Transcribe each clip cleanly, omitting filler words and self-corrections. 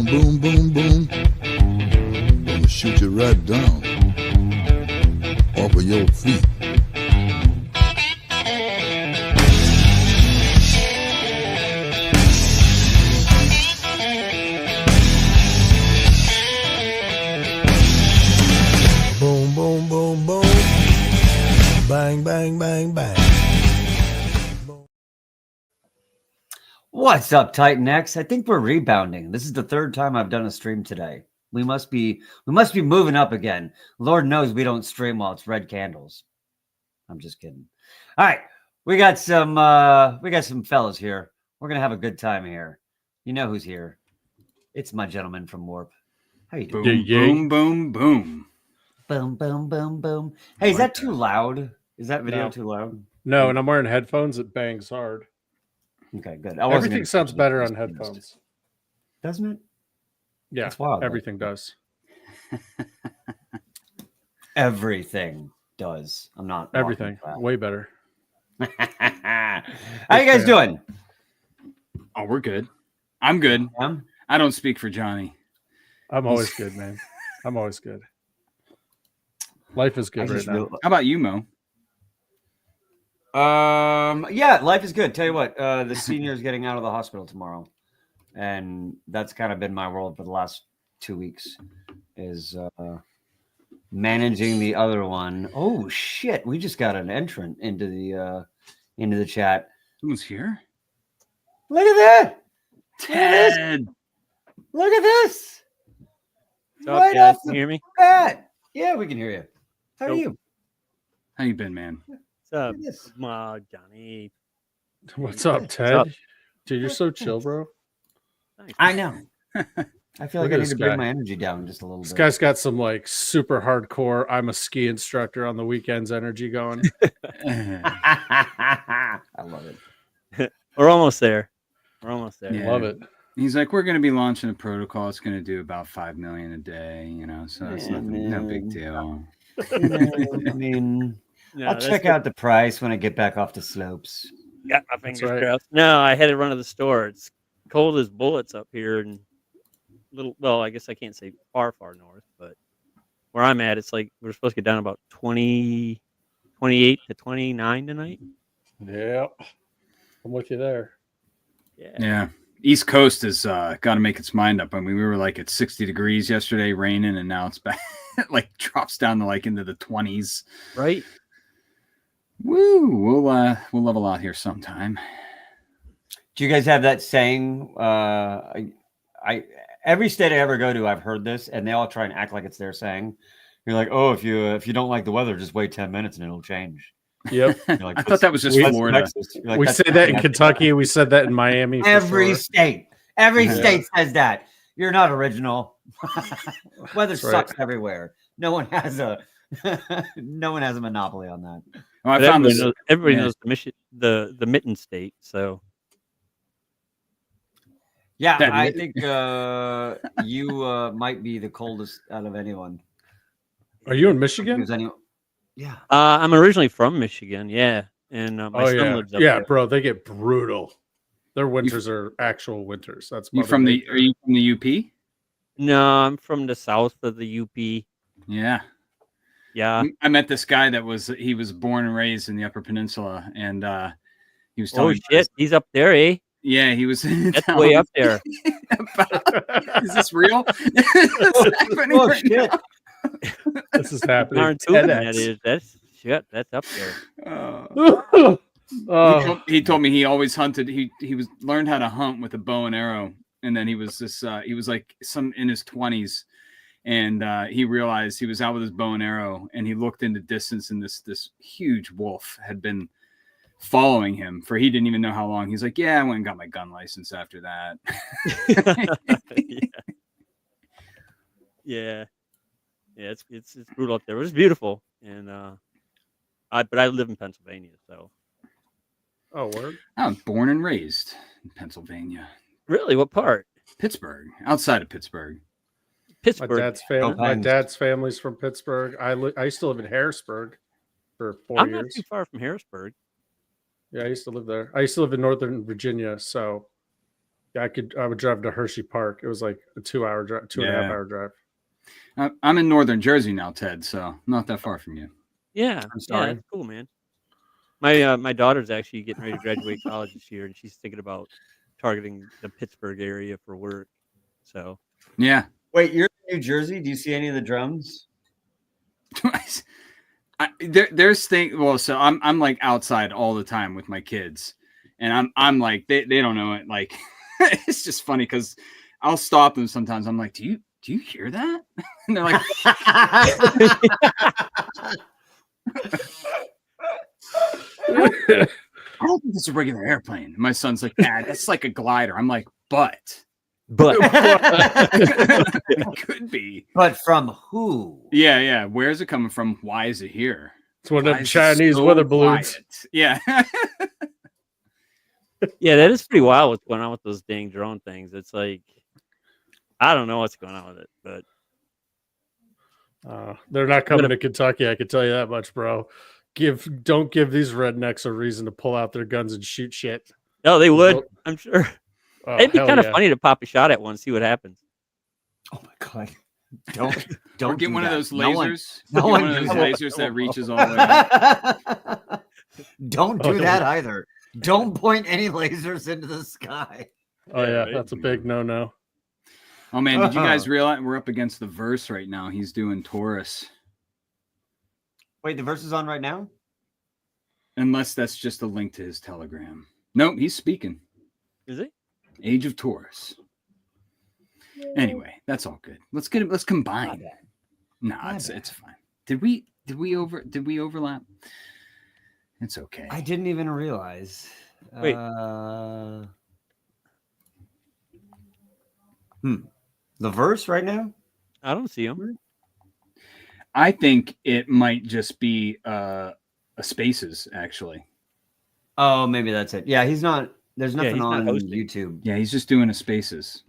boom, boom, boom. Gonna shoot you right down off of your feet. Boom, boom, boom, boom. Bang, bang, bang, bang. What's up, TITANX? I think we're rebounding. This is the third time I've done a stream today. We must be moving up again. Lord knows we don't stream while it's red candles. I'm just kidding. All right, we got some fellas here. We're gonna have a good time here. You know who's here? It's my gentleman from Warp. How you doing? Boom, boom, boom, boom. Boom, boom, boom, boom. Hey, is that too loud? Is that video too loud? No, and I'm wearing headphones. It bangs hard. Okay, good. Everything sounds better on headphones. Doesn't it? Yeah, That's wild, everything does. Everything does. I'm not. Everything. Way better. How you guys doing? Oh, we're good. I'm good. I don't speak for Johnny. I'm always good, man. I'm always good. Life is good right now. How about you, Mo? Yeah, life is good. Tell you what, the senior is getting out of the hospital tomorrow, and that's kind of been my world for the last 2 weeks. Is managing the other one. Oh shit, we just got an entrant into the chat. Someone's here. Look at that, Ted. Look at this. What's up, Ted? Can you hear me? Bat. Yeah, we can hear you. How are you? How you been, man? What's up, Johnny? What's up, Ted? What's up? Dude, you're so chill, bro. Thanks. I know. I feel like Look I at need this to bring guy. my energy down just a little This bit. guy's got some like super hardcore. I'm a ski instructor on the weekends energy going. I love it. We're almost there. We're almost there. Yeah. Love it. He's like, we're going to be launching a protocol. It's going to do about 5 million a day, so it's nothing, no big deal. I mean, No, I'll that's check good. out the price when I get back off the slopes. Got my fingers right. crossed. No, I had to run to the store. It's cold as bullets up here, and well, I guess I can't say far north, but where I'm at, it's like we're supposed to get down about 28 to 29 tonight. Yeah. I'm with you there. Yeah. East Coast has got to make its mind up. I mean, we were like at 60 degrees yesterday, raining, and now it's back, like drops down to like into the 20s. Right? Woo! We'll level out here sometime. Do you guys have that saying? I every state I ever go to, I've heard this, and they all try and act like it's their saying. You're like, oh, if you don't like the weather, just wait 10 minutes and it'll change. Yep. Like, I thought that was just Florida. Like, We say that in Kentucky. We said that in Miami. for Every sure. state. Every state says that. You're not original. Weather That's right. sucks everywhere. No one has a monopoly on that. Oh, I But found this. everybody yeah. knows the mitten state. So Yeah, That- I think you might be the coldest out of anyone. Are you in Michigan? Yeah. I'm originally from Michigan. Yeah, and my Oh son yeah, lives up yeah, there. bro. They get brutal. Their winters are actual winters. That's You Mother from the? Nature. Are you from the UP? No, I'm from the south of the UP. Yeah. Yeah. I met this guy that was born and raised in the Upper Peninsula, and he was Oh telling me shit, he's up there, eh? Yeah, he was. That's way up there. Is this real? It's happening Oh right shit. now. This is happening. Darn tootin' TEDx. that is. That's shit. That's up there. Oh, He told me he always hunted. He learned how to hunt with a bow and arrow, and then he was like some in his 20s, and he realized he was out with his bow and arrow, and he looked into distance, and this huge wolf had been following him for he didn't even know how long. He's like, yeah, I went and got my gun license after that. Yeah. Yeah, it's brutal up there. It was beautiful, and but I live in Pennsylvania, so oh, word. I was born and raised in Pennsylvania, really, what part? Pittsburgh, outside of Pittsburgh. My Pittsburgh. dad's family. Oh, My thanks. dad's family's from Pittsburgh. I used to live in Harrisburg for 4 I'm years. not too far from Harrisburg. Yeah, I used to live there. I used to live in Northern Virginia, so I would drive to Hershey Park. It was like a 2-hour drive, 2.5-hour drive. I'm in northern Jersey now, Ted, so not that far from you. Yeah, I'm sorry. that's cool, man. My daughter's actually getting ready to graduate college this year, and she's thinking about targeting the Pittsburgh area for work. So Yeah. Wait, you're in New Jersey? Do you see any of the drones? There's thing. Well, so I'm like outside all the time with my kids, and I'm like they don't know it. Like it's just funny because I'll stop them sometimes. I'm like, do you hear that? And they're like, I don't think it's a regular airplane. And my son's like, Dad, that's like a glider. I'm like, but it could be. But from who? Yeah. Where's it coming from? Why is it here? It's one Why of them is it Chinese so weather balloons. quiet? Yeah. yeah, that is pretty wild what's going on with those dang drone things. It's like I don't know what's going on with it, but they're not coming to Kentucky. I can tell you that much, bro. Don't give these rednecks a reason to pull out their guns and shoot shit. no, they would. I'm sure. Oh, It'd be hell kind of yeah. funny to pop a shot at one, see what happens. Oh my god! Don't Or get do one of that. those No one- lasers. no Get one one of do those that. lasers that reaches all the way up. Don't Oh, do that either. Don't point any lasers into the sky. Oh yeah, right. that's a big no. Oh man, did you guys realize we're up against the Verse right now? He's doing Taurus. Wait, the verse is on right now? Unless that's just a link to his Telegram. Nope, he's speaking. Is it? Age of Taurus. Anyway, that's all good. Let's get it. Let's combine. No, My it's bad. fine. Did we overlap? It's okay. I didn't even realize. Wait. The verse right now? I don't see him. I think it might just be a Spaces actually. Oh, maybe that's it. Yeah, he's not. There's Yeah, nothing he's not on hosting. YouTube. Yeah, he's just doing a Spaces,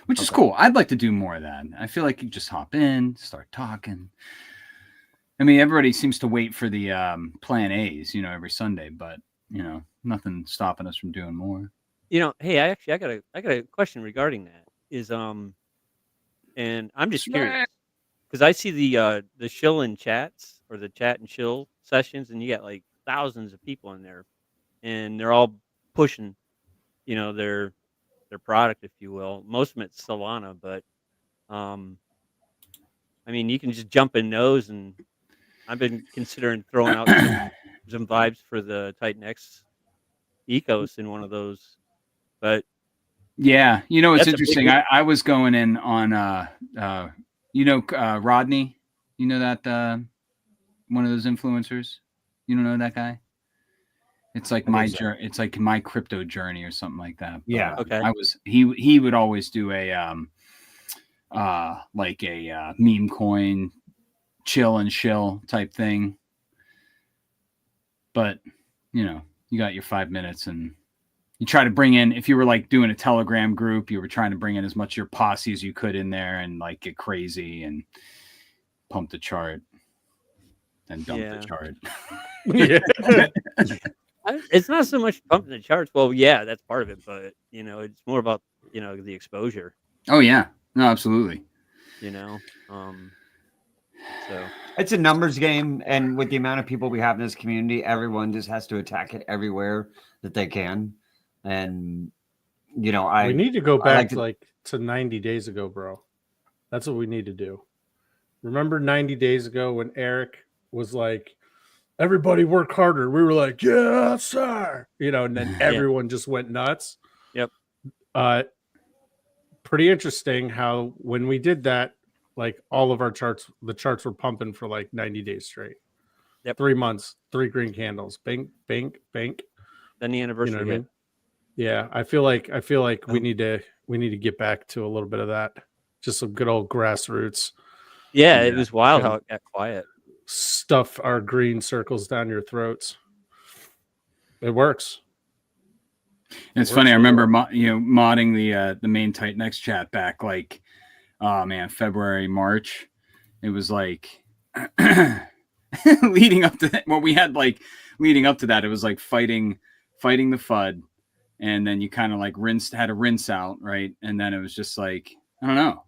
which is Okay. cool. I'd like to do more of that. I feel like you just hop in, start talking. I mean, everybody seems to wait for the Plan A's, every Sunday, but nothing stopping us from doing more. Hey, I got a question regarding that. And I'm just curious because I see the shill and chats or the chat and chill sessions, and you got like thousands of people in there, and they're all pushing, their product, if you will. Most of it's Solana, but I mean, you can just jump in those, and I've been considering throwing out some vibes for the TITANX ecos in one of those, but Yeah, it's That's a big interesting. one. I was going in on Rodney, that one of those influencers. You don't know that guy? It's like my journey. It's like my crypto journey or something like that. But, Yeah. Okay. He would always do a like a meme coin chill and shill type thing. But you got your 5 minutes and you try to bring in, if you were like doing a Telegram group, you were trying to bring in as much of your posse as you could in there and like get crazy and pump the chart and dump Yeah. the chart. Yeah. It's not so much pumping the charts. Well, yeah, that's part of it, but it's more about the exposure. Oh yeah, no, absolutely. So It's a numbers game, and with the amount of people we have in this community, everyone just has to attack it everywhere that they can. And we need to go I back like to 90 days ago, bro. That's what we need to do. Remember 90 days ago when Eric was like, everybody work harder. We were like, yeah, sir. And then everyone just went nuts. Yep. Pretty interesting how when we did that, like all of the charts were pumping for like 90 days straight. Yep. 3 months, 3 green candles. Bink, bink, bink. then the You anniversary know what I hit. mean? Yeah, I feel like we need to get back to a little bit of that. Just some good old grassroots. Yeah, it was wild And- how it got quiet. Stuff our green circles down your throats. It works. And it's Works funny. I really remember, well. modding the main TITANX chat back like, oh man, February, March. It was like leading up to that. What we had like leading up to that, it was like fighting the FUD and then you kind of like had a rinse out, right? And then it was just like, I don't know,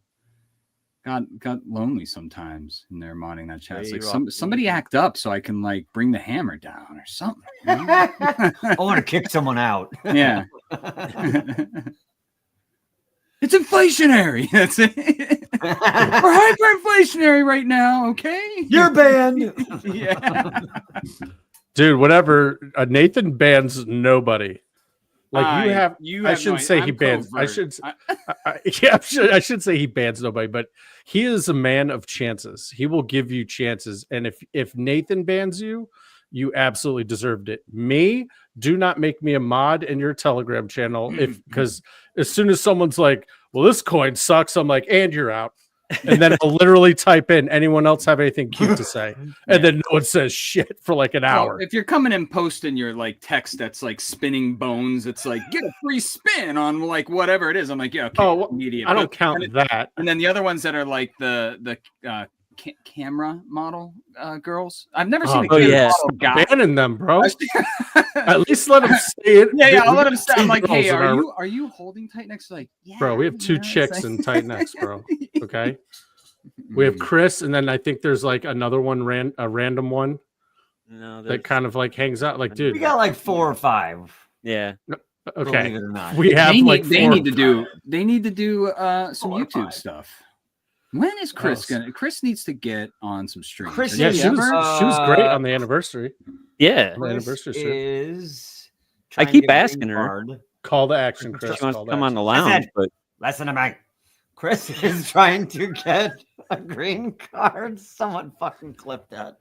got lonely sometimes in there modding that chat. It's like somebody act up so I can like bring the hammer down or something. You know? I want to kick someone out. Yeah. It's inflationary. That's it. We're hyperinflationary right now. Okay. You're banned. Yeah. Dude, whatever. Nathan bans nobody. Like I shouldn't say he bans. I should say he bans nobody, but he is a man of chances. He will give you chances, and if Nathan bans you, you absolutely deserved it. Me, do not make me a mod in your Telegram channel, because as soon as someone's like, "Well, this coin sucks," I'm like, "And you're out." And then I'll literally type in, "Anyone else have anything cute to say?" And then no one says shit for like an hour. If you're coming and posting your like text that's like spinning bones, it's like get a free spin on like whatever it is. I'm like, yeah, okay. Oh, well, immediate. I don't count that. And then the other ones that are like the camera model girls. I've never seen a camera model guy. Banning them, bro. At least let them say it. Yeah, I'll let them say. I'm like, hey, are you holding TITANX? Like, yeah, bro, we have two chicks in TITANX, bro. Okay, we have Chris, and then I think there's like another one, a random one. No, that kind of like hangs out. Like, dude, we got like 4 or 5. Yeah. Okay. Believe it or not. We have they need to do some YouTube stuff. When is Chris gonna? Chris needs to get on some streams. Chris, yeah, she was great on the anniversary. Yeah, the anniversary is. I keep asking her. Call to action, Chris. She wants to come on the lounge, but listen to me. Chris is trying to get a green card. Someone fucking clipped that.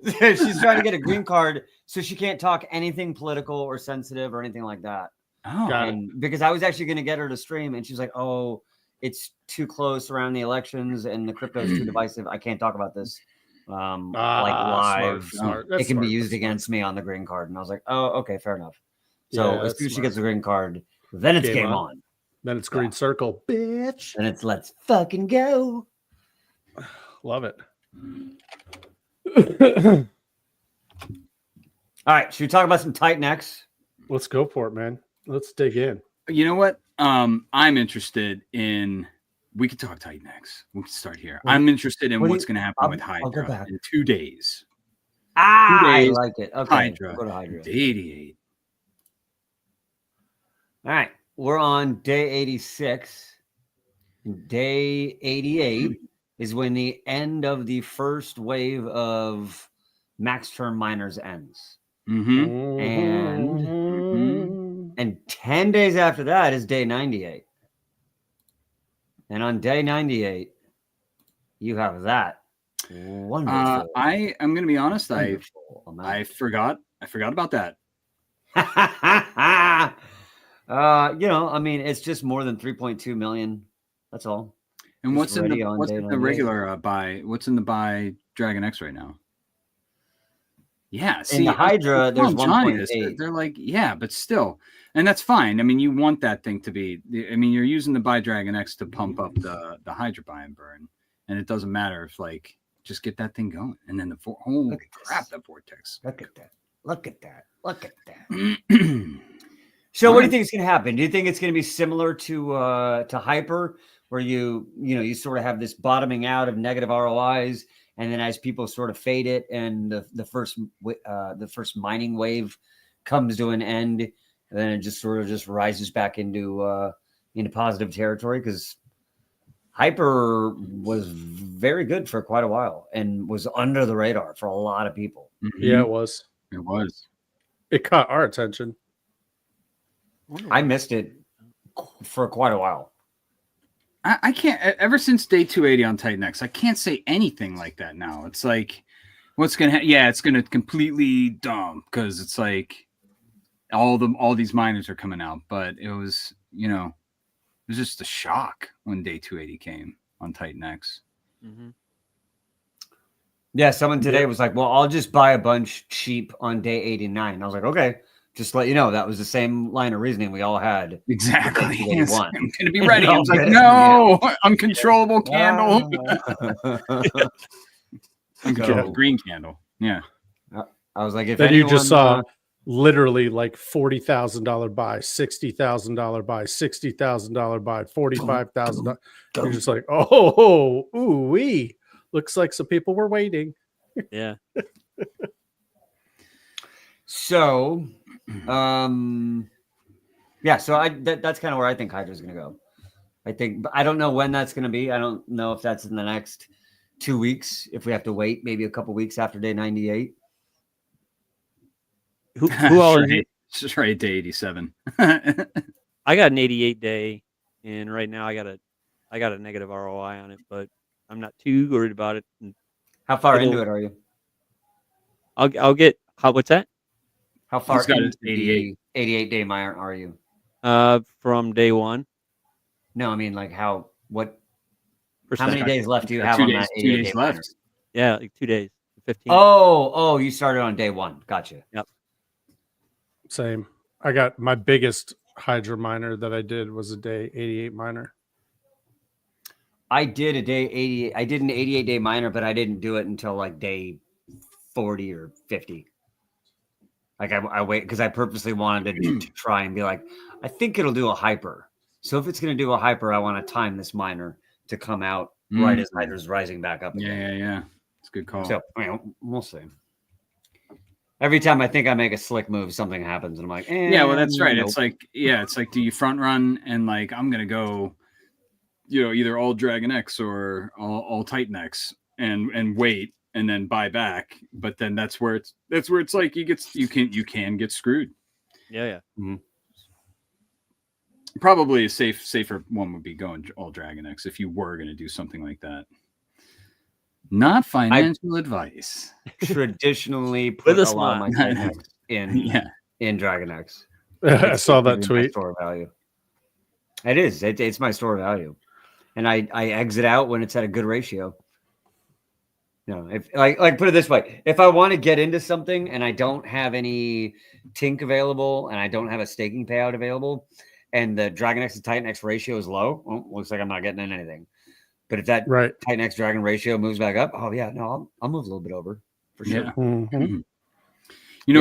She's trying to get a green card so she can't talk anything political or sensitive or anything like that. Oh, and because I was actually going to get her to stream, and she's like, "Oh, it's too close around the elections, and the crypto is too divisive. I can't talk about this like live. Smart. It can be used against me on the green card." And I was like, "Oh, okay, fair enough." So as soon as she gets the green card, then it's game on. Then it's green circle, bitch. And it's let's fucking go. Love it. All right, should we talk about some TITANX? Let's go for it, man. Let's dig in. You know what? I'm interested in. We could talk TITANX. We can start here. I'm interested in what's going to happen with Hydra in 2 days. 2 days. I like it. Okay, Hydra. Go to Hydra. Day 88. All right, we're on day 86. Day 88 is when the end of the first wave of max term miners ends. And 10 days after that is day 98. And on day 98, you have that. Wonderful. I am going to be honest. I forgot about that. I mean, it's just more than 3.2 million. That's all. And what's in the regular buy? What's in the buy Dragon X right now? Yeah, see, in the Hydra, there's 1.8. They're like, yeah, but still, and that's fine. I mean, you want that thing to be. I mean, you're using the buy Dragon X to pump up the Hydra buy and burn, and it doesn't matter if like just get that thing going, and then holy crap, that vortex. Look at that! Look at that! Look at that! So, what do you think is going to happen? Do you think it's going to be similar to Hyper, where you sort of have this bottoming out of negative ROIs? And then as people sort of fade it, and the first mining wave comes to an end, and then it just sort of just rises back into positive territory, because Hyper was very good for quite a while and was under the radar for a lot of people. Yeah, it was. It was. It caught our attention. I missed it for quite a while. I can't, ever since day 280 on TITANX, I can't say anything like that now. It's like, what's going to happen? Yeah, it's going to completely dump, because it's like all these miners are coming out. But it was, it was just a shock when day 280 came on TITANX. Mm-hmm. Yeah, someone today was like, well, I'll just buy a bunch cheap on day 89. I was like, okay. Just to let you know, that was the same line of reasoning we all had. Exactly. Yes. I'm going to be ready. I was like, no, uncontrollable candle. Uncontrollable green candle. Yeah. I was like, if then anyone, you just saw literally like $40,000 buy, $60,000 buy, $60,000 buy, $45,000. You're just like, oh, ooh wee. Looks like some people were waiting. Yeah. So, yeah. So that's kind of where I think Hydra's going to go. I think, but I don't know when that's going to be. I don't know if that's in the next 2 weeks. If we have to wait, maybe a couple weeks after day 98. Who all is right. it? Just right, day 87. I got an 88 day, and right now I got a negative ROI on it, but I'm not too worried about it. And How far into it are you? I'll get what's that? How far He's got into his 88. the 88-day miner are you? From day one. No, I mean like how Percent. many days left do you have 2 on days, that 2 88-day days miner? left. Yeah, like 2 days. 15. Oh, you started on day one. Gotcha. Yep. Same. I got my biggest Hydra miner that I did was a day 88 miner. I did a day 88. I did an 88-day miner, but I didn't do it until like day 40 or 50. Like I wait because I purposely wanted to try and be like, I think it'll do a hyper. So if it's going to do a hyper, I want to time this miner to come out right as Hydra's rising back up again. Yeah. It's a good call. So we'll see. Every time I think I make a slick move, something happens, and I'm like, yeah, well, that's right. Nope. It's like, do you front run and like, I'm going to go, either all Dragon X or all TITANX and wait and then buy back. But then that's where it's like you can get screwed. Yeah. Mm-hmm. Probably a safer one would be going all Dragon X if you were going to do something like that. Not financial advice. Traditionally put a lot of my TITANX in Dragon X. I saw that tweet. Store value. It is. It's my store value, and I exit out when it's at a good ratio. If like put it this way, if I want to get into something and I don't have any Tink available and I don't have a staking payout available, and the Dragon X to TITANX ratio is low, well, looks like I'm not getting in anything. But if that TITANX Dragon ratio moves back up, I'll move a little bit over for sure. Yeah. Mm-hmm.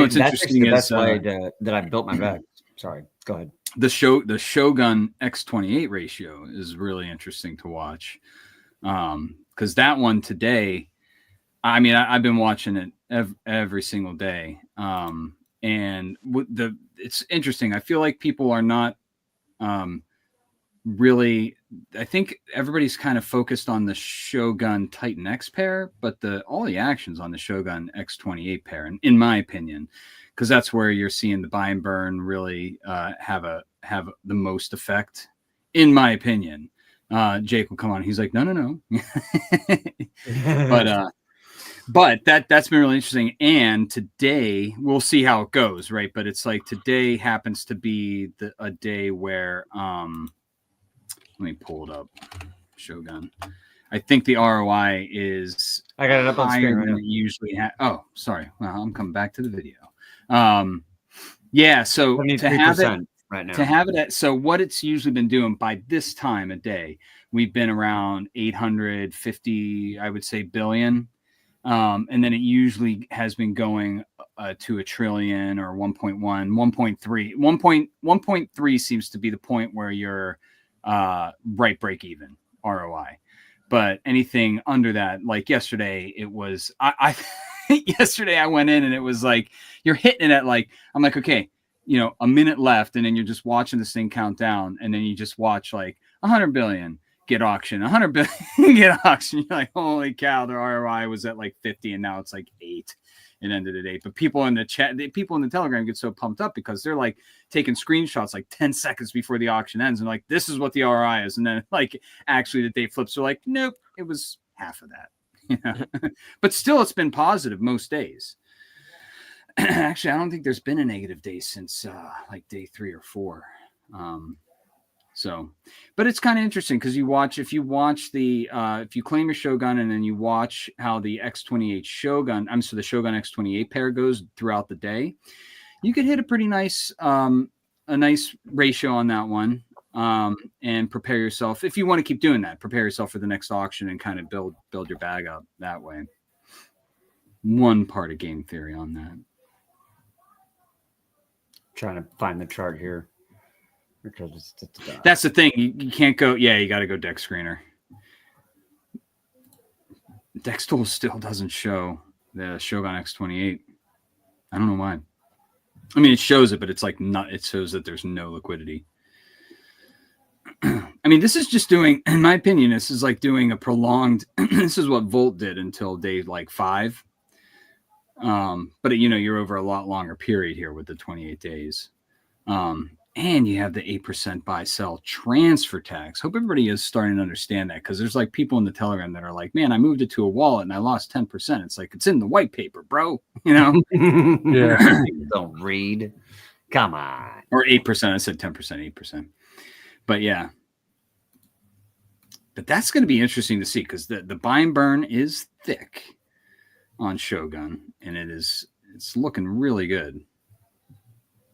What's that's interesting the is best way that I built my bag. Sorry, go ahead. The Shogun X28 ratio is really interesting to watch, because that one today, I mean, I've been watching it every single day, and it's interesting. I feel like people are not really. I think everybody's kind of focused on the Shogun TITANX pair, but all the actions on the Shogun X28 pair, in my opinion, because that's where you're seeing the buy and burn really have the most effect, in my opinion. Jake will come on. He's like, no. But that's been really interesting. And today we'll see how it goes, right? But it's like today happens to be a day where let me pull it up. Shogun. I think the ROI is I got it up on screen right now. Usually oh, sorry. Well, I'm coming back to the video. So to have it right now. So what it's usually been doing by this time of day, we've been around 850, I would say, billion. And then it usually has been going to a trillion or 1.1, 1.3. 1.3 seems to be the point where you're right break even ROI. But anything under that, like yesterday, it was yesterday I went in and it was like you're hitting it at like, I'm like, okay, a minute left, and then you're just watching this thing count down, and then you just watch like 100 billion get auction, 100 billion get auction. You're like, holy cow, their ROI was at like 50 and now it's like 8. It ended at 8. But people in the chat, people in the Telegram get so pumped up because they're like taking screenshots like 10 seconds before the auction ends and like, this is what the ROI is. And then like actually the day flips, they're like, nope, it was half of that. But still it's been positive most days. Actually, I don't think there's been a negative day since like day 3 or 4. But it's kind of interesting because if you claim your Shogun and then you watch how the X28 Shogun, the Shogun X28 pair goes throughout the day, you could hit a pretty nice, ratio on that one. And prepare yourself, if you want to keep doing that, prepare yourself for the next auction and kind of build your bag up that way. One part of game theory on that. Trying to find the chart here. That's the thing. You can't go. Yeah, you got to go deck screener. Dex tool still doesn't show the Shogun X28. I don't know why. I mean, it shows it, but it's like not. It shows that there's no liquidity. I mean, this is just doing, in my opinion, this is like doing a prolonged. This is what Volt did until day like 5. But you're over a lot longer period here with the 28 days. And you have the 8% buy sell transfer tax. Hope everybody is starting to understand that, because there's like people in the Telegram that are like, man, I moved it to a wallet and I lost 10%. It's like, it's in the white paper, bro. Yeah. Don't read. Come on. Or 8%. I said 10%, 8%. But yeah. But that's going to be interesting to see, because the buy and burn is thick on Shogun, and it's looking really good.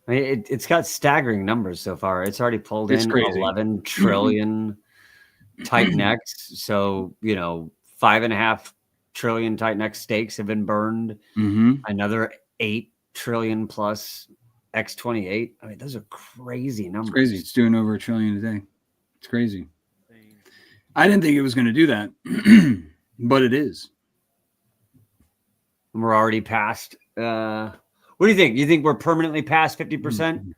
I mean, it's got staggering numbers so far. It's already pulled in crazy. 11 trillion TITANX. So, 5.5 trillion TITANX stakes have been burned. Mm-hmm. Another 8 trillion plus X28. I mean, those are crazy numbers. It's crazy. It's doing over $1 trillion a day. It's crazy. I didn't think it was going to do that, but it is. We're already past. What do you think? You think we're permanently past 50%?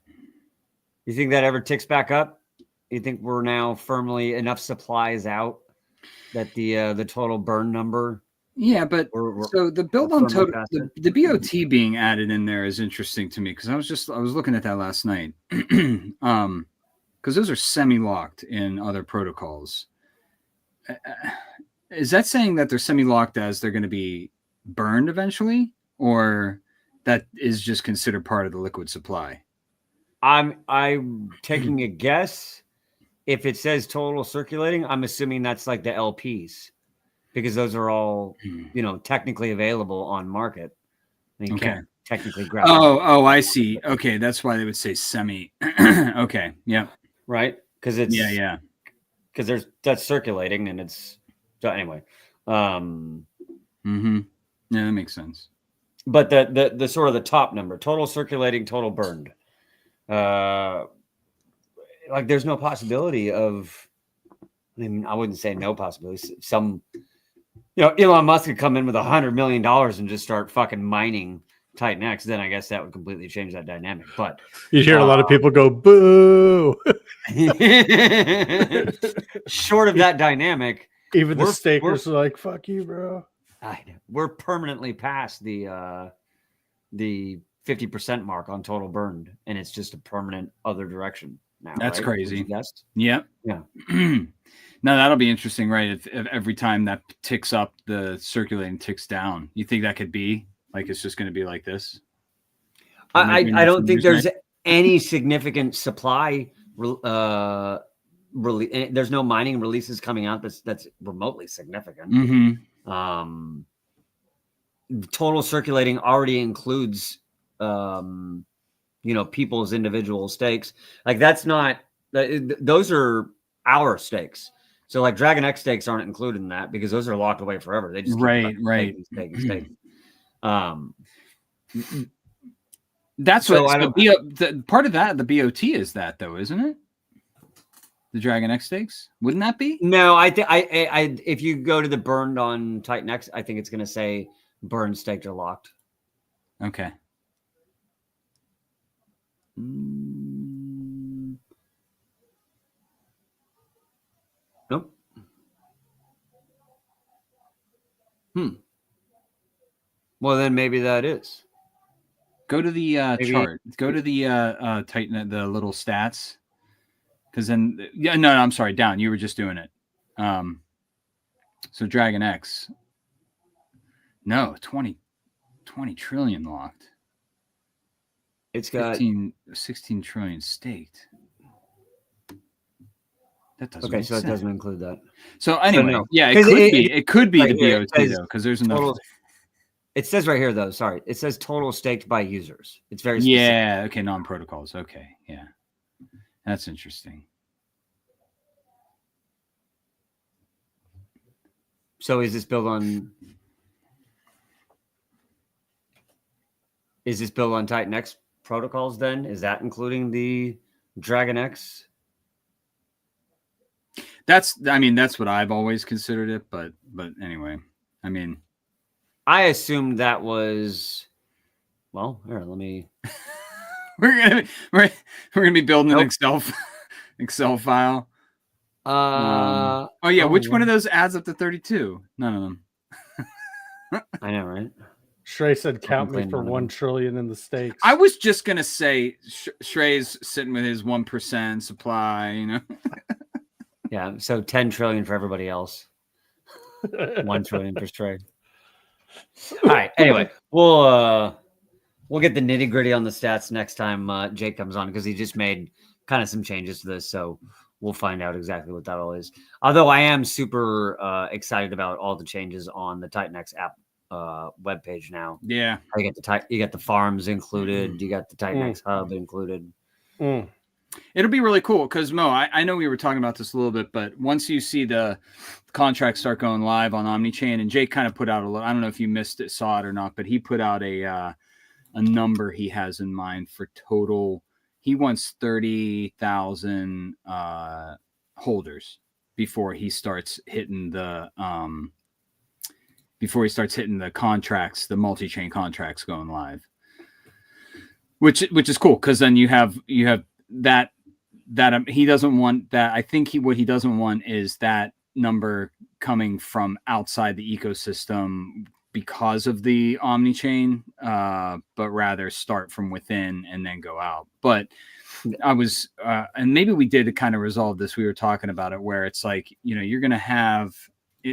You think that ever ticks back up? You think we're now firmly enough supplies out that the total burn number? Yeah, but so the build on total, the BOT being added in there is interesting to me, because I was looking at that last night. Because those are semi-locked in other protocols. Is that saying that they're semi-locked as they're going to be burned eventually, or that is just considered part of the liquid supply? I'm taking a guess. If it says total circulating, I'm assuming that's like the LPs, because those are all technically available on market. You can't technically grab them. Oh, I see. Okay, that's why they would say semi. Okay, yeah, right. Because it's yeah. Because that's circulating, and it's anyway. Mm-hmm. Yeah, that makes sense. But the sort of the top number, total circulating, total burned. Like there's no possibility of. I mean, I wouldn't say no possibility. Some, Elon Musk could come in with $100 million and just start fucking mining TITANX. Then I guess that would completely change that dynamic. But you hear a lot of people go boo. Short of that dynamic, even the stakers are like, "Fuck you, bro." We're permanently past the 50% mark on total burned, and it's just a permanent other direction now. That's right? crazy. Yeah. Now that'll be interesting, right? If every time that ticks up, the circulating ticks down. You think that could be like it's just going to be like this? I don't think there's any significant supply. There's no mining releases coming out that's remotely significant. Mm-hmm. Total circulating already includes people's individual stakes. Like that's not those are our stakes. So like Dragon X stakes aren't included in that because those are locked away forever. They just right. Stake. That's so what the part of that. The BOT is that though, isn't it? The Dragon X stakes, wouldn't that be? No, I think I if you go to the burned on TITANX, I think it's going to say burned staked or locked. Okay. Nope. Well, then maybe that is. Go to the chart. Go to the Titan, the little stats. Because then, no, I'm sorry, down. You were just doing it. So Dragon X. No, 20 trillion locked. It's got 16 trillion staked. That doesn't okay, make so sense. it doesn't include that. So anyway, no. Yeah, it could be right the here, BOT though, because there's enough. Total, it says right here though. Sorry, it says total staked by users. It's very specific. Yeah. Okay, non-protocols. Okay, yeah, that's interesting. So is this built on? Is this built on TITANX protocols then? Is that including the Dragon X? That's what I've always considered it, but anyway, I mean, I assumed that was, well, here, let me. we're gonna be building an Nope. Excel file. Oh yeah, which one of those adds up to 32? None of them. I know, right? Shrey said, "Count me complain for about it. 1 trillion in the stakes." I was just gonna say Shrey's sitting with his 1% supply, you know. Yeah, so 10 trillion for everybody else. 1 trillion per trade. All right. Anyway, we'll get the nitty gritty on the stats next time Jake comes on, because he just made kind of some changes to this, so we'll find out exactly what that all is. Although I am super excited about all the changes on the TITANX app webpage now. Yeah, you get the farms included. You got the TITANX hub included. It'll be really cool because Mo, I know we were talking about this a little bit, but once you see the contracts start going live on OmniChain, and Jake kind of put out a little, I don't know if you saw it or not, but he put out a number he has in mind for total. He wants 30,000 holders before he starts hitting the contracts, the multi-chain contracts going live, which is cool because then you have that he doesn't want that. I think what he doesn't want is that number coming from outside the ecosystem because of the OmniChain, but rather start from within and then go out. But I was, and maybe we did kind of resolve this. We were talking about it where it's like, you're going to have,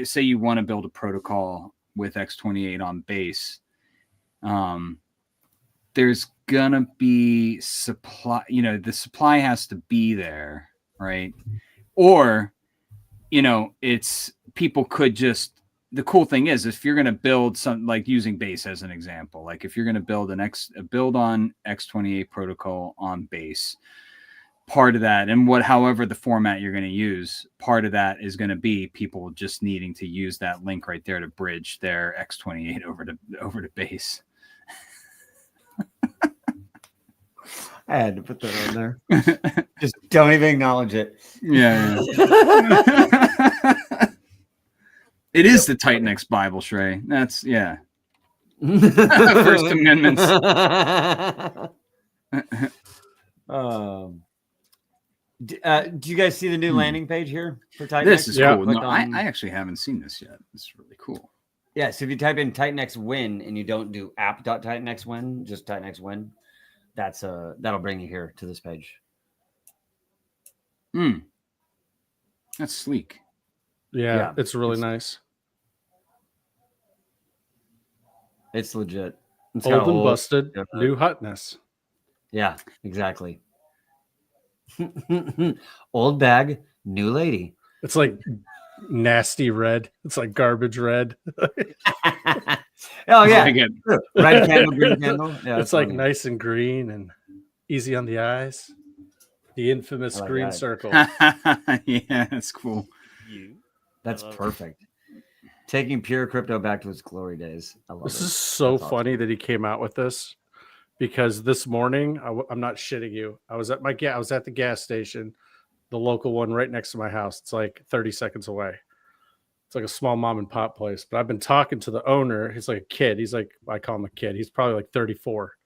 say you want to build a protocol with X28 on base. There's gonna be supply, the supply has to be there, right? Or, it's people could just, the cool thing is if you're going to build something like using base as an example, like if you're going to build a build on X28 protocol on base, part of that, and however the format you're going to use, part of that is going to be people just needing to use that link right there to bridge their X28 over to base. I had to put that on there. Just don't even acknowledge it. Yeah. It is the TITANX Bible, Shrey. That's, yeah. First Amendments. Do you guys see the new landing page here for TITANX? This is cool. No, on... I actually haven't seen this yet. It's really cool. Yeah, so if you type in TITANX win and you don't do app.TITANX win, just TITANX win, that'll bring you here to this page. That's sleek. Yeah, it's really nice. It's legit. It's old and busted, new hotness. Yeah, exactly. Old bag, new lady. It's like nasty red. It's like garbage red. Oh yeah, red candle, green candle. Yeah, it's like nice and green and easy on the eyes. The infamous green circle. Yeah, that's cool. That's perfect. Taking pure crypto back to its glory days. I love this it. Is so that's funny awesome that he came out with this, because this morning, I'm not shitting you, I was at the gas station, the local one right next to my house. It's like 30 seconds away. It's like a small mom and pop place. But I've been talking to the owner. He's like a kid. He's like, I call him a kid. He's probably like 34.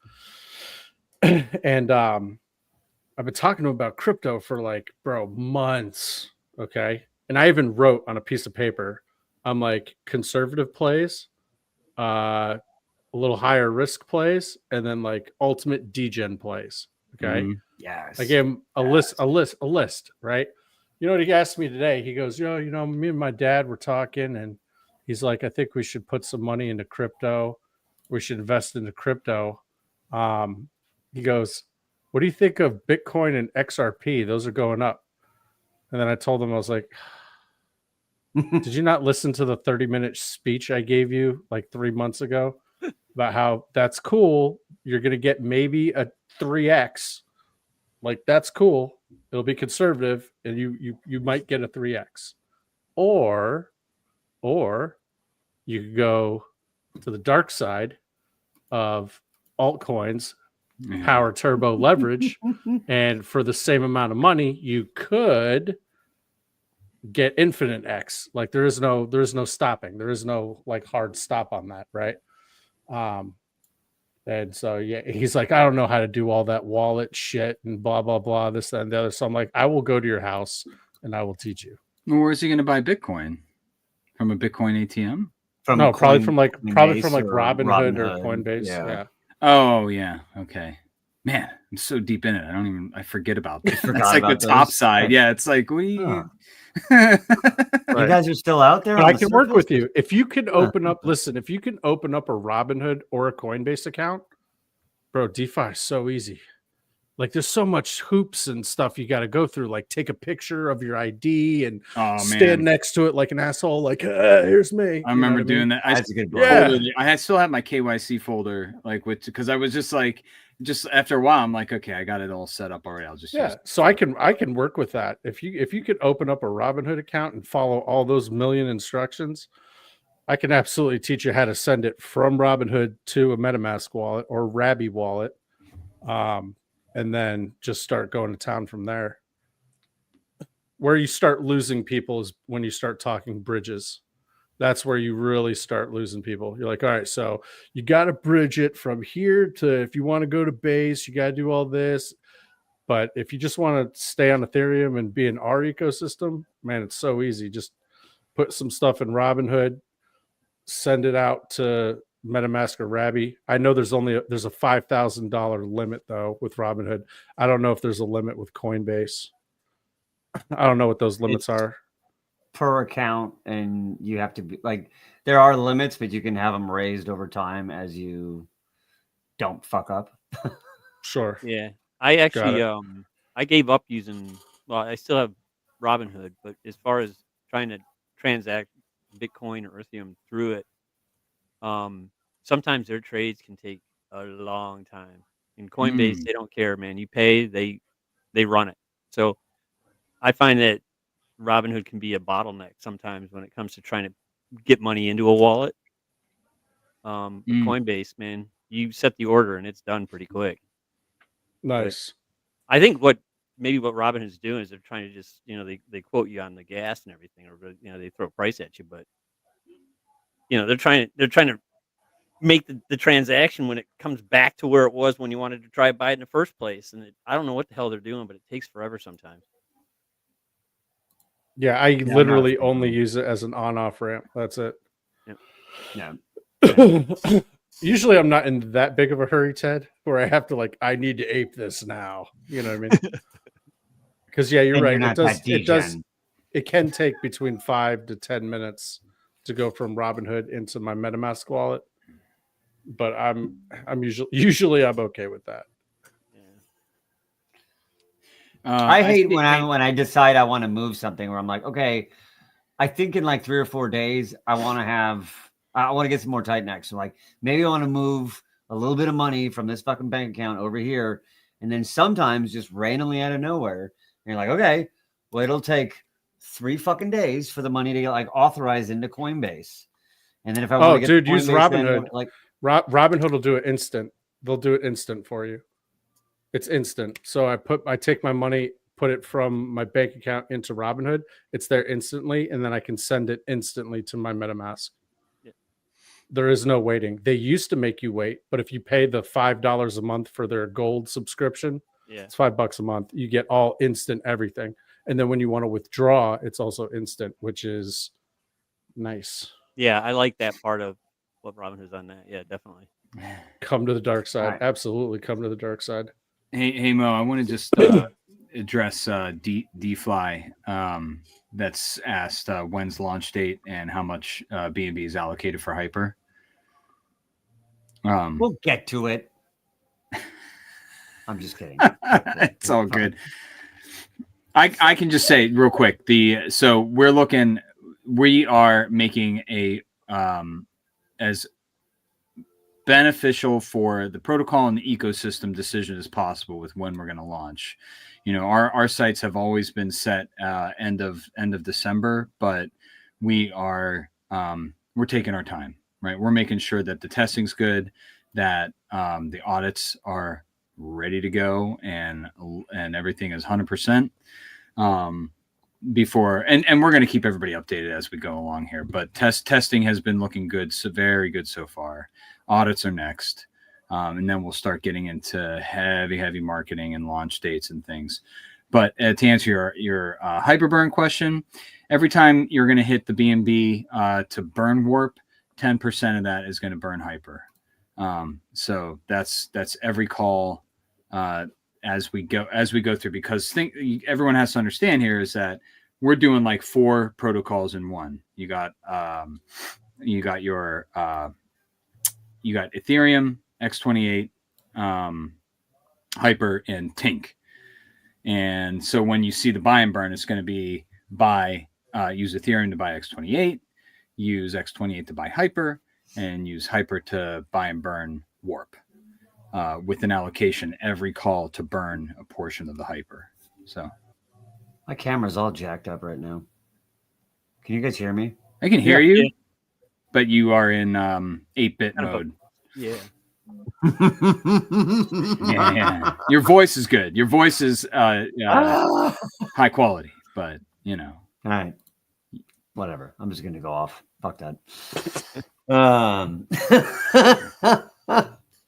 And I've been talking to him about crypto for like, bro, months. Okay. And I even wrote on a piece of paper, I'm like, conservative plays, a little higher risk plays, and then like ultimate degen plays. Okay. Yes. I gave him a list, right? You know what he asked me today? He goes, me and my dad were talking, and he's like, I think we should put some money into crypto. We should invest into crypto. He goes, what do you think of Bitcoin and XRP? Those are going up. And then I told him, I was like, did you not listen to the 30-minute speech I gave you like 3 months ago about how that's cool? You're going to get maybe a 3x. Like, that's cool. It'll be conservative, and you might get a 3x. Or you could go to the dark side of altcoins, power turbo leverage, and for the same amount of money, you could get infinite X. Like there's no stopping. There is no like hard stop on that, right? And so yeah, he's like, I don't know how to do all that wallet shit and blah blah blah, this, that, and the other. So I'm like, I will go to your house and I will teach you. Well, where's he going to buy Bitcoin? From a Bitcoin ATM? Probably from like Coinbase or Robinhood or Robinhood. Coinbase. Yeah. Yeah. Oh yeah. Okay. Man, I'm so deep in it. I forget about that. It's forgot like the about top those. side. Yeah. It's like we. Huh. Right. You guys are still out there. But on I the can work surface? with you. If you can open up, listen, if you can open up a Robinhood or a Coinbase account, bro, DeFi is so easy. Like there's so much hoops and stuff you got to go through. Like take a picture of your ID and stand next to it like an asshole. Like, here's me. I remember doing that. That's a good one. Yeah. I still have my KYC folder, like because I was just after a while, I'm like, okay, I got it all set up already. I'll just use it. So I can work with that. If you could open up a Robinhood account and follow all those million instructions, I can absolutely teach you how to send it from Robinhood to a MetaMask wallet or Rabby wallet, and then just start going to town from there. Where you start losing people is when you start talking bridges. That's where you really start losing people. You're like, all right, so you got to bridge it from here to, if you want to go to base, you got to do all this. But if you just want to stay on Ethereum and be in our ecosystem, man, it's so easy. Just put some stuff in Robinhood, send it out to MetaMask or Rabby. I know there's a $5,000 limit though with Robinhood. I don't know if there's a limit with Coinbase. I don't know what those limits are. Per account, and you have to be like, there are limits, but you can have them raised over time as you don't fuck up. Sure. Yeah. I actually I gave up using, well, I still have Robinhood, but as far as trying to transact Bitcoin or Ethereum through it, sometimes their trades can take a long time. In Coinbase, they don't care, man. You pay, they run it. So I find that Robinhood can be a bottleneck sometimes when it comes to trying to get money into a wallet. But Coinbase, man, you set the order and it's done pretty quick. Nice. But I think what Robinhood's doing is they're trying to just, they quote you on the gas and everything, or they throw a price at you, but they're trying to make the transaction when it comes back to where it was when you wanted to try to buy it in the first place. And I don't know what the hell they're doing, but it takes forever sometimes. Yeah, I literally only use it as an on-off ramp. That's it. Yeah. Usually I'm not in that big of a hurry, Ted, where I have to I need to ape this now. You know what I mean? Because you're right. It can take between 5 to 10 minutes to go from Robinhood into my MetaMask wallet. But I'm usually I'm okay with that. I hate when I decide I want to move something where I'm like, okay, I think in like 3 or 4 days I want to get some more TITANX. So like maybe I want to move a little bit of money from this fucking bank account over here, and then sometimes just randomly out of nowhere, you're like, okay, well it'll take 3 fucking days for the money to get like authorized into Coinbase, and then if I want to get use Robinhood. Like Robinhood will do it instant. They'll do it instant for you. It's instant. So I take my money, put it from my bank account into Robinhood. It's there instantly, and then I can send it instantly to my MetaMask. Yeah. There is no waiting. They used to make you wait, but if you pay the $5 a month for their gold subscription, it's $5 a month. You get all instant everything. And then when you want to withdraw, it's also instant, which is nice. Yeah, I like that part of what Robinhood's on that. Yeah, definitely. Come to the dark side. Right. Absolutely come to the dark side. Hey Mo, I want to just address DFly that's asked when's launch date and how much BNB is allocated for Hyper. We'll get to it. I'm just kidding. It's all good. I can just say real quick, so we are making a as beneficial for the protocol and the ecosystem decision as possible with when we're going to launch. Our sites have always been set end of December, but we're taking our time, right? We're making sure that the testing's good, that the audits are ready to go and everything is 100%. Before and we're going to keep everybody updated as we go along here, but testing has been looking good, so very good so far. Audits are next, and then we'll start getting into heavy marketing and launch dates and things. But to answer your hyperburn question, every time you're going to hit the B&B to burn warp, 10% of that is going to burn hyper. So that's every call as we go through, because everyone has to understand here is that we're doing like 4 protocols in one. You got your Ethereum, X28, Hyper, and Tink. And so when you see the buy and burn, it's going to be use Ethereum to buy X28, use X28 to buy Hyper, and use Hyper to buy and burn warp. With an allocation every call to burn a portion of the hyper. So my camera's all jacked up right now. Can you guys hear me? I can hear you, but you are in 8-bit mode. Yeah. Yeah. Your voice is good. Your voice is high quality, but you know. All right. Whatever. I'm just gonna go off. Fuck that.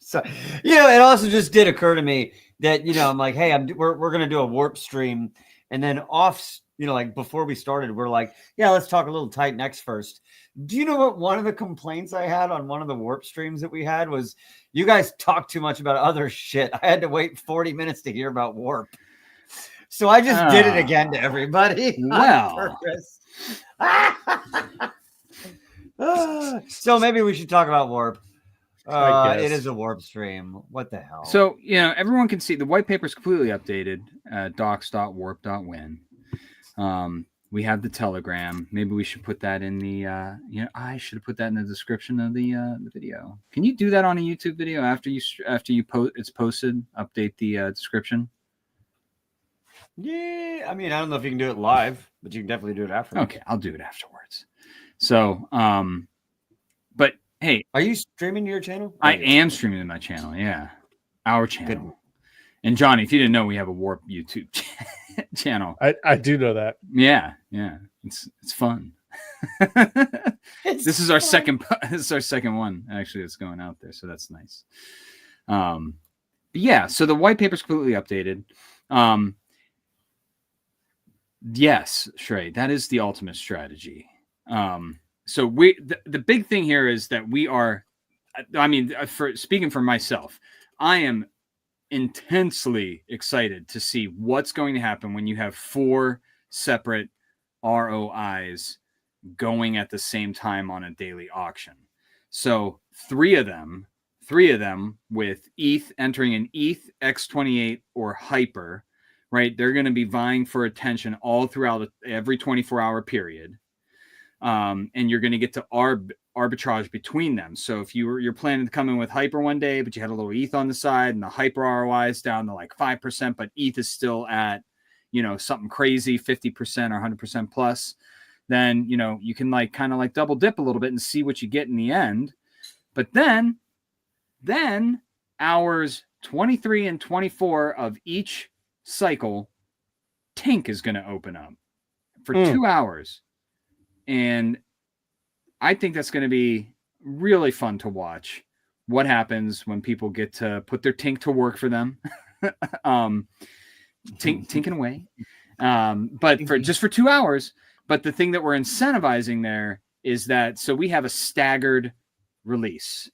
So, it also just did occur to me that, I'm like, hey, we're going to do a warp stream. And then like before we started, we're like, yeah, let's talk a little TITANX first. Do you know what one of the complaints I had on one of the warp streams that we had was you guys talk too much about other shit. I had to wait 40 minutes to hear about warp. So I just did it again to everybody. Wow. So maybe we should talk about warp. It is a warp stream. What the hell? So, everyone can see the white paper is completely updated. Docs.warp.win. We have the Telegram. Maybe we should put that in the, I should have put that in the description of the video. Can you do that on a YouTube video after you post it's posted? Update the description. Yeah, I mean, I don't know if you can do it live, but you can definitely do it after. Okay, I'll do it afterwards. So, but hey, are you streaming to your channel? I am streaming to my channel. Yeah, our channel. Good. And Johnny, if you didn't know, we have a Warp YouTube channel. I do know that. Yeah, it's fun. This is our second. This is our second one actually that's going out there, so that's nice. But yeah, so the white paper's completely updated. Yes, Shrey, that is the ultimate strategy. So the big thing here is that we are, for speaking for myself, I am intensely excited to see what's going to happen when you have 4 separate ROIs going at the same time on a daily auction. So 3 of them with ETH entering an ETH, X28, or Hyper, right? They're going to be vying for attention all throughout every 24-hour period. And you're going to get to arbitrage between them. So if you're planning to come in with Hyper one day, but you had a little ETH on the side and the Hyper ROI is down to like 5%, but ETH is still at, something crazy, 50% or 100% plus, then, you can kind of double dip a little bit and see what you get in the end. But then hours 23 and 24 of each cycle, Tink is going to open up for 2 hours. And I think that's going to be really fun to watch. What happens when people get to put their Tink to work for them? Tinking away. But for 2 hours. But the thing that we're incentivizing there is that, so we have a staggered release.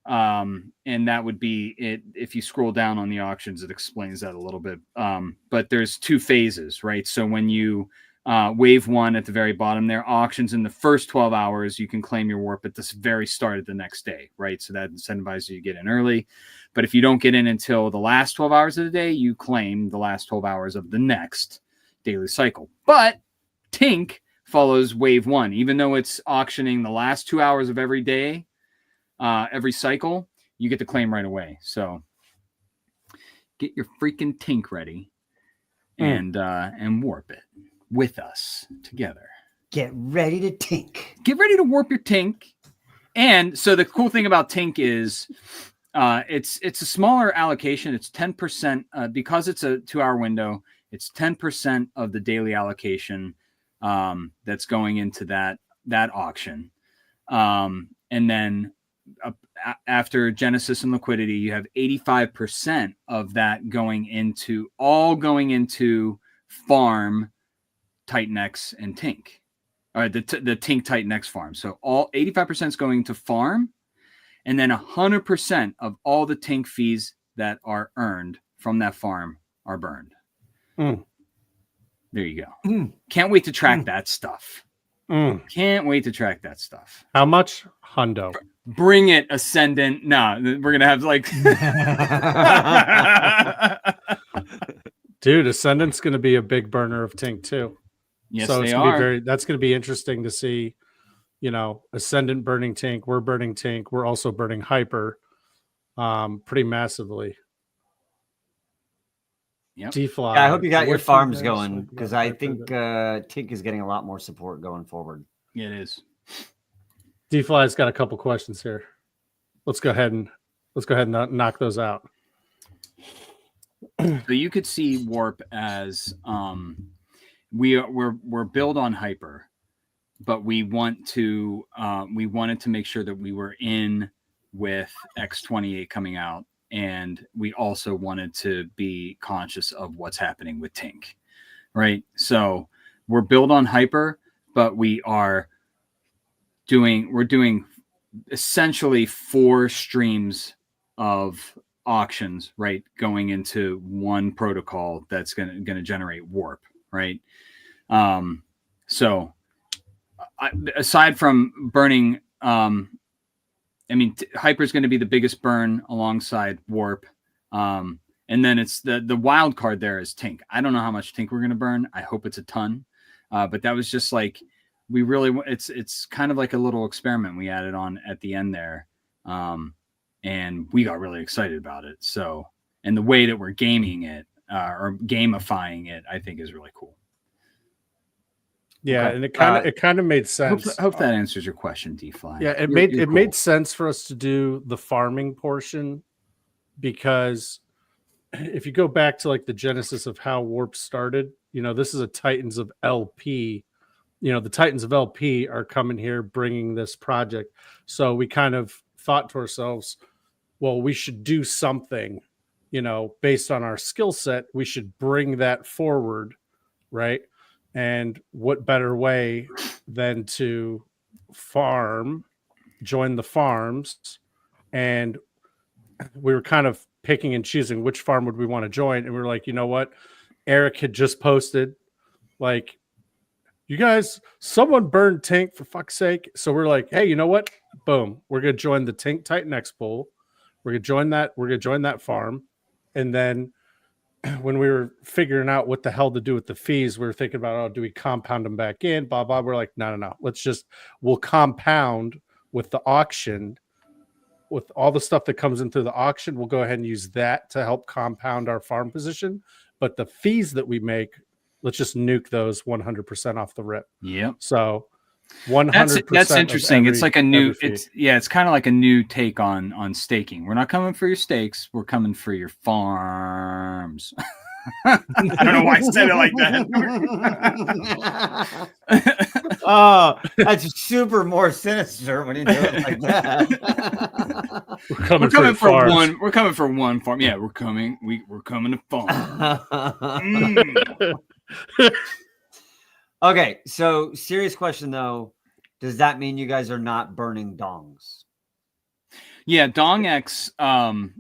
And that would be it. If you scroll down on the auctions, it explains that a little bit. But there's 2 phases, right? So when you wave 1 at the very bottom there, auctions in the first 12 hours, you can claim your warp at the very start of the next day, right? So that incentivizes you to get in early. But if you don't get in until the last 12 hours of the day, you claim the last 12 hours of the next daily cycle. But Tink follows wave 1, even though it's auctioning the last 2 hours of every day, every cycle, you get to claim right away. So get your freaking Tink ready and warp it with us together. Get ready to Tink. Get ready to warp your Tink. And so the cool thing about Tink is It's a smaller allocation. It's 10% because it's a 2-hour window. It's 10% of the daily allocation that's going into that auction. And then after Genesis and Liquidity, you have 85% of that going into farm, TITANX, and Tink. All right, the Tink TITANX farm. So all 85% is going to farm, and then 100% of all the Tink fees that are earned from that farm are burned. Mm. There you go. Can't wait to track that stuff. Can't wait to track that stuff. How much? Hundo. Bring it, Ascendant. No, we're gonna have like Dude, Ascendant's gonna be a big burner of Tink too. Yes, so they it's gonna are. be that's gonna be interesting to see, Ascendant burning Tink, we're burning Tink, we're also burning Hyper pretty massively. Yep. D-Fly. Yeah, I hope you got your what farms guys going, like because about I Hyper think that- Tink is getting a lot more support going forward. Yeah, it is. D-Fly's got a couple questions here. Let's go ahead and knock those out. So you could see Warp as we're built on Hyper, but we wanted to make sure that we were in with X28 coming out, and we also wanted to be conscious of what's happening with Tink, right? So we're built on Hyper, but we're doing essentially 4 streams of auctions, right, going into one protocol that's going to generate Warp, right? So aside from burning, Hyper is going to be the biggest burn alongside Warp, and then it's the wild card there is Tink. I don't know how much Tink we're going to burn. I hope it's a ton, but that was just like it's kind of like a little experiment we added on at the end there. And we got really excited about it. So, and the way that we're gaming it or gamifying it, I think is really cool. Yeah, Okay. and it kind of made sense. Hope that answers your question, D-Fly. Yeah, it You're cool. made sense for us to do the farming portion, because if you go back to like the genesis of how Warp started, this is a Titans of LP. The Titans of LP are coming here bringing this project. So we kind of thought to ourselves, well, we should do something, based on our skill set. We should bring that forward, right? And what better way than to join the farms? And we were kind of picking and choosing which farm would we want to join. And we were like, you know what? Eric had just posted, like, you guys, someone burned Tink, for fuck's sake. So we're like, hey, you know what? Boom. We're going to join the Tink TITANX pool. We're going to join that. We're going to join that farm. And then when we were figuring out what the hell to do with the fees, we were thinking about, do we compound them back in? Blah, blah. We're like, no. We'll compound with the auction, with all the stuff that comes in through the auction. We'll go ahead and use that to help compound our farm position. But the fees that we make, let's just nuke those 100% off the rip. Yep. So 100%. That's interesting. It's like a new. It's kind of like a new take on staking. We're not coming for your stakes. We're coming for your farms. I don't know why I said it like that. Oh, that's super more sinister when you do it like that. We're coming for farms. one. We're coming for one farm. Yeah, we're coming. We're coming to farm. Okay, so serious question though. Does that mean you guys are not burning dongs? Yeah, DongX. I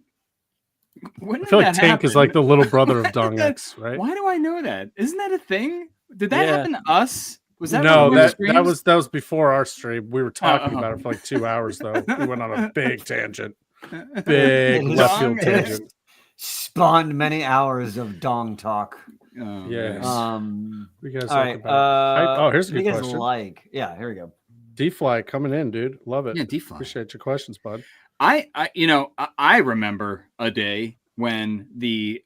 feel like Tank is like the little brother of DongX, right? Why do I know that? Isn't that a thing? Did that happen to us? Was that no? one of the That streams? was before our stream. We were talking about it for like 2 hours though. We went on a big tangent, big left field tangent. Spawned many hours of dong talk. Yes. We guys all right. here's a good question. Here we go. D-Fly coming in, dude. Love it. Yeah, D-Fly. Appreciate your questions, bud. I remember a day when you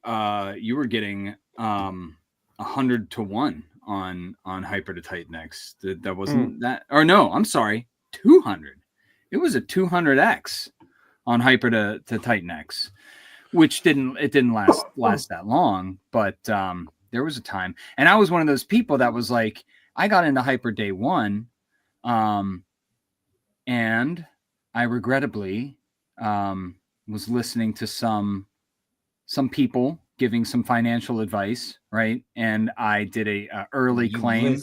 were getting 100 to 1 on Hyper to TITANX. That wasn't that, or no, I'm sorry, 200. It was a 200x on Hyper to TITANX, which didn't last that long, but there was a time, and I was one of those people that was like, I got into Hyper day one, and I regrettably was listening to some people giving some financial advice, right? And I did a early claim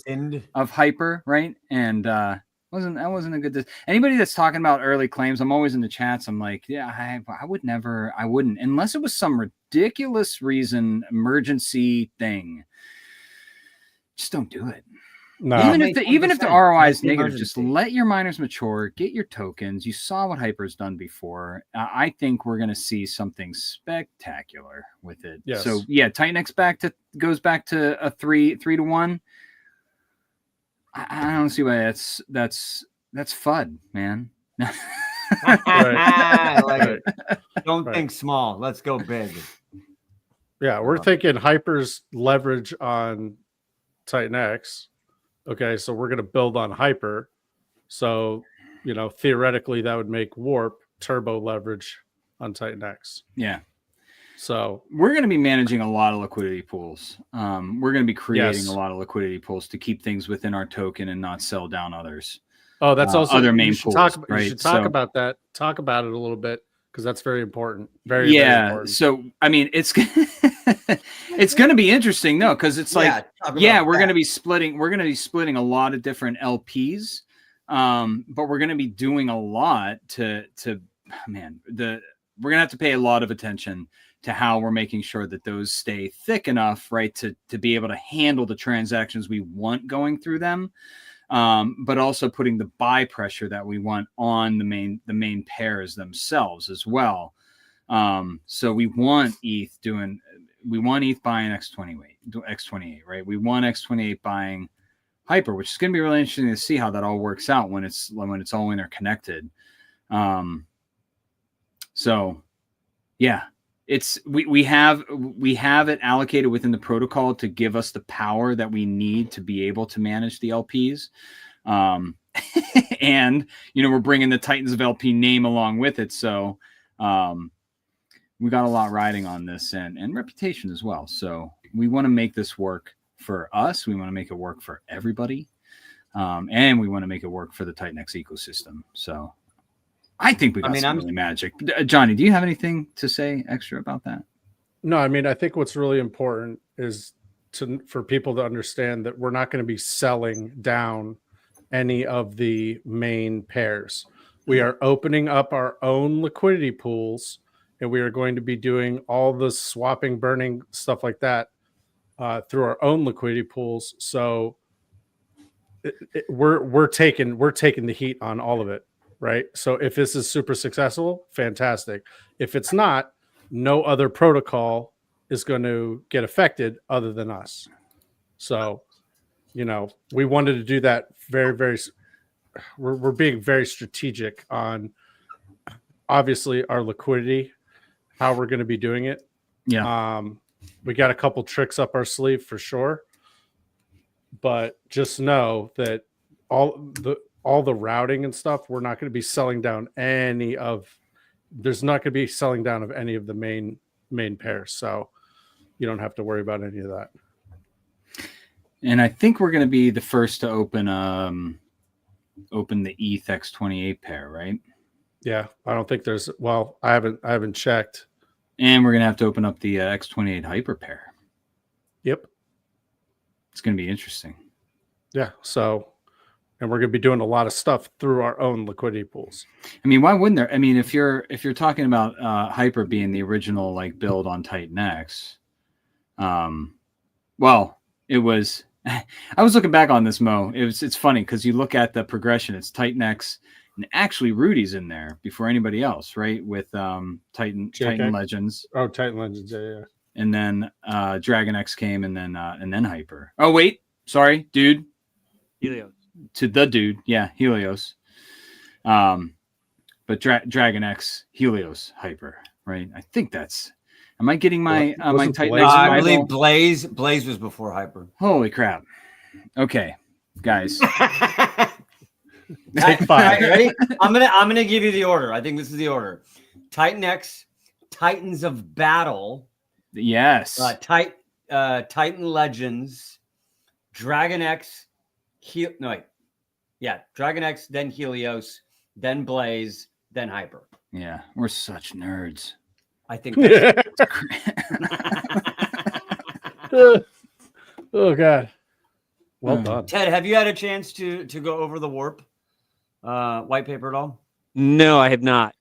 of Hyper, right? And wasn't a good. Anybody that's talking about early claims, I'm always in the chats. I'm like, yeah, I wouldn't, unless it was some ridiculous reason, emergency thing. Just don't do it. No. Even if the ROI is negative, just let your miners mature, get your tokens. You saw what Hyper's done before. I think we're going to see something spectacular with it. Yes. So yeah, TITANX goes back to a 3-1. I don't see why that's FUD, man. I like it. Don't think small. Let's go big. Yeah, we're thinking Hyper's leverage on TITANX. Okay, so we're going to build on Hyper. So, theoretically, that would make Warp turbo leverage on TITANX. Yeah. So we're going to be managing a lot of liquidity pools. We're going to be creating a lot of liquidity pools to keep things within our token and not sell down others. Oh, that's also other main pools. You should talk about that. Talk about it a little bit because that's very important. Very important. So I mean, it's it's going to be interesting, though, because it's like, we're going to be splitting. We're going to be splitting a lot of different LPs, but we're going to be doing a lot we're going to have to pay a lot of attention to how we're making sure that those stay thick enough, right, to be able to handle the transactions we want going through them, but also putting the buy pressure that we want on the main pairs themselves as well. So we want ETH buying X28, right? We want X28 buying Hyper, which is going to be really interesting to see how that all works out when it's all interconnected. So yeah. We have it allocated within the protocol to give us the power that we need to be able to manage the LPs. And, we're bringing the Titans of LP name along with it. So we got a lot riding on this and reputation as well. So we want to make this work for us. We want to make it work for everybody. And we want to make it work for the TITANX ecosystem. So I think we got some really magic. Johnny, do you have anything to say extra about that? No, I think what's really important is for people to understand that we're not going to be selling down any of the main pairs. We are opening up our own liquidity pools, and we are going to be doing all the swapping, burning, stuff like that through our own liquidity pools. So we're taking the heat on all of it. Right. So if this is super successful, fantastic. If it's not, no other protocol is going to get affected other than us. So, we wanted to do that we're being very strategic on obviously our liquidity, how we're going to be doing it. Yeah. We got a couple tricks up our sleeve for sure, but just know that all the routing and stuff, we're not going to be selling down there's not going to be selling down of any of the main pairs. So you don't have to worry about any of that. And I think we're going to be the first to open the ETH X28 pair, right? Yeah. I don't think I haven't checked. And we're going to have to open up the X28 Hyper pair. Yep. It's going to be interesting. Yeah. So, and we're going to be doing a lot of stuff through our own liquidity pools. I mean, why wouldn't there? I mean, if you're talking about Hyper being the original build on TITANX, well, it was. I was looking back on this, Mo. It's funny because you look at the progression. It's TITANX, and actually Rudy's in there before anybody else, right? With Titan Legends. Oh, Titan Legends, yeah. And then Dragon X came, and then Hyper. Oh wait, sorry, dude. Helios. To the dude, yeah, Helios. But Dragon X, Helios, Hyper, right? I think that's. Am I getting my my Titan? I believe Blaze was before Hyper. Holy crap! Okay, guys. Take 5. Ready? I'm gonna give you the order. I think this is the order. TITANX, Titans of Battle, Yes. Titan Legends, Dragon X, Dragon X, then Helios, then Blaze, then Hyper. Yeah, we're such nerds. I think that's Oh God. Well done. Ted, have you had a chance to go over the warp white paper at all? No, I have not.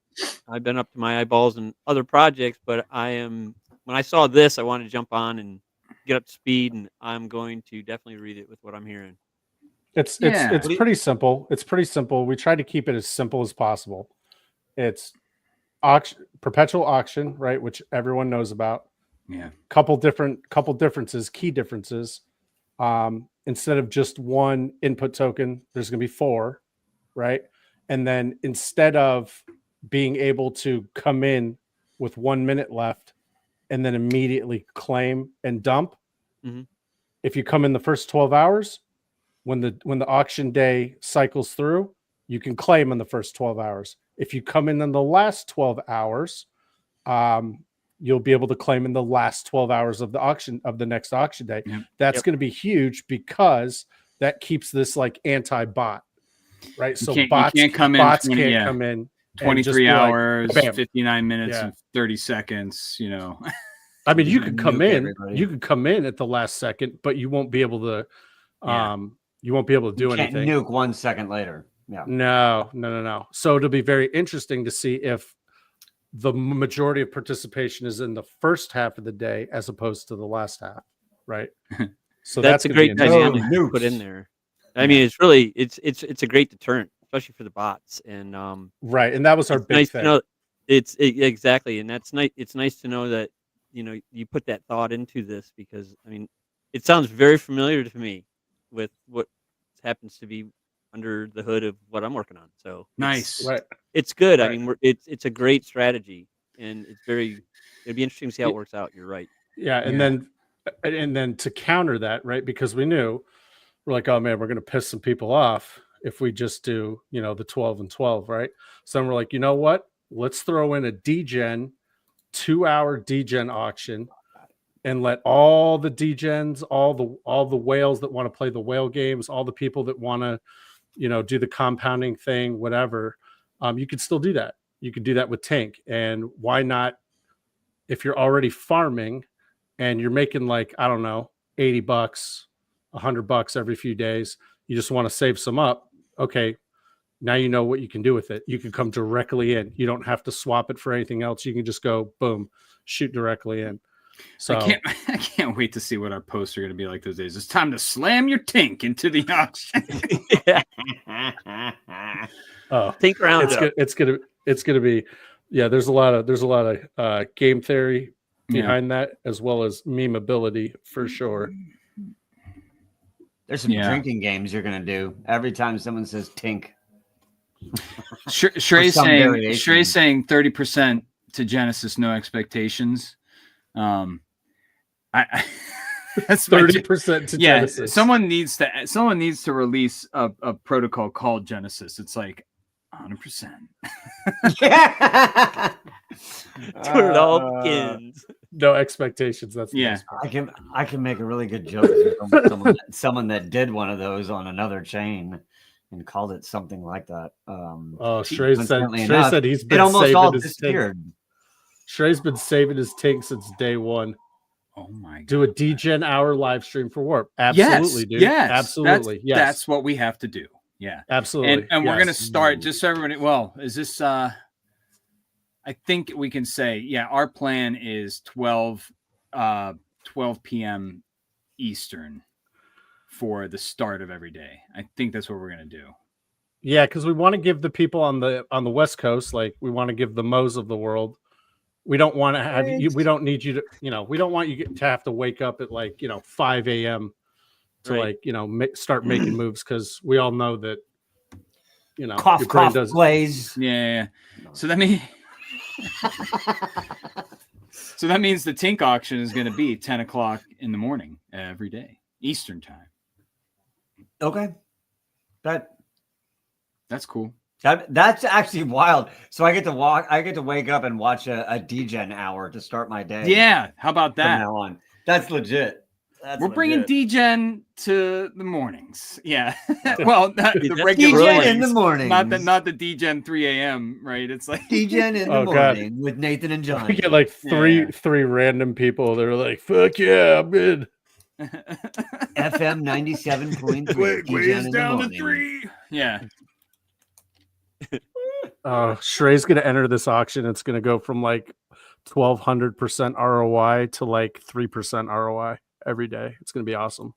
I've been up to my eyeballs in other projects, but when I saw this, I wanted to jump on and get up to speed, and I'm going to definitely read it with what I'm hearing. It's pretty simple. It's pretty simple. We try to keep it as simple as possible. It's perpetual auction, right, which everyone knows about. Yeah. Couple differences, key differences. Instead of just one input token, there's going to be 4, right? And then instead of being able to come in with 1 minute left and then immediately claim and dump, if you come in the first 12 hours, when the auction day cycles through, you can claim in the first 12 hours. If you come in the last 12 hours, you'll be able to claim in the last 12 hours of the next auction day. Yep. That's going to be huge because that keeps this like anti-bot, right? So bots can't come in 23 hours, like, 59 minutes and 30 seconds, you know. I mean, you could come in at the last second, but you won't be able to you won't be able to do anything. Nuke 1 second later. Yeah. No. So it'll be very interesting to see if the majority of participation is in the first half of the day as opposed to the last half, right? So that's a great dynamic to put in there. I mean, it's really it's a great deterrent, especially for the bots. And right, and that was our big thing. Exactly, and that's nice. It's nice to know that you put that thought into this, because I mean, it sounds very familiar to me with what happens to be under the hood of what I'm working on. So nice, right? It's good. Right. I mean, it's a great strategy, and it'd be interesting to see how it works out. You're right. Yeah, and then to counter that, right? Because we're like, oh man, we're going to piss some people off if we just do, the 12 and 12, right? So then we're like, you know what? Let's throw in a DGen 2-hour DGen auction and let all the DGens, all the whales that want to play the whale games, all the people that want to, do the compounding thing, whatever, you could still do that. You could do that with Tank. And why not, if you're already farming and you're making like, I don't know, $80, $100 every few days, you just want to save some up. Okay. Now you know what you can do with it. You can come directly in. You don't have to swap it for anything else. You can just go, boom, shoot directly in. So I can't wait to see what our posts are going to be like those days. It's time to slam your Tink into the auction. Tink round. It's gonna be, yeah. There's a lot of game theory behind that, as well as memeability for sure. There's some drinking games you're gonna do every time someone says Tink. Shrey's saying 30% to Genesis, no expectations. That's 30% to Genesis. Someone needs to release a protocol called Genesis. It's like 100%. That's where it all begins. No expectations. That's I can make a really good joke. Someone that did one of those on another chain and called it something like that. Shrey said he's been saving his Tink. Shrey's been saving his Tink since day one. Oh my God. Do a DGen hour live stream for Warp. Absolutely, dude. Yes. Absolutely. That's what we have to do. Yeah. Absolutely. And we're gonna start, just so everybody, is this I think we can say, our plan is 12 p.m. Eastern for the start of every day. I think that's what we're gonna do. Yeah, because we want to give the people on the West Coast, like we want to give the Moes of the world. We don't want to have you. We don't need you to, we don't want you to have to wake up at like 5 a.m. to start making moves, because we all know that cough Blaze. Yeah. So that means the Tink auction is going to be 10 o'clock in the morning every day, Eastern time. Okay, that's cool. That's actually wild. So I get to wake up and watch a DGen hour to start my day. Yeah, how about From that? now on. That's legit. We're bringing legit. DGen to the mornings. Yeah. Well, not the That's regular DGen in the mornings, morning. not the DGen 3 a.m. Right? It's like DGen in the Oh, God. morning with Nathan and John. We get like three Yeah. random people that are like, "Fuck yeah, I'm in." FM 97.3. Gway's DGen in the down to morning. 3. Yeah. Shrey's gonna enter this auction. It's gonna go from like 1,200% ROI to like 3% ROI every day. It's gonna be awesome.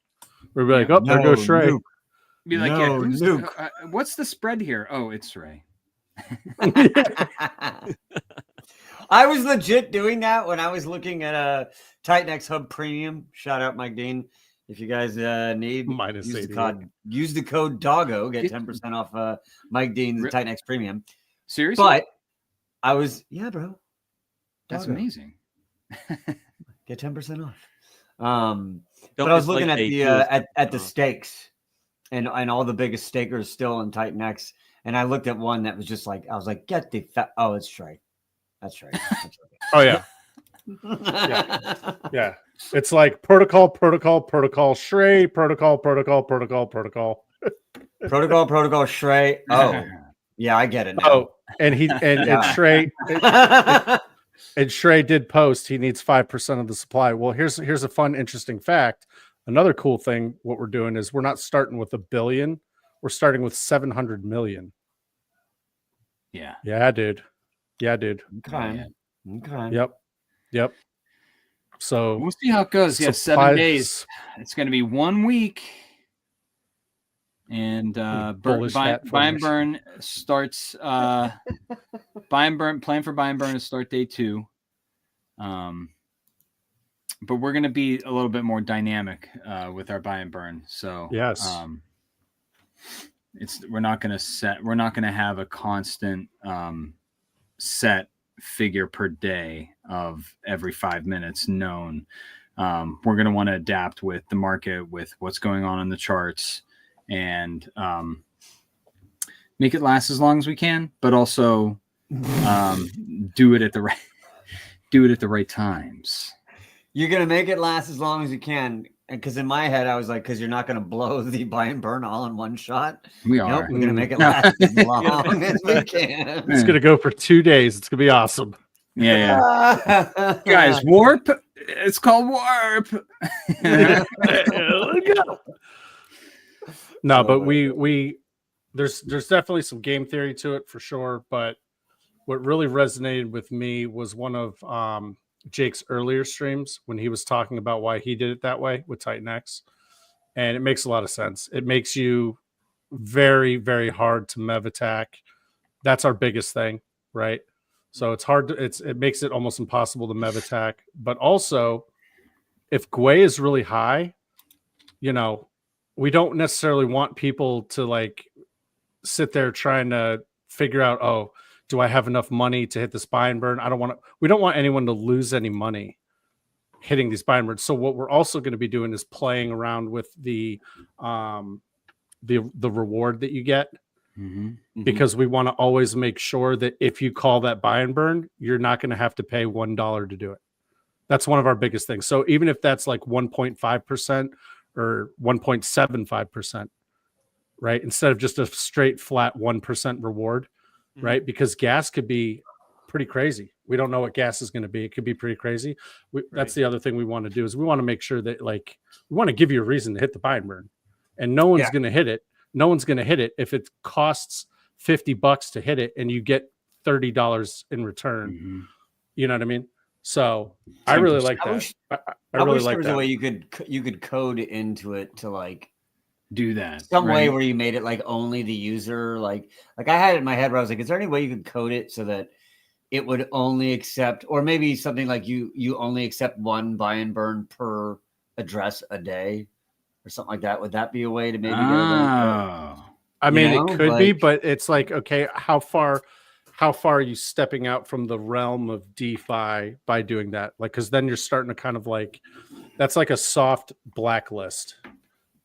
We'll be like, Yeah. "Oh, there goes Shrey." Luke. Be like, No, yeah, Luke. What's the spread here? Oh, it's Ray. I was legit doing that when I was looking at a TITANX Hub Premium. Shout out Mike Dean. If you guys need, Minus use the code DOGGO, get 10% off Mike Dean's TITANX Premium. Seriously? But I was, yeah, bro. That's Doggo. amazing. Get 10% off. Don't But I was dislike looking at day the two is at the stakes and all the biggest stakers still in TITANX. And I looked at one that was just like, I was like, get the oh, it's Shrey. That's right. Oh yeah, yeah. It's like protocol, Shrey, protocol. Protocol, Shrey. Oh, yeah, I get it now. Oh, and Shrey and Shrey did post he needs 5% of the supply. Well, here's a fun, interesting fact. Another cool thing, what we're doing is we're not starting with 1 billion. We're starting with 700 million. Yeah. Yeah, dude. Okay. Yep. So We'll see how it goes. Yeah, 7 days. It's going to be 1 week. And buy and burn starts buy and burn, plan for buy and burn to start day 2. But we're going to be a little bit more dynamic with our buy and burn. So yes. We're not going to have a constant set figure per day of every 5 minutes known. We're going to want to adapt with the market, with what's going on in the charts, and make it last as long as we can, but also do it at the right times. You're gonna make it last as long as you can, because in my head I was like, because you're not gonna blow the buy and burn all in one shot. We Nope, are. we're gonna make it last as long as we can. It's gonna go for 2 days. It's gonna be awesome. Yeah. Guys, warp. It's called warp. No, but we there's definitely some game theory to it for sure. But what really resonated with me was one of Jake's earlier streams when he was talking about why he did it that way with TITANX. And it makes a lot of sense. It makes you very, very hard to MEV attack. That's our biggest thing, right? So it's hard to, it makes it almost impossible to MEV attack. But also, if Gwei is really high, we don't necessarily want people to like sit there trying to figure out, oh, do I have enough money to hit this buy and burn? We don't want anyone to lose any money hitting these buy and burns. So what we're also going to be doing is playing around with the reward that you get, because we want to always make sure that if you call that buy and burn, you're not going to have to pay $1 to do it. That's one of our biggest things. So even if that's like 1.5% or 1.75%, right? Instead of just a straight flat 1% reward, right? Because gas could be pretty crazy. We don't know what gas is going to be. It could be pretty crazy. That's the other thing we want to do is we want to make sure that like, we want to give you a reason to hit the buy and burn, and no one's going to hit it. No one's going to hit it if it costs $50 to hit it and you get $30 in return. You know what I mean? So I really like that. I really like that. There was a way you could code into it to like do that some way where you made it like only the user, like I had it in my head where I was like, is there any way you could code it so that it would only accept, or maybe something like you only accept one buy and burn per address a day or something like that? Would that be a way to maybe get it? I mean, it could be, but it's like, okay, how far are you stepping out from the realm of DeFi by doing that? Like, because then you're starting to kind of like, that's like a soft blacklist,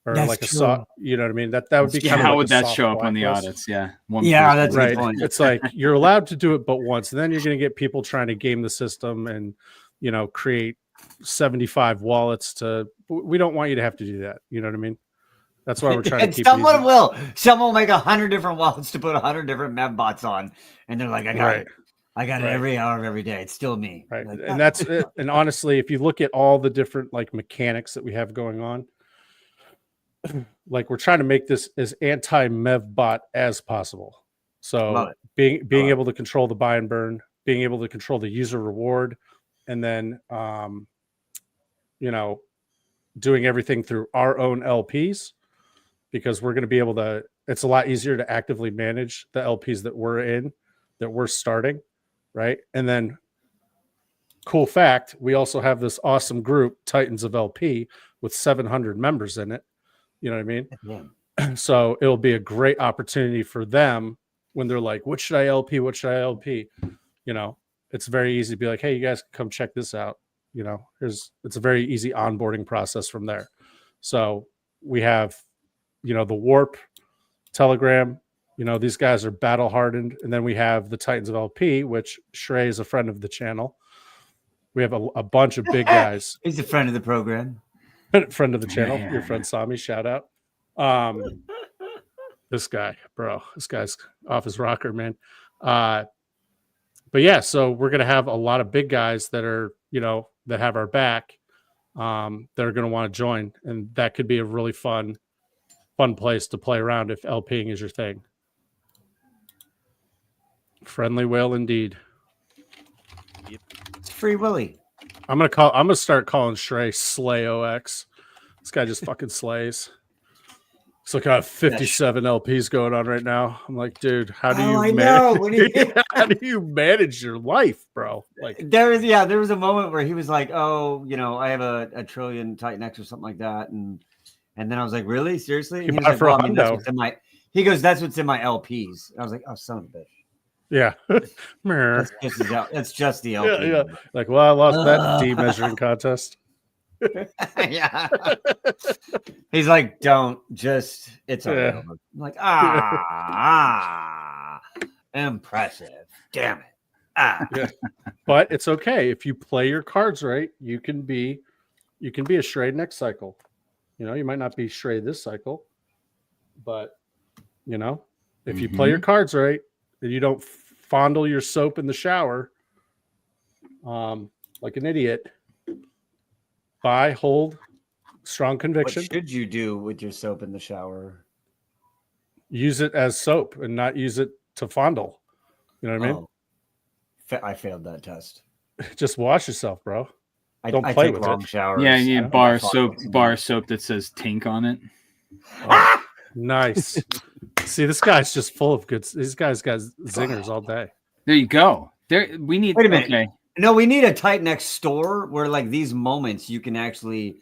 or That's like a true. soft, you know what I mean? That would be Yeah, kind of how like would a that soft show up on the blacklist. audits? Yeah. Yeah, that's person. a good Right. point. It's like you're allowed to do it but once. And then you're going to get people trying to game the system and, you know, create 75 wallets we don't want you to have to do that. You know what I mean? That's why we're trying to And keep it someone easy. will. Someone will make 100 different wallets to put 100 different mem bots on, and they're like, "I got Right. it. I got it Right. every hour of every day. It's still me." Right. Like, And that's it. And honestly, if you look at all the different like mechanics that we have going on, like we're trying to make this as anti-mev bot as possible. So Love it. being Love able to control the buy and burn, being able to control the user reward, and then you know, doing everything through our own LPs, because we're going to be able to, it's a lot easier to actively manage the LPs that we're starting, right? And then cool fact, we also have this awesome group, Titans of LP, with 700 members in it. You know what I mean? Yeah. So it'll be a great opportunity for them when they're like, what should I LP? What should I LP? You know, it's very easy to be like, hey, you guys can come check this out. You know, it's a very easy onboarding process from there. So we have, you know, the Warp, Telegram, you know, these guys are battle hardened. And then we have the Titans of LP, which Shrey is a friend of the channel. We have a bunch of big guys. He's a friend of the program. Friend of the channel. Yeah. Your friend Sami, shout out. This guy, bro, this guy's off his rocker, man. But yeah, so we're going to have a lot of big guys that are, you know, that have our back, that are going to want to join. And that could be a really fun place to play around if LPing is your thing. Friendly whale indeed. It's Free Willy. I'm gonna start calling Shrey Slay OX. This guy just fucking slays. It's like I have 57 LPs going on right now. I'm like, dude, how do you manage? How do you manage your life, bro? Like there was a moment where he was like, "Oh, you know, I have a trillion TITANX or something like that," and then I was like, "Really, seriously?" And he was like, "Well, I mean, that's what's in my." He goes, "That's what's in my LPs." And I was like, "Oh, son of a bitch." Yeah. That's just the LP. Yeah. Like, well, I lost that D-measuring contest. Yeah. He's like, it's already over. I'm like, impressive. Damn it. Yeah. But it's okay. If you play your cards right, you can be a Shrey next cycle. You know, you might not be Shrey this cycle, but you know, if you play your cards right, and you don't fondle your soap in the shower like an idiot. Buy, hold, strong conviction. What should you do with your soap in the shower? Use it as soap and not use it to fondle. You know what I mean? I failed that test. Just wash yourself, bro. Don't play with it. Showers. Yeah, you need bar soap that says Tink on it. Oh, nice. See, this guy's just full of good. These guys got zingers all day. There you go. We need. Wait a minute. Okay. No, we need a TITANX store where, like, these moments you can actually,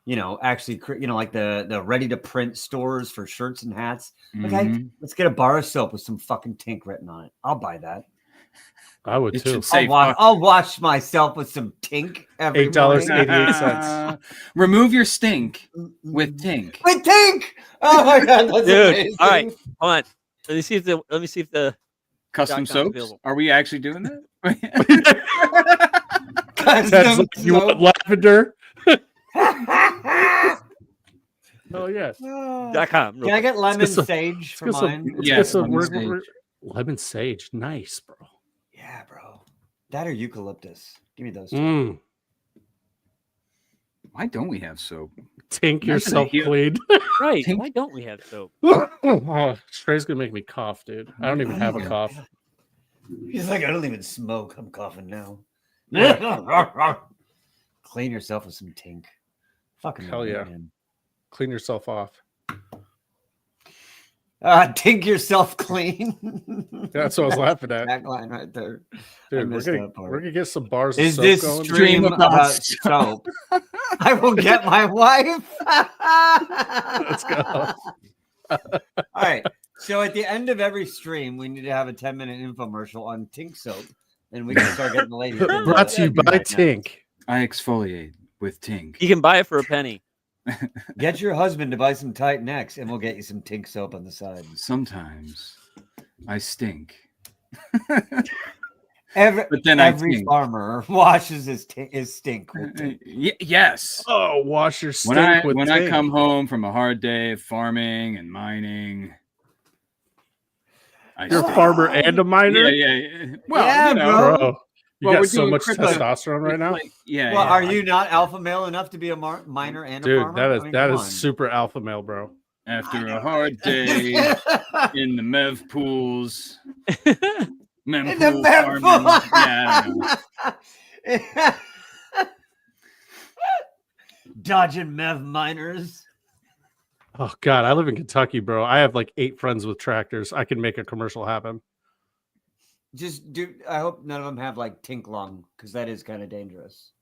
like the ready to print stores for shirts and hats. Okay, let's get a bar of soap with some fucking Tink written on it. I'll buy that. I would too. I'll wash myself with some Tink every $8.88. Remove your stink with Tink. With Tink. Oh my god, that's dude! amazing. All right, hold on. Let me see if the custom soaps. Available. Are we actually doing that? Like, you want lavender? Oh yeah. .com. Can I get lemon sage for mine? Yes, lemon sage. Nice, bro. Yeah, bro. That or eucalyptus. Give me those two. Mm. Why don't we have soap? Tink yourself clean. Right. Why don't we have soap? Shrey's gonna make me cough, dude. I don't even have a cough. He's like, I don't even smoke. I'm coughing now. Clean yourself with some Tink. Fucking hell yeah. Man. Clean yourself off. Tink yourself clean. That's what I was laughing at. Backline right there. Dude, we're gonna get some bars of Is soap this going. stream about soap? I will get my wife. Let's go. All right. So at the end of every stream, we need to have a 10-minute infomercial on Tink soap, and we can start getting the ladies. Brought to you by Tink. I exfoliate with Tink. You can buy it for a penny. Get your husband to buy some TITANX, and we'll get you some Tink soap on the side. Sometimes I stink. Every think. farmer washes his stink with Tink. Yes. Oh, wash your stink with when Tink. I come home from a hard day of farming and mining. You're a farmer and a miner? Yeah. Well, Yeah, you know, bro. You well, got we're so doing much crypto. testosterone right It's now. like, yeah. Well, yeah. are you not alpha male enough to be a miner and a Dude, farmer? that come is on. super alpha male, bro. After a hard day in the MEV pools, mem In the pool Memphis. farming. Yeah, I don't know. Dodging mev miners. Oh God, I live in Kentucky, bro. I have like 8 friends with tractors. I can make a commercial happen. Just do. I hope none of them have like Tink lung, because that is kind of dangerous.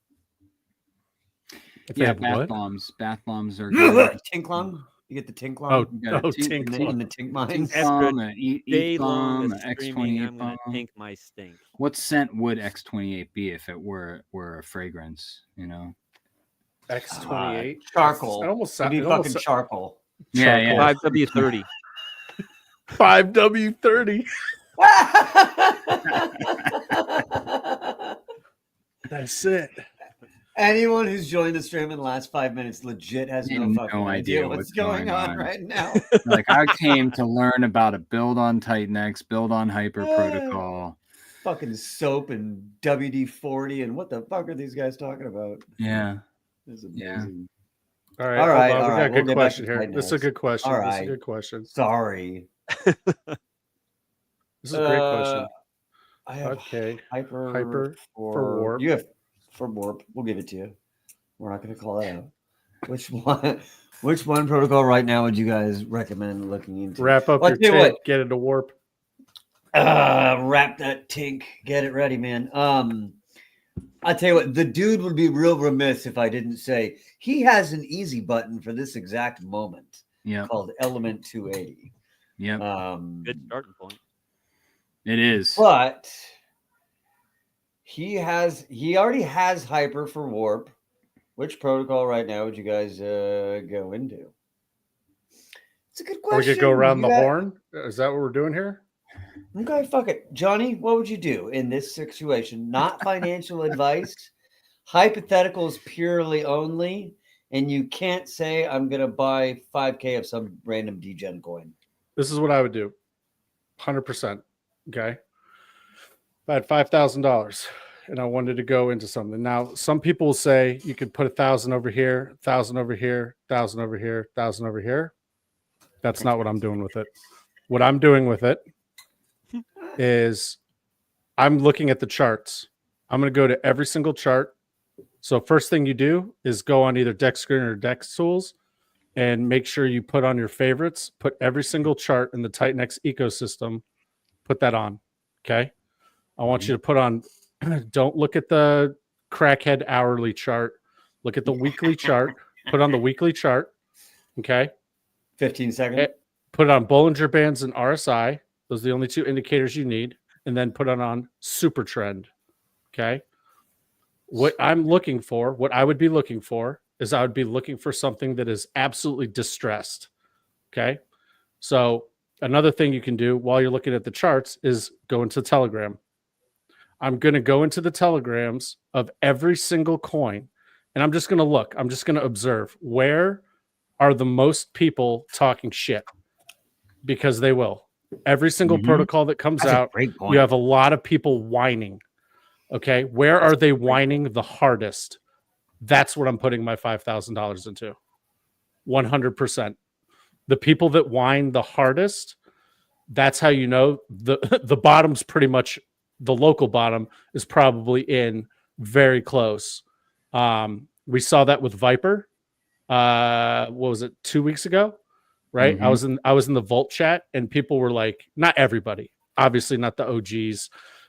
If they Yeah, have bath what? bombs. Bath bombs are good. Tink lung. You get the Tink lung. Oh, You got a Tink in lung. the Tink mines. After a bomb, an eat Day long bomb, of an streaming, X28 I'm gonna bomb. tank my stink. What scent would X28 be if it were a fragrance? You know. X28 Charcoal. It almost It'd be it fucking almost charcoal. Yeah. 5W30. 5W30. That's it. Anyone who's joined the stream in the last 5 minutes legit has no No fucking idea what's going on right now. Like, I came to learn about a build on TITANX, build on Hyper Protocol. Fucking soap and WD-40 and what the fuck are these guys talking about? Yeah. This is amazing. All right. All right, hold on. all We got right, a we'll good get back question to here. Titan This is a next. good question. All This is a right. good question. Sorry. This is a great question. I have Okay. hyper for warp. You have for warp. We'll give it to you. We're not going to call it out. Which one protocol right now would you guys recommend looking into? Wrap up Well, your I tell you tank, get into warp. Wrap that Tink. Get it ready, man. I tell you what, the dude would be real remiss if I didn't say he has an easy button for this exact moment. Yeah. Called Element 280. Yeah. Good starting point. It is. But he already has hyper for warp. Which protocol right now would you guys go into? It's a good question. We could go around the horn. Is that what we're doing here? Okay, fuck it. Johnny, what would you do in this situation? Not financial advice, hypotheticals purely only, and you can't say I'm going to buy 5K of some random degen coin. This is what I would do. 100%. Okay. If I had $5,000 and I wanted to go into something. Now, some people will say you could put 1,000 over here, 1,000 over here, 1,000 over here, 1,000 over here. That's not what I'm doing with it. What I'm doing with it is I'm looking at the charts. I'm going to go to every single chart. So first thing you do is go on either Deck Screen or Dex Tools and make sure you put on your favorites, put every single chart in the TITANX ecosystem, put that on. Okay. I want you to put on, don't look at the crackhead hourly chart. Look at the weekly chart. Put on the weekly chart. Okay. 15 seconds. Put it on Bollinger Bands and RSI. Those are the only two indicators you need. And then put it on Super Trend. Okay. What I'm looking for, what I would be looking for is I would be looking for something that is absolutely distressed. Okay. So another thing you can do while you're looking at the charts is go into Telegram. I'm going to go into the telegrams of every single coin, and I'm just going to look. I'm just going to observe where are the most people talking shit, because they will. Every single protocol that comes out, you have a lot of people whining. Okay, where are they whining the hardest? That's what I'm putting my $5,000 into. 100%. The people that whine the hardest, that's how you know the bottom's pretty much. The local bottom is probably in very close. We saw that with Viper. What was it, 2 weeks ago? Right. Mm-hmm. I was in the Vault chat and people were like, not everybody, obviously not the OGs,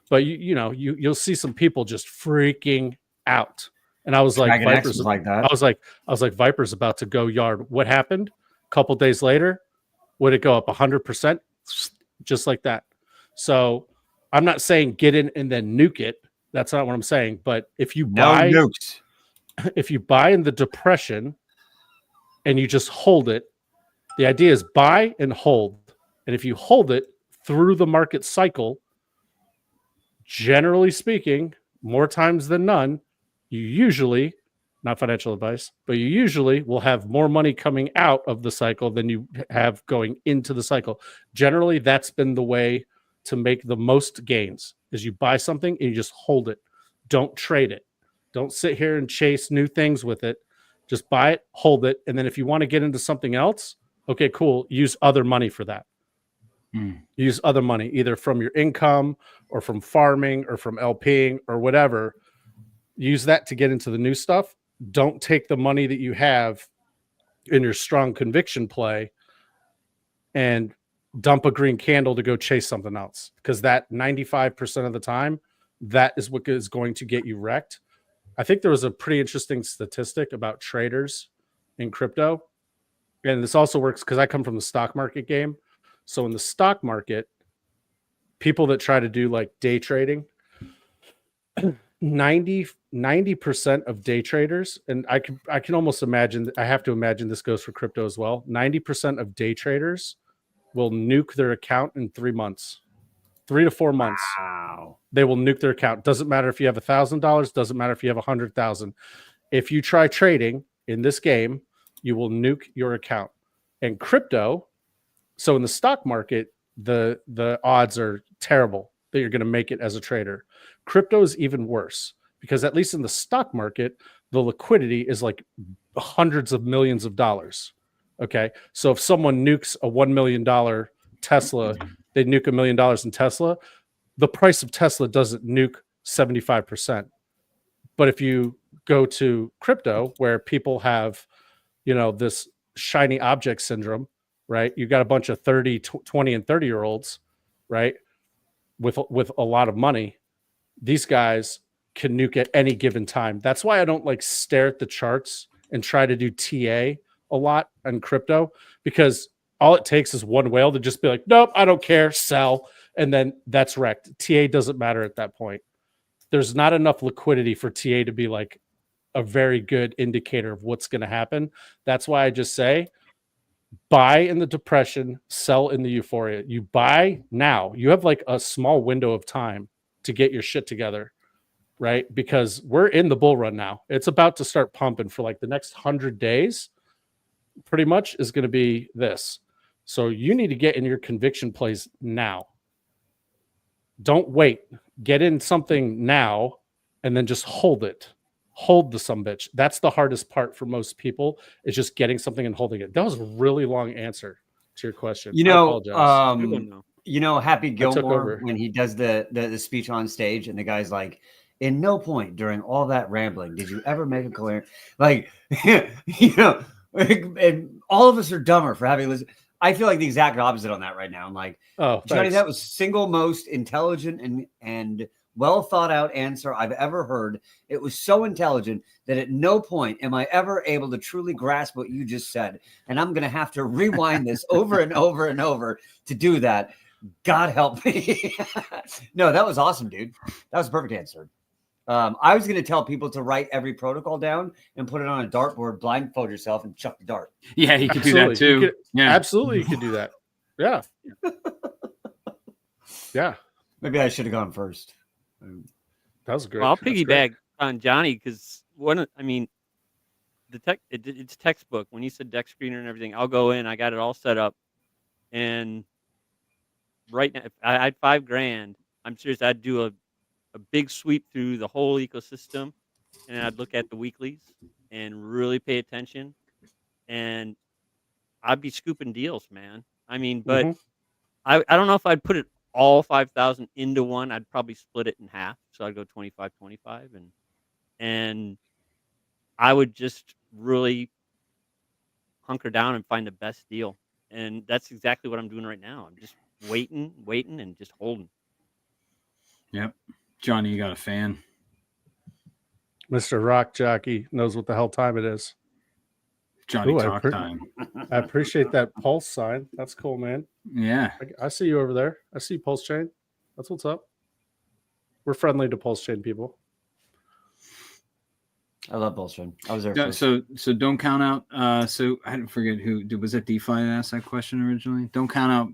but you'll see some people just freaking out. And I was like, Viper's like that. I was like, Viper's about to go yard. What happened? A couple days later, would it go up 100%? Just like that. So I'm not saying get in and then nuke it. That's not what I'm saying. But if you buy, nukes. If you buy in the depression, and you just hold it. The idea is buy and hold. And if you hold it through the market cycle, generally speaking, more times than none, you usually, not financial advice, but you usually will have more money coming out of the cycle than you have going into the cycle. Generally, that's been the way to make the most gains is you buy something and you just hold it. Don't trade it. Don't sit here and chase new things with it. Just buy it, hold it. And then if you want to get into something else, okay, cool. Use other money for that. Use other money, either from your income or from farming or from LPing or whatever. Use that to get into the new stuff. Don't take the money that you have in your strong conviction play and dump a green candle to go chase something else. Because that 95% of the time, that is what is going to get you wrecked. I think there was a pretty interesting statistic about traders in crypto. And this also works because I come from the stock market game. So in the stock market, people that try to do like day trading, 90% of day traders, and I can almost imagine, I have to imagine this goes for crypto as well. 90% of day traders will nuke their account in 3 months, 3 to 4 months. Wow. They will nuke their account. Doesn't matter if you have $1,000, doesn't matter if you have 100,000. If you try trading in this game, you will nuke your account. And crypto, so in the stock market, the odds are terrible that you're going to make it as a trader. Crypto is even worse because at least in the stock market, the liquidity is like hundreds of millions of dollars. Okay. So if someone nukes a $1 million Tesla, they nuke $1 million in Tesla, the price of Tesla doesn't nuke 75%. But if you go to crypto where people have, this shiny object syndrome, right? You got a bunch of 30, 20 and 30-year-olds, right? With a lot of money. These guys can nuke at any given time. That's why I don't like stare at the charts and try to do TA a lot on crypto, because all it takes is one whale to just be like, nope, I don't care, sell. And then that's wrecked. TA doesn't matter at that point. There's not enough liquidity for TA to be like a very good indicator of what's going to happen. That's why I just say, buy in the depression, sell in the euphoria. You buy now. You have like a small window of time to get your shit together, right? Because we're in the bull run now. It's about to start pumping for like the next 100 days. Pretty much is going to be this. So you need to get in your conviction plays now. Don't wait. Get in something now and then just hold it. Hold the sumbitch. That's the hardest part for most people, is just getting something and holding it. That was a really long answer to your question. I apologize. Happy Gilmore, when he does the speech on stage and the guy's like, in no point during all that rambling did you ever make a clear, like, and all of us are dumber for having listened. I feel like the exact opposite on that right now. I'm like, oh, Johnny, thanks. that was single most intelligent and well thought out answer I've ever heard. It was so intelligent that at no point am I ever able to truly grasp what you just said. And I'm going to have to rewind this over and over and over to do that. God help me. No, that was awesome, dude. That was a perfect answer. I was going to tell people to write every protocol down and put it on a dartboard, blindfold yourself, and chuck the dart. Yeah, you could do that too. Absolutely, you could do that. Yeah. Yeah. Maybe I should have gone first. That was great. Well, I'll piggyback on Johnny because it's textbook. When you said deck screener and everything, I'll go in. I got it all set up, and right now, if I had $5,000, I'm serious. I'd do a big sweep through the whole ecosystem, and I'd look at the weeklies and really pay attention, and I'd be scooping deals, man. I mean, but I don't know if I'd put it all 5,000 into one. I'd probably split it in half. So I'd go 25, 25. And I would just really hunker down and find the best deal. And that's exactly what I'm doing right now. I'm just waiting, and just holding. Yep. Johnny, you got a fan. Mr. Rock Jockey knows what the hell time it is. Johnny talk time. I appreciate that pulse sign. That's cool, man. Yeah. I see you over there. I see Pulse Chain. That's what's up. We're friendly to Pulse Chain people. I love Bullshit. I was there Yeah, first. so don't count out. So I don't forget was it DeFi that asked that question originally. Don't count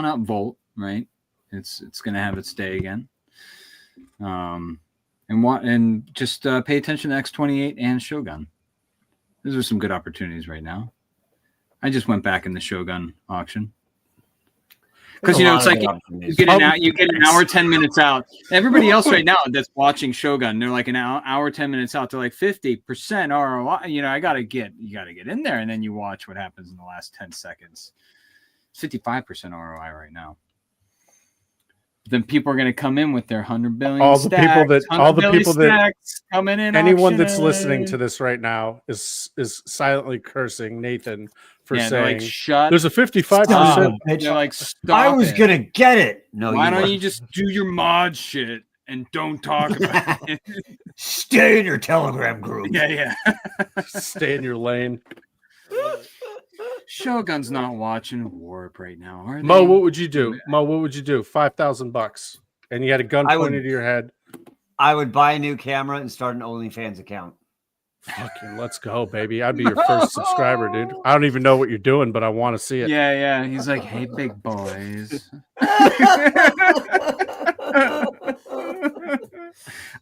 out Volt, right? It's gonna have its day again. And just pay attention to X28 and Shogun. Those are some good opportunities right now. I just went back in the Shogun auction. Because it's like you get an hour 10 minutes out. Everybody else right now that's watching Shogun, they're like an hour 10 minutes out. They're like 50% ROI. You gotta get in there, and then you watch what happens in the last 10 seconds. 55% ROI right now. Then people are going to come in with their 100 billion. All the people that coming in. Anyone that's listening to this right now is silently cursing Nathan for saying, like, "Shut." There's a 55%. They're like, "Stop I was gonna get it." No, why don't you just do your mod shit and don't talk about it? Stay in your Telegram group. Yeah. Stay in your lane. Shogun's not watching Warp right now, are they? Mo, what would you do? Mo, what would you do? $5,000, and you had a gun pointed to your head. I would buy a new camera and start an OnlyFans account. Fucking let's go, baby! I'd be your first subscriber, dude. I don't even know what you're doing, but I want to see it. Yeah. He's like, "Hey, big boys,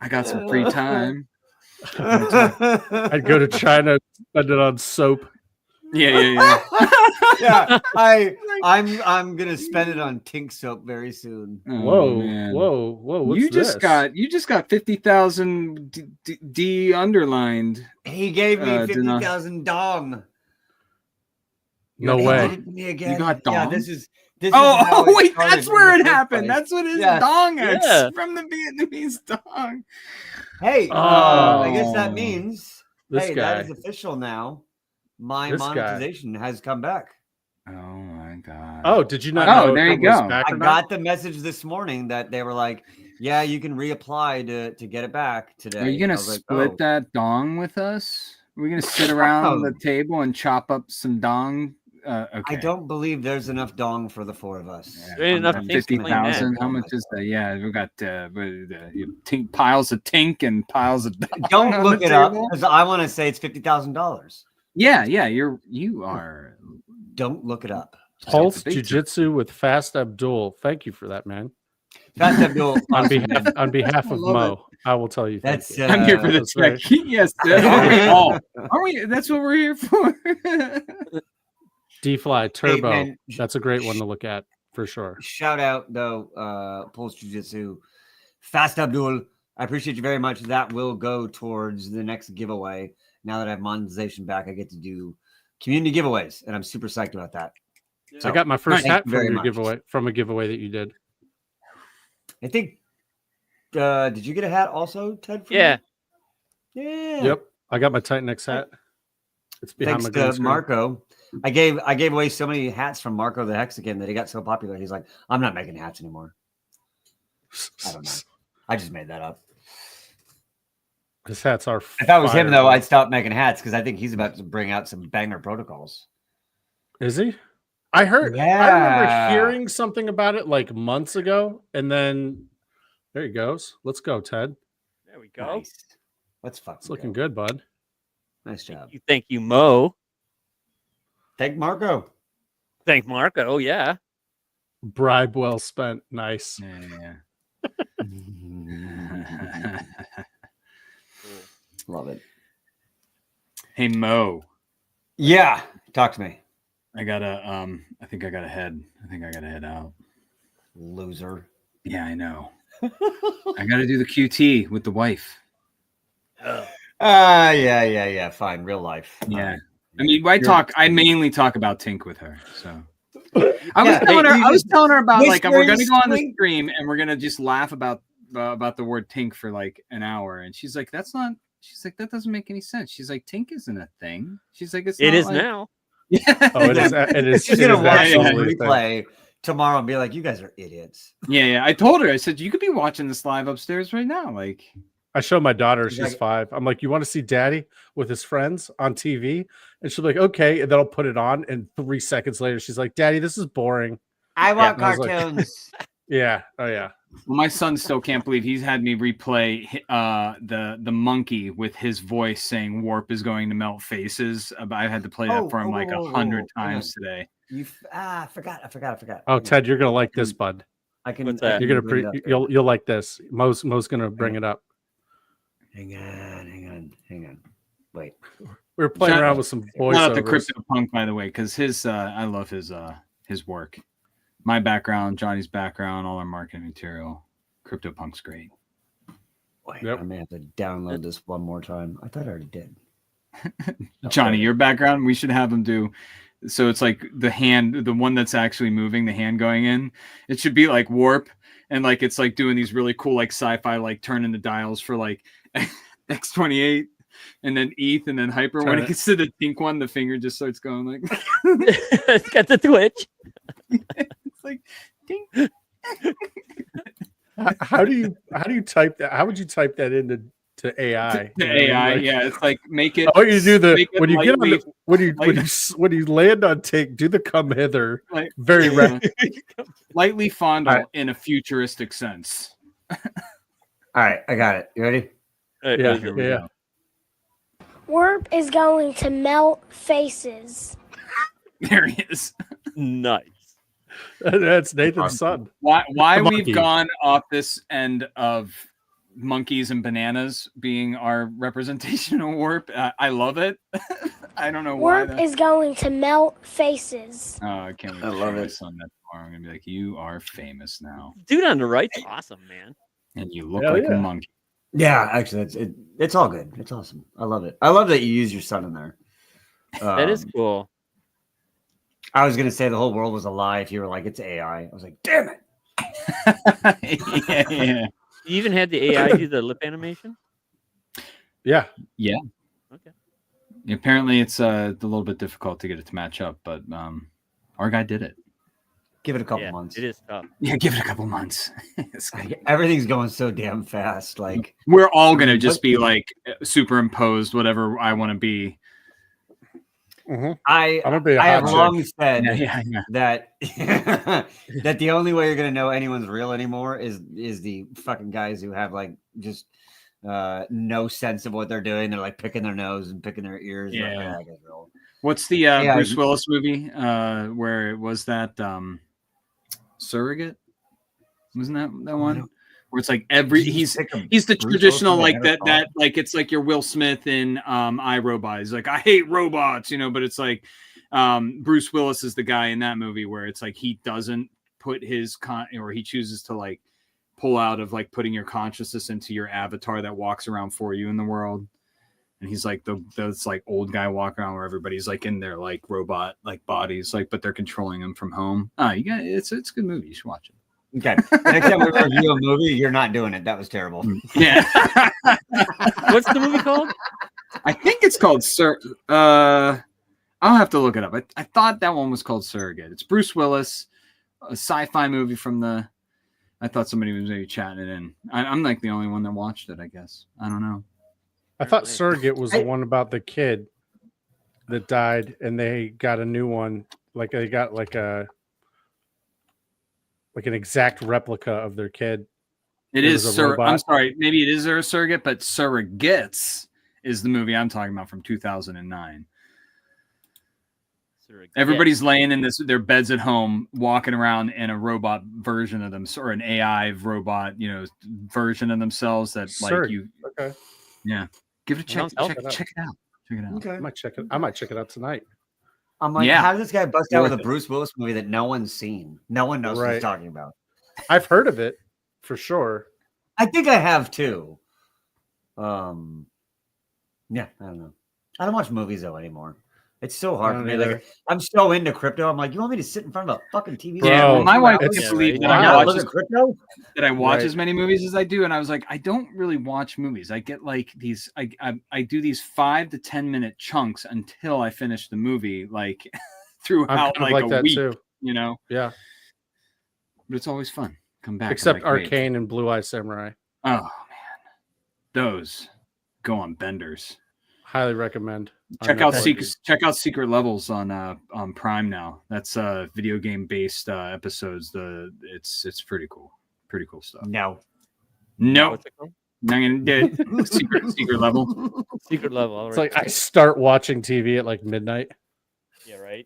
I got some free time. I'd go to China, spend it on soap." Yeah. Yeah, I'm gonna spend it on Tink soap very soon. Whoa! What's you just got 50,000 D underlined. He gave me 50,000 dong. No way. Me again. You got dong? Yeah, this is. Oh wait, that's where it happened. That's what it is. Yeah. Dong Yeah. from the Vietnamese dong. Hey, I guess that means This guy. that is official now. My monetization has come back. Oh my god. Oh, did you not? Oh, know there if you it was go. back I or not? got the message this morning that they were like, "Yeah, you can reapply to get it back today." Are you gonna split that dong with us? We're gonna sit around the table and chop up some dong. Okay. I don't believe there's enough dong for the four of us. Yeah, There ain't enough tinks to clean that. 50,000. How much is that? Yeah, we got piles of tink and piles of. Don't on look the it up table. because I want to say it's $50,000. Yeah, you are. Don't look it up. Pulse Jiu-Jitsu with Fast Abdul. Thank you for that, man. Fast Abdul, On behalf of Mo, I will tell you. That's I'm here for the that's right. check. Yes, aren't we all? Aren't we? That's what we're here for. D-Fly Turbo. man. That's a great one to look at for sure. shout out though, Pulse Jiu-Jitsu, Fast Abdul. I appreciate you very much. That will go towards the next giveaway. Now that I have monetization back, I get to do community giveaways, and I'm super psyched about that. So I got my first thank hat you very from your much. giveaway, from a giveaway that you did. I think. Did you get a hat also, Ted? from Yeah. me? Yeah. Yep, I got my TITANX hat. It's behind Thanks my green to screen. Marco. I gave away so many hats from Marco the Hexagon that he got so popular. He's like, I'm not making hats anymore. I don't know. I just made that up. His hats are. If I was him, fire, though, bro. I'd stop making hats because I think he's about to bring out some banger protocols. Is he? I heard. I Yeah. remember hearing something about it like months ago, and then there he goes. Let's go, Ted. There we go. Nice. Let's fucking It's looking go. good, bud. Nice job. Thank you, Mo. Thank Marco. Thank Marco. Oh, yeah. Bribe well spent. Nice. Yeah. Love it. Hey Mo, Yeah. Talk to me, I gotta. I think I gotta head. I think I gotta head out. loser. Yeah, I know. I gotta do the QT with the wife. Yeah. Fine. Real life. Yeah. I mean, I mainly talk about Tink with her. So I Yeah, was telling her about like we're gonna go on the whispering, stream and we're gonna just laugh about the word Tink for like an hour, and she's like, "That's not." She's like, "That doesn't make any sense." She's like, "Tink isn't a thing." She's like, "It's It not is like... now. Yeah. Oh, it is. It is. She's it gonna is watch the absolutely a thing. replay tomorrow and be like, "You guys are idiots." Yeah. I told her. I said, "You could be watching this live upstairs right now." Like, I show my daughter, She's she's like- 5. I'm like, you want to see daddy with his friends on TV? And she'll be like, okay. And then I'll put it on. And 3 seconds later, she's like, Daddy, this is boring. I want and I was like- cartoons. Yeah. Oh, yeah. Well, my son still can't believe he's had me replay the monkey with his voice saying warp is going to melt faces. I had to play that for him like 100 times today. I forgot. Oh, Ted, you're gonna like this, bud. I can. What's that? You're gonna you'll like this. Mo's gonna bring it up. Hang on. Wait. We were playing around with some voiceovers. Not the CryptoPunk, by the way, because I love his work. My background, Johnny's background, all our marketing material. CryptoPunk's great. Wait, I may have to download this one more time. I thought I already did. Johnny, your background, we should have him do. So it's like the hand, the one that's actually moving, the hand going in. It should be like warp, and like it's like doing these really cool like sci-fi, like turning the dials for like X28, and then ETH, and then hyper. When it gets to the pink one, the finger just starts going like. It's got the twitch. It's like ding. How do you type that? How would you type that into AI? The AI, like, yeah, it's like make it. Oh, you do the when you get on lightweight, the when you land on take, do the come hither like, very rapid. lightly fondle in a futuristic sense. All right, I got it. You ready? Yeah, Here we yeah. go. Warp is going to melt faces. There he is. Nice. That's Nathan's son. Why The we've monkey. gone off this end of monkeys and bananas being our representation of warp? I love it. I don't know why. Warp is going to melt faces. Oh, I can't wait. I to love show my it. son that tomorrow. I'm gonna be like, you are famous now, Dude on the right's awesome, man. and you look Hell like yeah. a monkey. Yeah, actually, it's all good. It's awesome. I love it. I love that you use your son in there. That is cool. I was gonna say the whole world was a lie if you were like it's AI. I was like, damn it. Yeah. You even had the AI do the lip animation? Yeah. Okay. Apparently, it's a little bit difficult to get it to match up, but our guy did it. Give it a couple Yeah, months. it is tough. Yeah, give it a couple months. It's good. Everything's going so damn fast. Like We're all gonna just be like superimposed, whatever I want to be. Mm-hmm. I I'm gonna be a have hot chick. long said Yeah. that that the only way you're gonna know anyone's real anymore is the fucking guys who have like just no sense of what they're doing. They're like picking their nose and picking their ears. Yeah. Like, that guy's real. What's the Bruce Willis movie where it was that Surrogate? Wasn't that one? Where it's like he's the traditional like that like it's like your Will Smith in iRobot. He's like, I hate robots, but it's like Bruce Willis is the guy in that movie where it's like he doesn't put his or he chooses to like pull out of like putting your consciousness into your avatar that walks around for you in the world. And he's like this like old guy walking around where everybody's like in their like robot like bodies, like, but they're controlling him from home. It's a good movie. You should watch it. Okay. Next time we review a movie, you're not doing it. That was terrible. Yeah. What's the movie called? I think it's called I'll have to look it up. I thought that one was called Surrogate. It's Bruce Willis, a sci-fi movie from the. I thought somebody was maybe chatting it in. I'm like the only one that watched it, I guess. I don't know. I thought Surrogate was the one about the kid that died, and they got a new one. Like they got like an exact replica of their kid. It It is was a robot. I'm sorry, maybe it is a surrogate, but Surrogates is the movie I'm talking about from 2009. Everybody's laying in their beds at home, walking around in a robot version of them, or an AI robot, version of themselves that like Surrogate. you. Okay. Yeah, give it a check. I'll Check it out. Check it out. Okay. I might check it out tonight. I'm like, Yeah. how does this guy bust out with a Worth it. Bruce Willis movie that no one's seen? No one knows what Right. he's talking about. I've heard of it for sure. I think I have too. Yeah, I don't know. I don't watch movies though anymore. It's so hard for me. either. Like I'm so into crypto. I'm like, you want me to sit in front of a fucking TV? Bro, Yeah, well, my wife it's- can't believe that I I gotta watch look at crypto. Right. as many movies as I do, and I was like, I don't really watch movies. I get like these. I do these 5 to 10 minute chunks until I finish the movie, like I'm throughout kind of like like a that week. too. Yeah. But it's always fun. Come back. I'm Except like, wait. Arcane and Blue Eye Samurai. Oh man, those go on benders. Highly recommend. on Check out Netflix. Secret Levels on Prime now. That's video game based episodes. It's pretty cool. Pretty cool stuff. No. No, What's it called? not gonna do it. Secret level. Secret level. All It's right. like I start watching TV at like midnight. Yeah, right.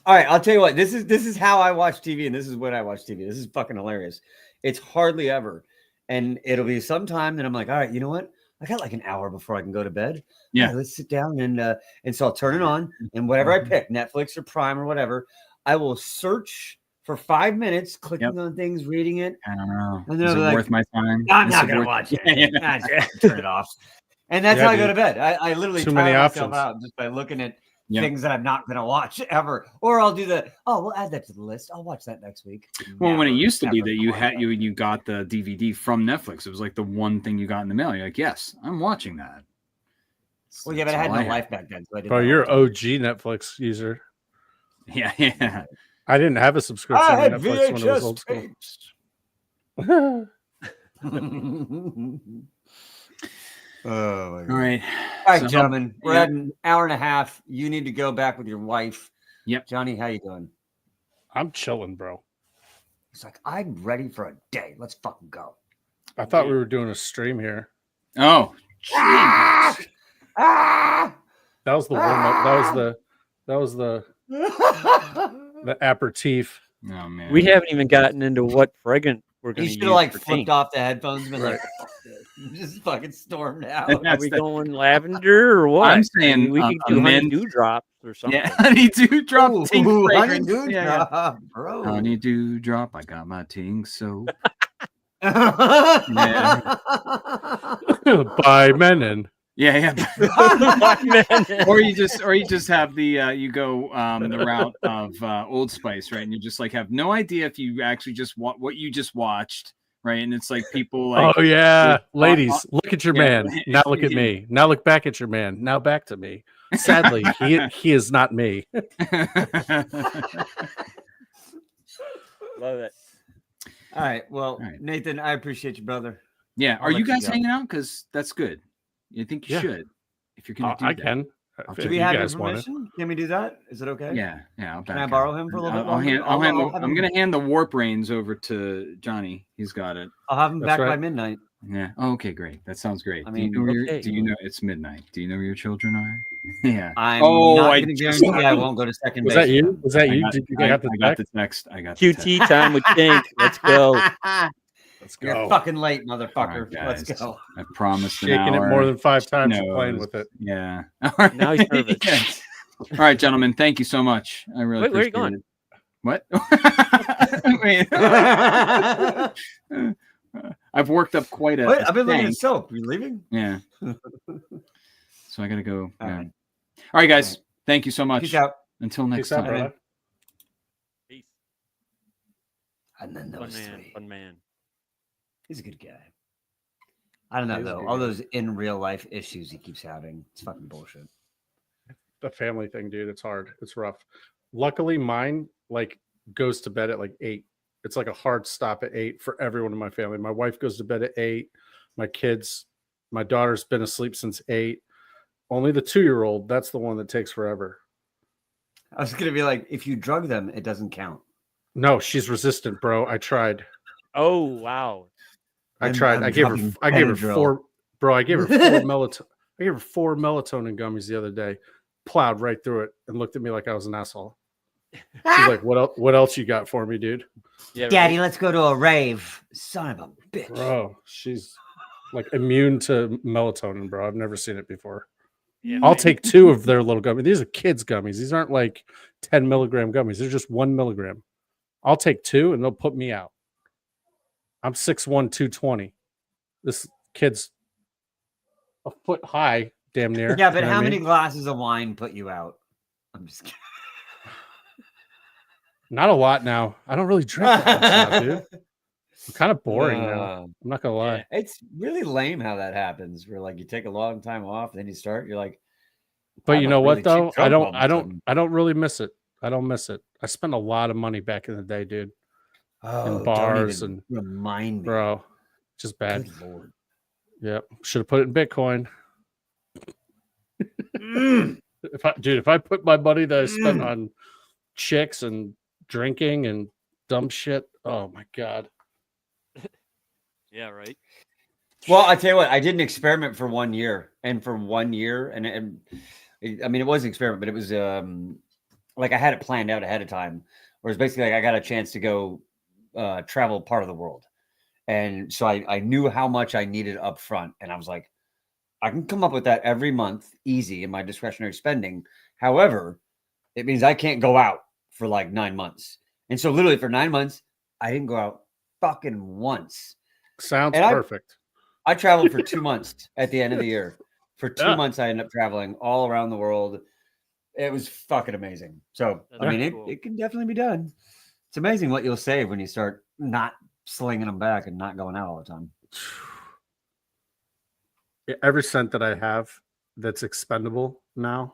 All right, I'll tell you what. This is how I watch TV, and this is when I watch TV. This is fucking hilarious. It's hardly ever, and it'll be sometime that I'm like, all right, you know what? I got like an hour before I can go to bed. Yeah. All right, let's sit down and so I'll turn it on, and whatever I pick, Netflix or Prime or whatever, I will search for 5 minutes, clicking on things, reading it. I don't know. And then Is I'll it be like, worth my time? I'm Is not it gonna worth- watch it. Yeah. I just turn it off. And that's Yeah, how I go dude. to bed. I literally Too tire many myself options. out just by looking at Yeah. things that I'm not gonna watch ever. Or I'll do we'll add that to the list. I'll watch that next week. Well, when it Never, used to be ever that you watch had that. you got the DVD from Netflix, it was like the one thing you got in the mail. You're like, yes, I'm watching that. Well, yeah, but I That's had all no had. life back then. So I didn't Bro, know you're what to OG Netflix user. Yeah. I didn't have a do. subscription I to had Netflix when it was old VHS school. tapes. Oh my All God. right. All right, So- gentlemen, we're yeah. at an hour and a half. You need to go back with your wife. Yep. Johnny, how you doing? I'm chilling, bro. He's like, I'm ready for a day. Let's fucking go. I thought we were doing a stream here. Oh, Ah! Ah! That was the warm up. That was the aperitif. oh man. We haven't even gotten into what fragrant we're You going to should use. have like for flipped taint. off the headphones and been like, Right. "Fuck this." Just fucking stormed out. Are That's we the- going lavender or what? I'm saying, we could do a mint- honeydew drops or something. Yeah, honeydew drop Ooh, tink fragrance. honeydew Yeah, drop, bro. yeah. Honeydew drop. I got my tink so. By Menon. Yeah. Man. or you just have the you go the route of Old Spice, right? And you just like have no idea if you actually just what you just watched, right? And it's like people like Oh yeah, Yeah. ladies, look at your Yeah. man. Now look at me. Now look back at your man. Now back to me. Sadly, he is not me. Love it. All right. Well, All right. Nathan, I appreciate you, brother. Yeah, I'll are let you you guys go. hanging out? Because that's good. You think you Yeah. should if you're gonna do I that. can. I'll If Do If we you have your guys want it. permission? Can we do that? Is it okay? Yeah. I'll Can back I borrow out. him for a little bit I'll longer? hand, I'll have I'm him- gonna hand the warp reins over to Johnny. He's got it. I'll have him That's back by right. midnight. Yeah. Oh, okay, great. That sounds great. I do you mean, know where okay. do you know it's midnight? Do you know where your children are? Yeah. I'm Oh, not I going to just- guarantee I won't go to second Was base. that you? Was that you? I Did you got get the the text? text. I got the text. QT time with Tink. Let's go. Let's You're go. fucking late, motherfucker. All right, Let's guys. go. I promised an Shaking it hour. more than 5 times He and playing knows. with it. Yeah. All right. Now he's nervous. Yes. All right, gentlemen. Thank you so much. I really Wait, where are you appreciate going? it. What? Wait. I've worked up quite a. Wait, I've been looking at stank. soap. You leaving? Yeah. So I gotta go. All yeah. right. All right, guys. Thank you so much. Peace out. Until next Peace out, time. brother. Peace. And then Fun those man. three. Fun man. He's a good guy. I don't know He's a though. good All guy. those in real life issues he keeps having. It's fucking bullshit. The family thing, dude. It's hard. It's rough. Luckily, mine like goes to bed at like 8. It's like a hard stop at 8 for everyone in my family. My wife goes to bed at 8. My kids, my daughter's been asleep since 8. Only the 2-year-old, that's the one that takes forever. I was gonna be like, if you drug them, it doesn't count. No, she's resistant, bro. I tried. Oh, wow. I I'm- tried. I'm I gave her fucking I gave her Benadryl. 4, bro. I gave her 4 melatonin. I gave her 4 melatonin gummies the other day. Plowed right through it and looked at me like I was an asshole. She's like, "What else? What else you got for me, dude?" Yeah, Daddy, right. let's go to a rave. Son of a bitch. Bro, she's like immune to melatonin, bro. I've never seen it before. Yeah, I'll man. take 2 of their little gummies. These are kids' gummies. These aren't like 10 milligram gummies. They're just 1 milligram. I'll take 2 and they'll put me out. I'm 6'1", 220. This kid's a foot high, damn near. Yeah, but You know how what I many mean? glasses of wine put you out? I'm just kidding. Not a lot now. I don't really drink that much now, dude. I'm kind of boring now. Uh, I'm not gonna lie. It's really lame how that happens. Where like you take a long time off, then you start. You're like, But I you look know what really though? cheap drunk all of a sudden. I don't really miss it. I don't miss it. I spent a lot of money back in the day, dude. oh, don't bars even and- remind me, Bro, just bad. Good Lord. Yep. Should have put it in Bitcoin. Mm. If I put my money that I spent Mm. on chicks and drinking and dumb shit, oh my god. Yeah, right. Well, I tell you what, I did an experiment for 1 year, and for 1 year, I mean, it was an experiment, but it was like I had it planned out ahead of time. Whereas basically, like I got a chance to go travel part of the world, and so I knew how much I needed up front, and I was like, I can come up with that every month, easy in my discretionary spending. However, it means I can't go out for like 9 months, and so literally for 9 months, I didn't go out fucking once. Sounds And perfect. I traveled for 2 months at the end of the year. For 2 Yeah. months, I ended up traveling all around the world. It was fucking amazing. So, That's I mean, cool. it can definitely be done. It's amazing what you'll save when you start not slinging them back and not going out all the time. Every cent that I have that's expendable now,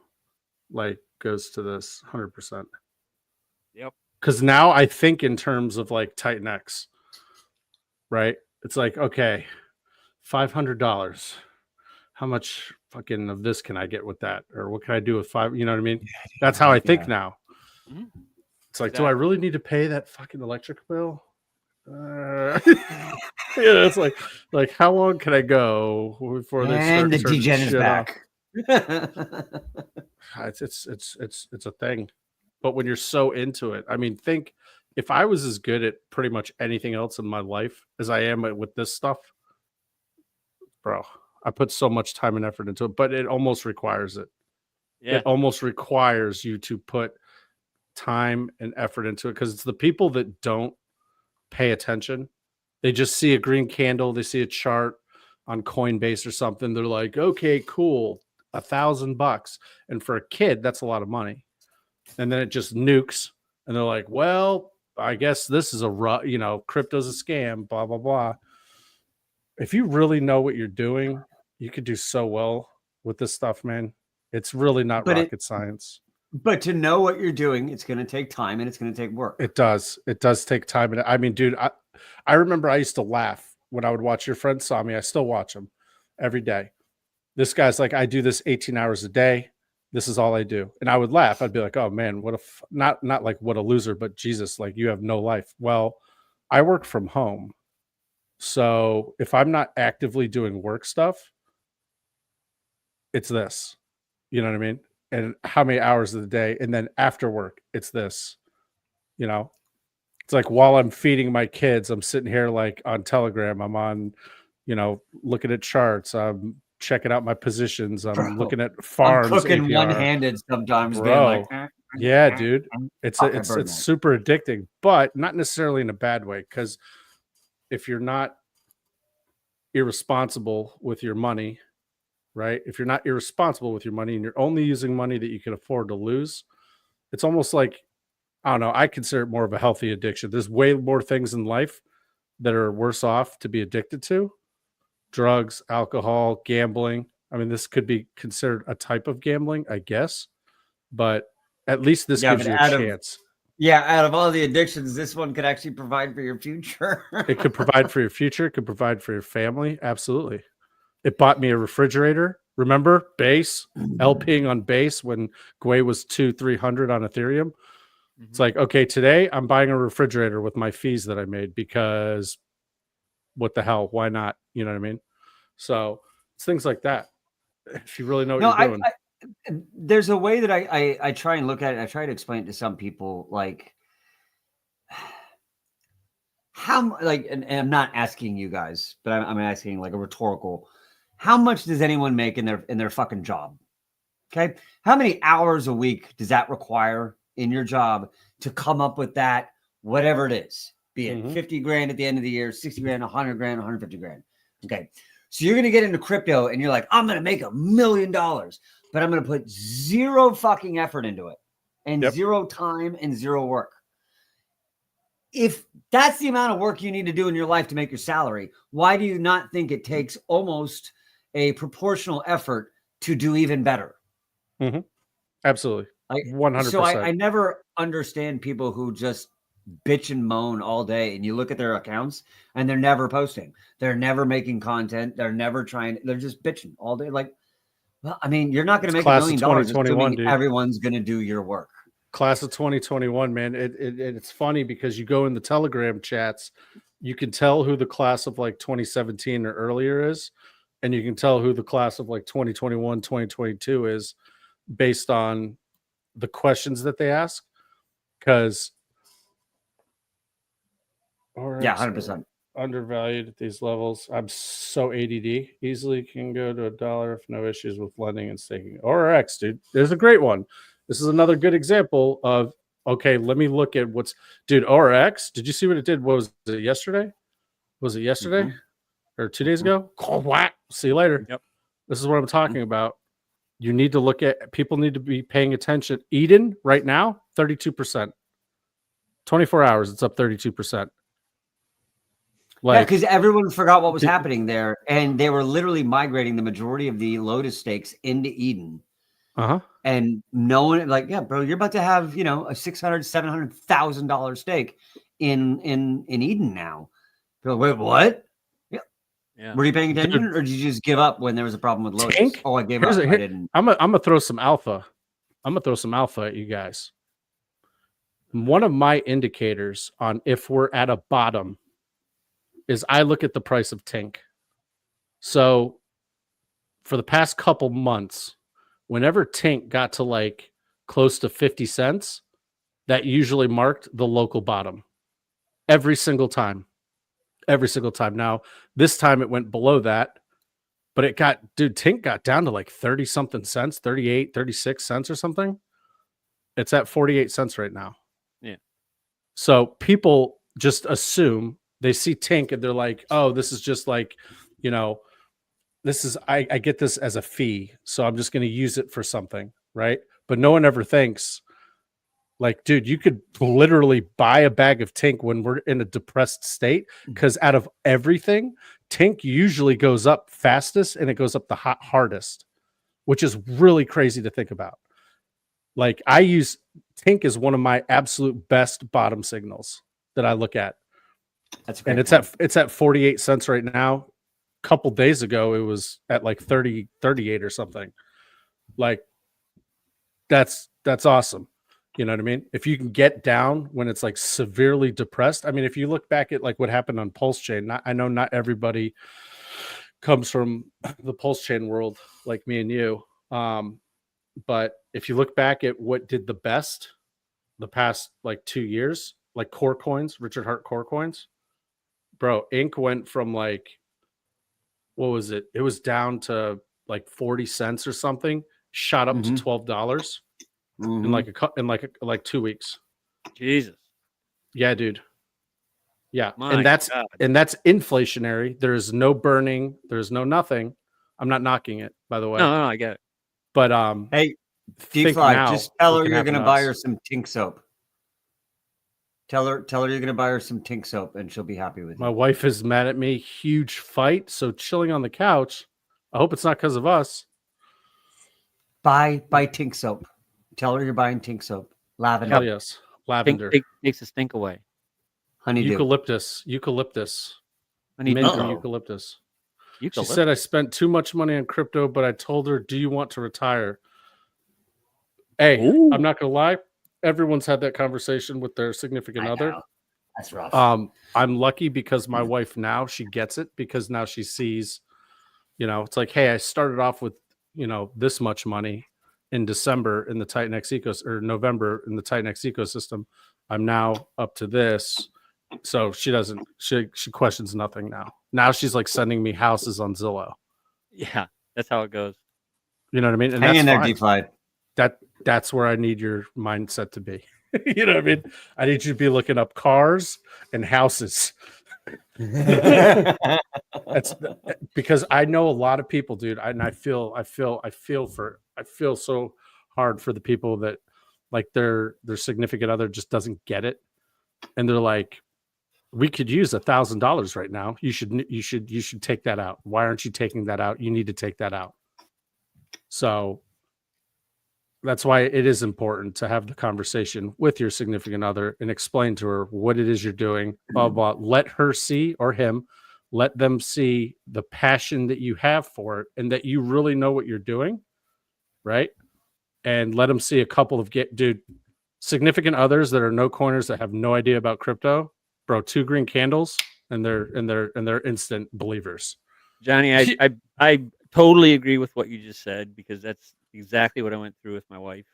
like, goes to this 100%. Yep. Because now I think in terms of like TITANX, right? It's like, okay, $500. How much fucking of this can I get with that? Or what can I do with five? You know what I mean? That's how I think now. Mhm. It's like, do I Exactly. really need to pay that fucking electric bill? Yeah, it's like how long can I go before they And start the turning degen is shit off? back. It's a thing. But when you're so into it, I mean, think if I was as good at pretty much anything else in my life as I am with this stuff, bro, I put so much time and effort into it, but it almost requires it. Yeah. It almost requires you to put time and effort into it because it's the people that don't pay attention. They just see a green candle, they see a chart on Coinbase or something. They're like, okay, cool, $1,000. And for a kid, that's a lot of money. And then it just nukes, and they're like, well, I guess this is crypto's a scam, blah, blah, blah. If you really know what you're doing, you could do so well with this stuff, man. It's really not rocket science. But to know what you're doing, it's going to take time and it's going to take work. It does. It does take time. And I mean, dude, I remember I used to laugh when I would watch Your Friend Saw Me. I still watch him every day. This guy's like, I do this 18 hours a day. This is all I do. And I would laugh. I'd be like, oh man, not like what a loser, but Jesus, like you have no life. Well, I work from home. So if I'm not actively doing work stuff, it's this. You know what I mean? And how many hours of the day? And then after work, it's this. You know, it's like while I'm feeding my kids, I'm sitting here like on Telegram. I'm on, looking at charts. I'm checking out my positions. I'm looking at farms. I'm cooking APR. one-handed sometimes, Bro. being like, Yeah, dude. It's that. super addicting, but not necessarily in a bad way. Because if you're not irresponsible with your money, right? If you're not irresponsible with your money and you're only using money that you can afford to lose, it's almost like, I don't know, I consider it more of a healthy addiction. There's way more things in life that are worse off to be addicted to. Drugs, alcohol, gambling. I mean, this could be considered a type of gambling, I guess, but at least this gives you a chance. Out of all the addictions, this one could actually provide for your future. It could provide for your future. It could provide for your family. Absolutely. It bought me a refrigerator. Remember base, LPing on base when Gwei was 200-300 on Ethereum. It's like, okay, today I'm buying a refrigerator with my fees that I made because what the hell? Why not? You know what I mean? So it's things like that. If you really know what you're doing. There's a way that I try and look at it. I try to explain it to some people, like how, like, and I'm not asking you guys, but I'm asking like a rhetorical. How much does anyone make in their fucking job? Okay, how many hours a week does that require in your job to come up with that, whatever it is, be it 50 grand at the end of the year, 60 grand, 100 grand, 150 grand. Okay. So you're going to get into crypto and you're like, I'm going to make $1 million, but I'm going to put zero fucking effort into it and zero time and zero work. If that's the amount of work you need to do in your life to make your salary, why do you not think it takes almost a proportional effort to do even better? Absolutely. Like 100%. So I never understand people who just bitch and moan all day, and you look at their accounts and they're never posting. They're never making content. They're never trying. They're just bitching all day. Like, well, I mean, you're not going to make $1 million assuming everyone's going to do your work. Class of 2021, man. It's funny because you go in the Telegram chats you can tell who the class of like 2017 or earlier is, and you can tell who the class of like 2021, 2022 is based on the questions that they ask. Because Yeah, 100%. undervalued at these levels. I'm so ADD. Easily can go to $1 if no issues with lending and staking. ORX, dude, there's a great one. This is another good example of, okay, let me look at what's, dude, ORX. Did you see what it did? What was it yesterday? Was it yesterday or 2 days ago? Cold whack. See you later. Yep. This is what I'm talking about. You need to look at, people need to be paying attention. Eden right now, 32%. 24 hours, it's up 32%. Yeah, because everyone forgot what was happening there, and they were literally migrating the majority of the Lotus stakes into Eden. And no one, like, yeah, bro, you're about to have, you know, a $600,000-$700,000 stake in Eden now. You're like, wait, what? Yeah. Were you paying attention, or did you just give up when there was a problem with Lotus? Tank? Oh, I gave up. I didn't. I'm gonna throw some alpha. I'm gonna throw some alpha at you guys. One of my indicators on if we're at a bottom is I look at the price of Tink. So for the past couple months, whenever Tink got to like close to 50 cents, that usually marked the local bottom. Every single time. Every single time. Now, this time it went below that, but it got, dude, Tink got down to like 30 something cents, 38, 36 cents or something. It's at 48 cents right now. Yeah. So people just assume, they see Tink and they're like, oh, this is just like, you know, this is, I get this as a fee, so I'm just going to use it for something, right? But no one ever thinks, like, dude, you could literally buy a bag of Tink when we're in a depressed state, because out of everything, Tink usually goes up fastest and it goes up the hardest, which is really crazy to think about. Like, I use Tink as one of my absolute best bottom signals that I look at. That's and it's at 48 cents right now. A couple days ago, it was at like 30, 38 or something. Like, that's awesome. You know what I mean? If you can get down when it's like severely depressed. I mean, if you look back at like what happened on Pulse Chain, I know not everybody comes from the Pulse Chain world like me and you. But if you look back at what did the best the past like 2 years, like core coins, Richard Hart core coins, bro, Inc went from like, what was it? It was down to like 40 cents or something, shot up to $12 in like 2 weeks. Jesus. Yeah, dude. Yeah. My and that's God. Inflationary. There's no burning, there's no nothing. I'm not knocking it, by the way. No, I get it. But hey, think D-Fly, now just tell what her can you're happen going to to buy us. her some Tink soap. Tell her you're going to buy her some Tink soap, and she'll be happy with you. My wife is mad at me. Huge fight. So chilling on the couch. I hope it's not because of us. Buy Tink soap. Tell her you're buying Tink soap. Lavender. Hell yes. Lavender. Takes the stink away. Honeydew. Eucalyptus. Mint and eucalyptus. She said I spent too much money on crypto, but I told her, do you want to retire? Hey, Ooh. I'm not going to lie. Everyone's had that conversation with their significant other. That's rough. I'm lucky because my wife now, she gets it, because now she sees, you know, it's like, hey, I started off with, you know, this much money in December in the TITANX ecosystem, or November in the TITANX ecosystem. I'm now up to this. So she questions nothing now. Now she's like sending me houses on Zillow. Yeah, that's how it goes. You know what I mean? And Hang in there, fine. D-Fly. That's where I need your mindset to be. You know what I mean? I need you to be looking up cars and houses. That's because I know a lot of people, dude. And I feel so hard for the people that like their significant other just doesn't get it, and they're like, we could use $1,000 right now. You should take that out. Why aren't you taking that out? You need to take that out. So that's why it is important to have the conversation with your significant other and explain to her what it is you're doing, blah, blah. Let her see, or him, let them see the passion that you have for it and that you really know what you're doing, right? And let them see a couple of significant others that are no coiners that have no idea about crypto. Bro, 2 green candles, and they're instant believers. Johnny, I totally agree with what you just said, because that's exactly what I went through with my wife.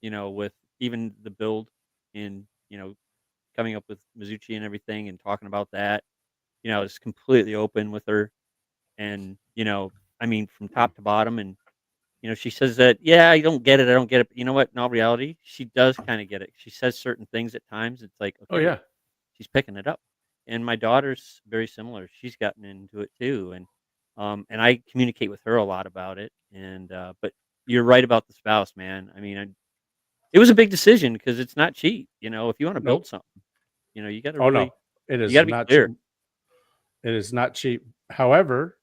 With even the build and coming up with Mizuchi and everything and talking about that. It's completely open with her, and I mean, from top to bottom. And she says that, yeah, I don't get it. But you know what? In all reality, she does kind of get it. She says certain things at times. It's like, Oh okay, yeah, she's picking it up. And my daughter's very similar. She's gotten into it too, and I communicate with her a lot about it. And but you're right about the spouse, man. I mean, it was a big decision because it's not cheap. If you want to build nope. something, you got to Oh no, really, it you is got to be not clear. cheap. It is not cheap. However,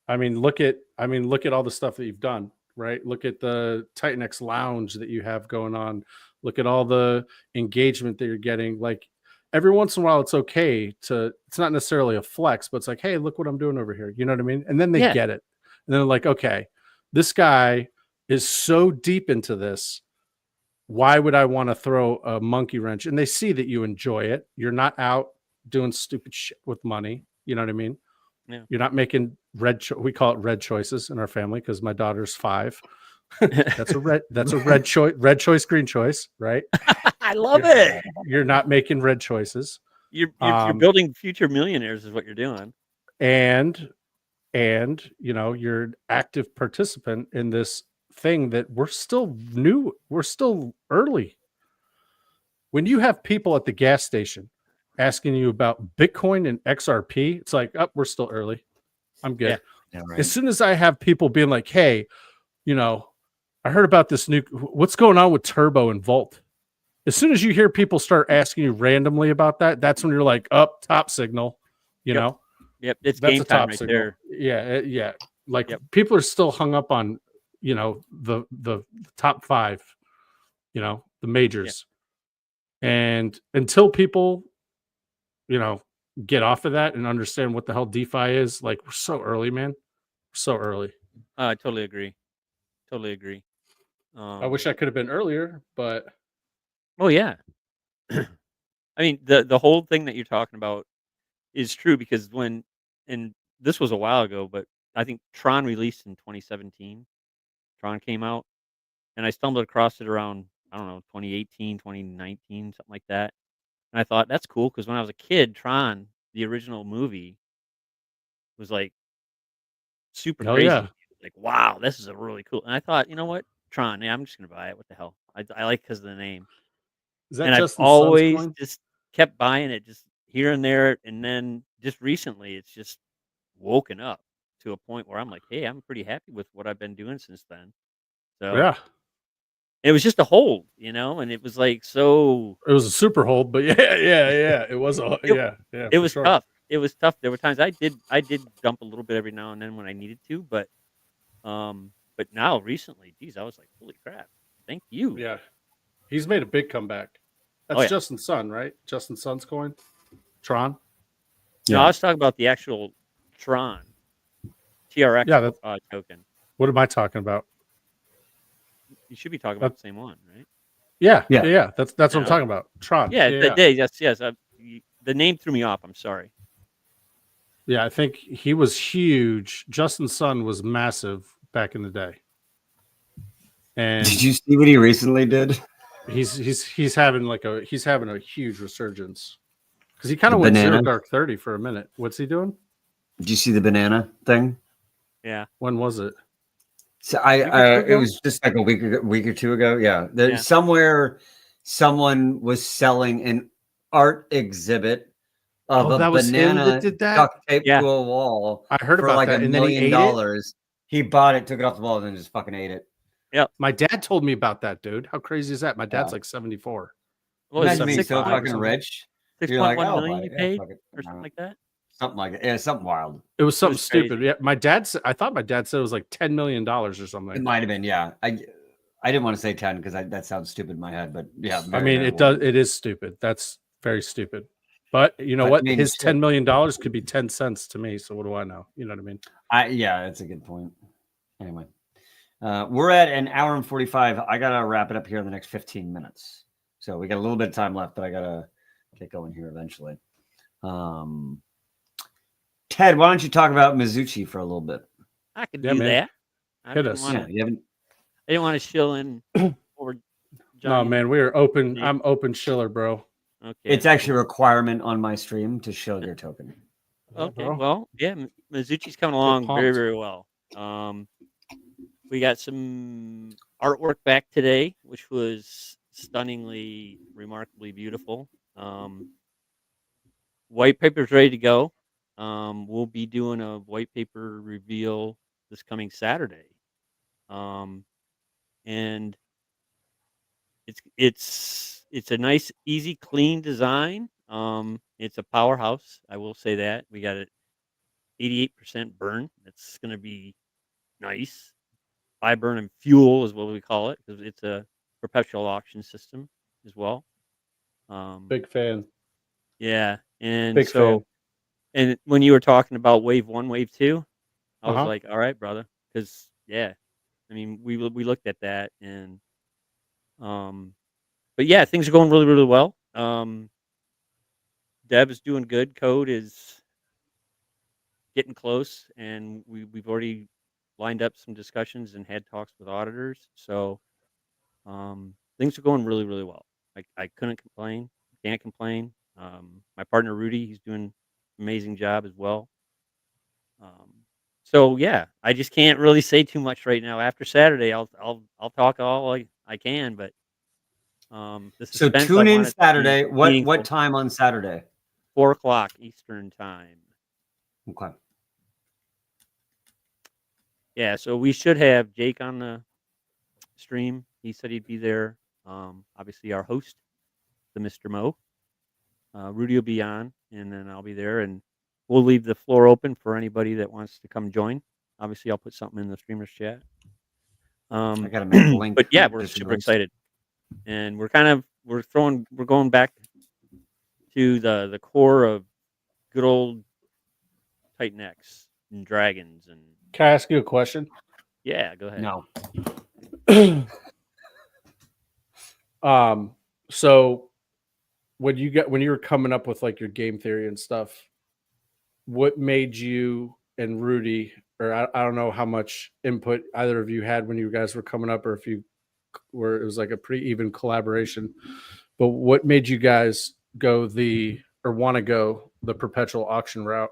I mean, look at all the stuff that you've done, right? Look at the TITANX lounge that you have going on. Look at all the engagement that you're getting. Like every once in a while, it's okay to, it's not necessarily a flex, but it's like, hey, look what I'm doing over here. You know what I mean? And then they Yeah. get it. And then they're like, okay, this guy is so deep into this. Why would I want to throw a monkey wrench? And they see that you enjoy it. You're not out doing stupid shit with money. You know what I mean? Yeah. You're not making we call it red choices in our family because my daughter's 5. That's a red choice, green choice, right? I love it. You're not making red choices. You're building future millionaires is what you're doing. And you're an active participant in this thing that we're still new. We're still early. When you have people at the gas station asking you about Bitcoin and XRP, it's like, oh, we're still early. I'm good. Yeah, right. As soon as I have people being like, hey, I heard about this new, what's going on with Turbo and Volt? As soon as you hear people start asking you randomly about that, that's when you're like, up, top signal, Yep. It's that's game a time top right signal. there. Yeah. Like Yep. people are still hung up on, the top 5, the majors. And until people, get off of that and understand what the hell DeFi is, like we're so early, man. We're so early. I totally agree. I wish I could have been earlier, but Oh yeah. I mean, the whole thing that you're talking about is true, because and this was a while ago, but I think Tron released in 2017. Tron came out, and I stumbled across it around, I don't know, 2018, 2019, something like that. And I thought that's cool because when I was a kid, Tron, the original movie, was like super Oh, crazy. yeah. Like, wow, this is a really cool. And I thought, you know what, Tron, yeah, I'm just gonna buy it. What the hell? I like because of the name. Is that And I've Justin Sun's always coin? just kept buying it, just here and there, and then just recently, it's just woken up to a point where I'm like, hey, I'm pretty happy with what I've been doing since then. So Yeah. it was just a hold, and it was like so. It was a super hold, but yeah. It was It was tough. It was tough. There were times I did dump a little bit every now and then when I needed to, but now recently, geez, I was like, holy crap, thank you. Yeah. He's made a big comeback. That's yeah. Justin Sun, right? Justin Sun's coin? Tron? No, I was talking about the actual Tron TRX token. What am I talking about? You should be talking about the same one, right? Yeah. That's what I'm talking about. Tron. Yeah. Yes. The name threw me off. I'm sorry. Yeah, I think he was huge. Justin Sun was massive back in the day. And did you see what he recently did? He's having a huge resurgence because he kind of went zero dark 30 for a minute. What's he doing? Did you see the banana thing? Yeah. When was it? So it was just like a week or two ago. Yeah. Somewhere someone was selling an art exhibit of a banana duct taped to a wall. I heard for about like that. $1 million. He bought it, took it off the wall, and then just fucking ate it. Yeah. My dad told me about that, dude. How crazy is that? My dad's like 74. Well, imagine being so fucking rich. 6.1 million you paid or something like that. Something like it. Yeah, something wild. It was something stupid. Yeah, I thought my dad said it was like $10 million or something. It might have been. Yeah, I didn't want to say 10 because that sounds stupid in my head, but yeah. I mean, it does. It is stupid. That's very stupid. But you know what? His $10 million could be 10 cents to me. So what do I know? You know what I mean? Yeah, that's a good point. Anyway, we're at an hour and 45. I gotta wrap it up here in the next 15 minutes. So we got a little bit of time left, but I gotta get going here eventually. Ted, why don't you talk about Mizuchi for a little bit? I could Yeah, do man. that. I Hit didn't us. want Yeah, to. you haven't. I didn't want to shill in over. No, Johnny. man, we are open. Yeah. I'm open Schiller, bro. Okay. It's actually a requirement on my stream to show your token. Yeah, Okay. bro. Well, yeah, Mizuchi's coming along very, pumped. very well. We got some artwork back today, which was stunningly, remarkably beautiful. White paper's ready to go. We'll be doing a white paper reveal this coming Saturday. And it's a nice, easy, clean design. It's a powerhouse. I will say that we got it 88% burn. It's going to be nice. Buy, burn, and fuel is what we call it because it's a perpetual auction system as well. Big fan. Yeah, and Big so fan. and when you were talking about wave 1, wave 2, I was Uh-huh. like, all right, brother, because yeah, I mean we looked at that and but yeah, things are going really, really well. Dev is doing good. Code is getting close, and we've already lined up some discussions and had talks with auditors. So things are going really, really well. I couldn't complain. Can't complain. My partner Rudy, he's doing an amazing job as well. So yeah, I just can't really say too much right now. After Saturday, I'll talk all I can, but the So suspense I tune in want it to be Saturday. What meaningful. time on Saturday? 4 o'clock Eastern time. Okay. Yeah, so we should have Jake on the stream. He said he'd be there. Obviously, our host, the Mr. Mo. Rudy will be on, and then I'll be there, and we'll leave the floor open for anybody that wants to come join. Obviously, I'll put something in the streamers chat. I gotta make a link. But yeah, for we're different super rooms. excited, and we're going back to the core of good old TITANX and dragons, and Can I ask you a question? yeah, go ahead. No. So when you were coming up with like your game theory and stuff, what made you and Rudy, or I don't know how much input either of you had when you guys were coming up, or if you were, it was like a pretty even collaboration, but what made you guys want to go the perpetual auction route?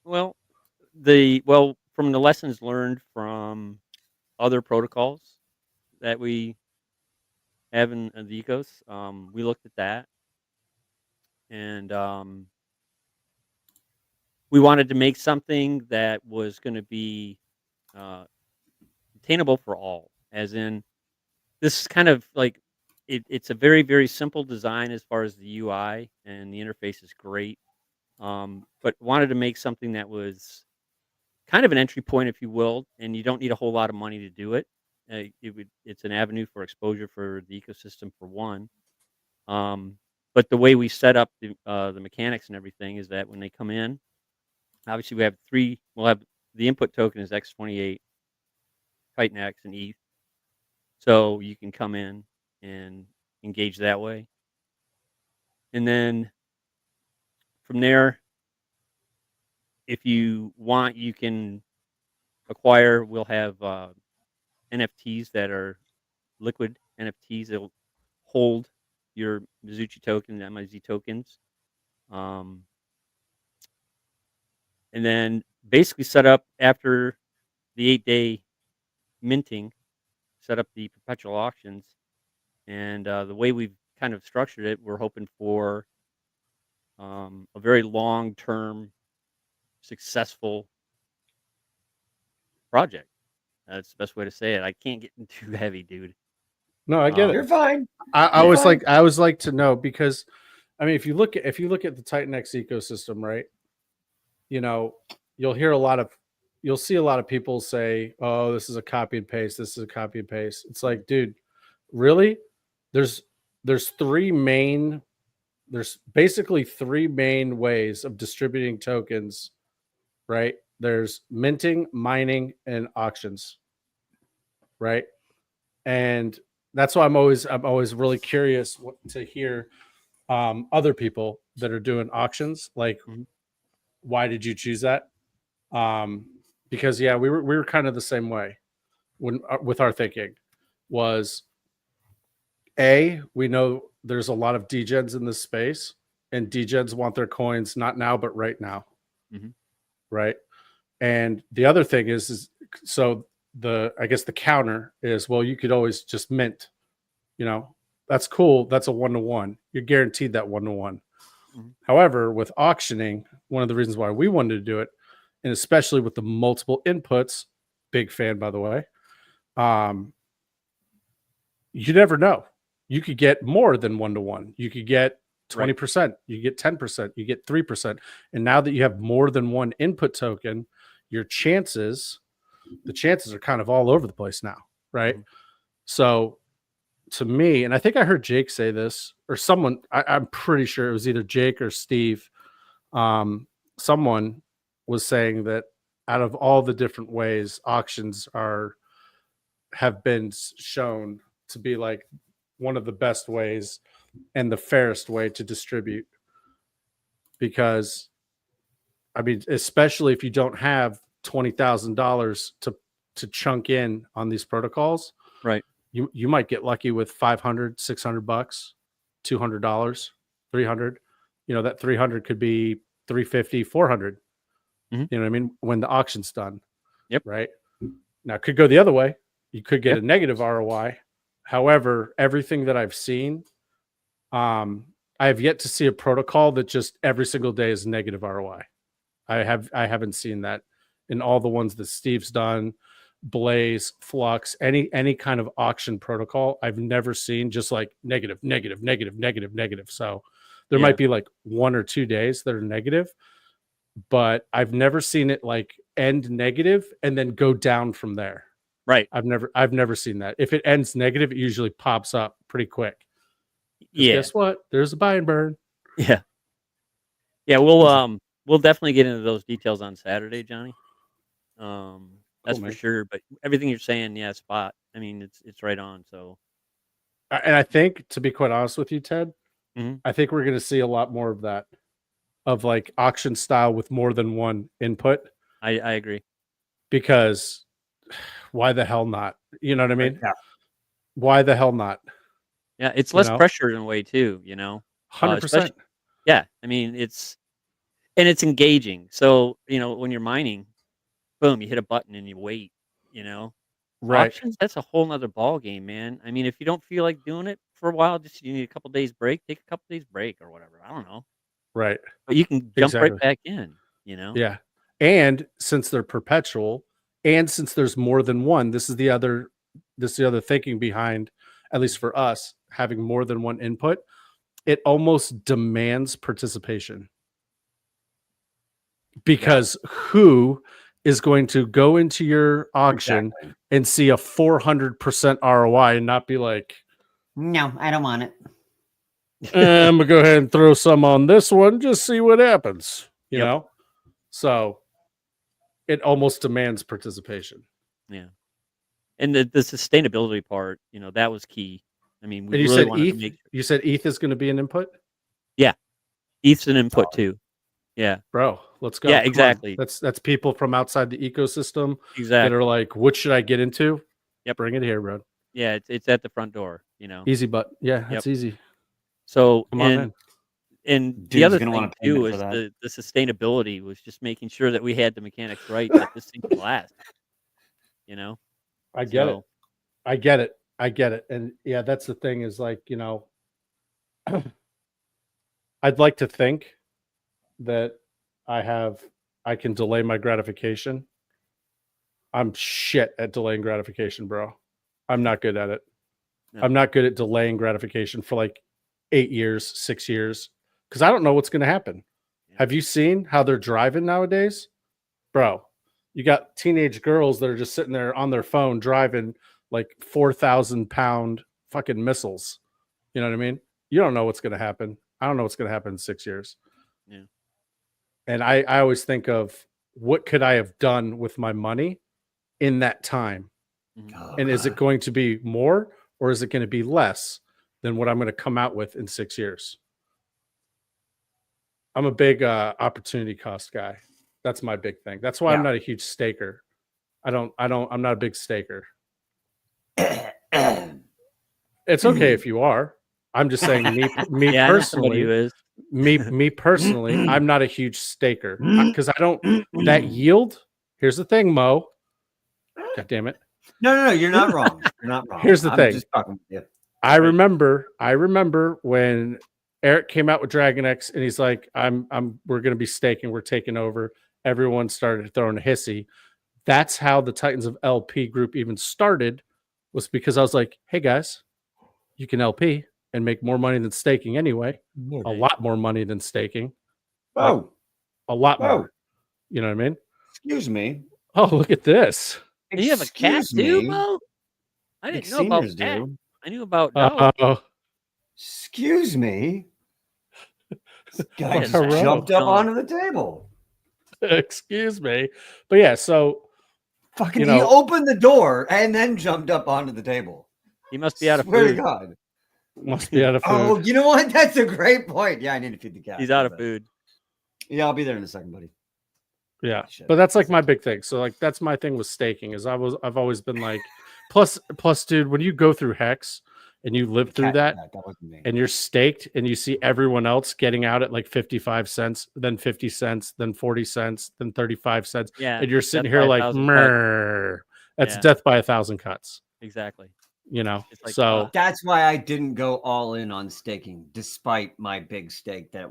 Well, from the lessons learned from other protocols that we have in the ecos, we looked at that, and we wanted to make something that was going to be attainable for all. As in, this is kind of like it's a very, very simple design as far as the UI, and the interface is great. But wanted to make something that was kind of an entry point, if you will, and you don't need a whole lot of money to do it. It's an avenue for exposure for the ecosystem for one. But the way we set up the mechanics and everything is that when they come in, obviously we'll have the input token is X28, TITANX, and ETH. So you can come in and engage that way. And then from there, if you want, you can acquire. We'll have NFTs that are liquid NFTs that will hold your Mizuchi token, the MIZ tokens. And then basically set up after the 8-day minting, set up the perpetual auctions. And the way we've kind of structured it, we're hoping for a very long-term, successful project. That's the best way to say it. I can't get too heavy, dude. No, I get You're it. fine. I You're was fine. I always like to know, because I mean, if you look at the TITANX ecosystem, right? You know, you'll see a lot of people say, "Oh, this is a copy and paste. This is a copy and paste." It's like, dude, really? There's basically three main ways of distributing tokens, right? There's minting, mining, and auctions, right? And that's why I'm always really curious to hear other people that are doing auctions, like, Mhm. why did you choose that? Because yeah, we were kind of the same way when with our thinking was we know there's a lot of degens in this space, and degens want their coins not now but right now, Mhm. right? And the other thing is so I guess the counter is, well, you could always just mint, that's cool. That's a 1-to-1. You're guaranteed that 1-to-1. Mhm. However, with auctioning, one of the reasons why we wanted to do it, and especially with the multiple inputs, big fan, by the way, you never know. You could get more than 1-to-1. You could get 20%, you get 10%, you get 3%. And now that you have more than one input token, the chances are kind of all over the place now, right? Mhm. So to me, and I think I heard Jake say this, or someone, I'm pretty sure it was either Jake or Steve. Someone was saying that out of all the different ways auctions have been shown to be like one of the best ways and the fairest way to distribute, because I mean, especially if you don't have $20,000 to chunk in on these protocols, Right. you might get lucky with $500, $600, $200, 300. That 300 could be 350, 400. Mhm. You know what I mean? When the auction's done. Yep. Right. Now it could go the other way. You could get Yeah. a negative ROI. However, everything that I've seen, I have yet to see a protocol that just every single day is negative ROI. I haven't seen that in all the ones that Steve's done, Blaze, Flux, any kind of auction protocol. I've never seen just like negative, negative, negative, negative, negative. So there Yeah. might be like 1 or 2 days that are negative, but I've never seen it like end negative and then go down from there. Right. I've never seen that. If it ends negative, it usually pops up pretty quick. Yeah. Guess what? There's a buy and burn. Yeah. Yeah. We'll definitely get into those details on Saturday, Johnny. That's for man. sure. But everything you're saying, yeah, spot. I mean, it's right on. So And I think, to be quite honest with you, Ted, Mhm. I think we're going to see a lot more of that, of like auction style with more than one input, I agree. because why the hell not? You know what I mean? Yeah. Why the hell not? Yeah, it's You less know? pressure in a way too. 100%. Especially, yeah. I mean, it's engaging. So when you're mining, boom, you hit a button and you wait. You know, Right. Auctions, that's a whole nother ball game, man. I mean, if you don't feel like doing it for a while, just you need a couple days break, take a couple days break or whatever. I don't know, Right. but you can jump right Exactly. back in. You know. Yeah. And since they're perpetual, and since there's more than one, this is the other thinking behind, at least for us, having more than one input. It almost demands participation, because who is going to go into your auction Exactly. and see a 400% ROI and not be like, No, I don't want it. I'm gonna go ahead and throw some on this one, just see what happens, Yep. know? So it almost demands participation. Yeah. And the sustainability part, that was key. I mean, we And you really said wanted to ETH, make you said ETH is going to be an input? ETH's an input too. Yeah. Bro, let's go. Yeah, Come on. exactly. That's people from outside the ecosystem that Exactly. are like, what should I get into? Yep. Bring it here, bro. Yeah, it's at the front door, Easy, but yeah, that's easy. So Come on in. and the Dude's other gonna want thing a too payment is for that. the sustainability was just making sure that we had the mechanics right that this thing could last. I get it. So I get it. I get it. And yeah, that's the thing is like, I'd like to think that I can delay my gratification. I'm shit at delaying gratification, bro. I'm not good at it. No. I'm not good at delaying gratification for like 8 years, 6 years, because I don't know what's going to happen. Yeah. Have you seen how they're driving nowadays? Bro, you got teenage girls that are just sitting there on their phone driving like 4,000-pound fucking missiles. You know what I mean? You don't know what's going to happen. I don't know what's going to happen in 6 years. Yeah. And I always think of what could I have done with my money in that time? Mhm. And is it going to be more or is it going to be less than what I'm going to come out with in 6 years? I'm a big opportunity cost guy. That's my big thing. That's why I'm not a huge staker. I'm not a big staker. It's okay if you are. I'm just saying me Yeah, I know somebody personally, who is. me personally, I'm not a huge staker because I don't that yield. Here's the thing, Mo. God damn it. No, you're not wrong. You're not wrong. Here's the I'm thing. just talking with you. I remember when Eric came out with Dragon X and he's like, we're gonna be staking, we're taking over. Everyone started throwing a hissy. That's how the Titans of LP group even started, was because I was like, hey guys, you can LP and make more money than staking anyway. A lot more money than staking. Oh, a lot oh. more. You know what I mean? Excuse me. Oh, look at this. Do you have a cat Excuse too, me. Mo? I didn't know about Seniors cat. do. I knew about dogs. Excuse me. This guy just Hello. jumped up onto the table. Excuse me. But yeah, so Fucking, he opened the door and then jumped up onto the table. He must be out of Swear food. to God. Must be out of food. Oh, you know what? That's a great point. Yeah, I need to feed the cat. He's out of food. Yeah, I'll be there in a second, buddy. Yeah, Shit. but that's like my big thing. So like that's my thing with staking is I've always been like, plus dude, when you go through Hex and you live through that wasn't me. and you're staked and you see everyone else getting out at like 55 cents, then 50 cents, then 40 cents, then 35 cents, Yeah, and you're sitting death here by a like, thousand Mrr. That's Yeah. death by 1,000 cuts. Exactly. You know, It's like, so That's why I didn't go all in on staking, despite my big stake that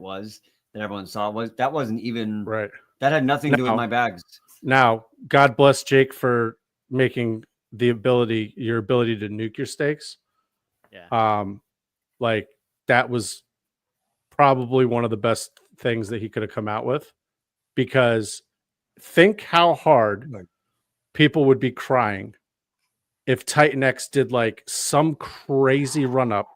everyone saw wasn't even right. That had nothing to do with No. my bags. Now, God bless Jake for making your ability to nuke your stakes. Yeah. Like that was probably one of the best things that he could have come out with, because think how hard people would be crying if TITANX did like some crazy run up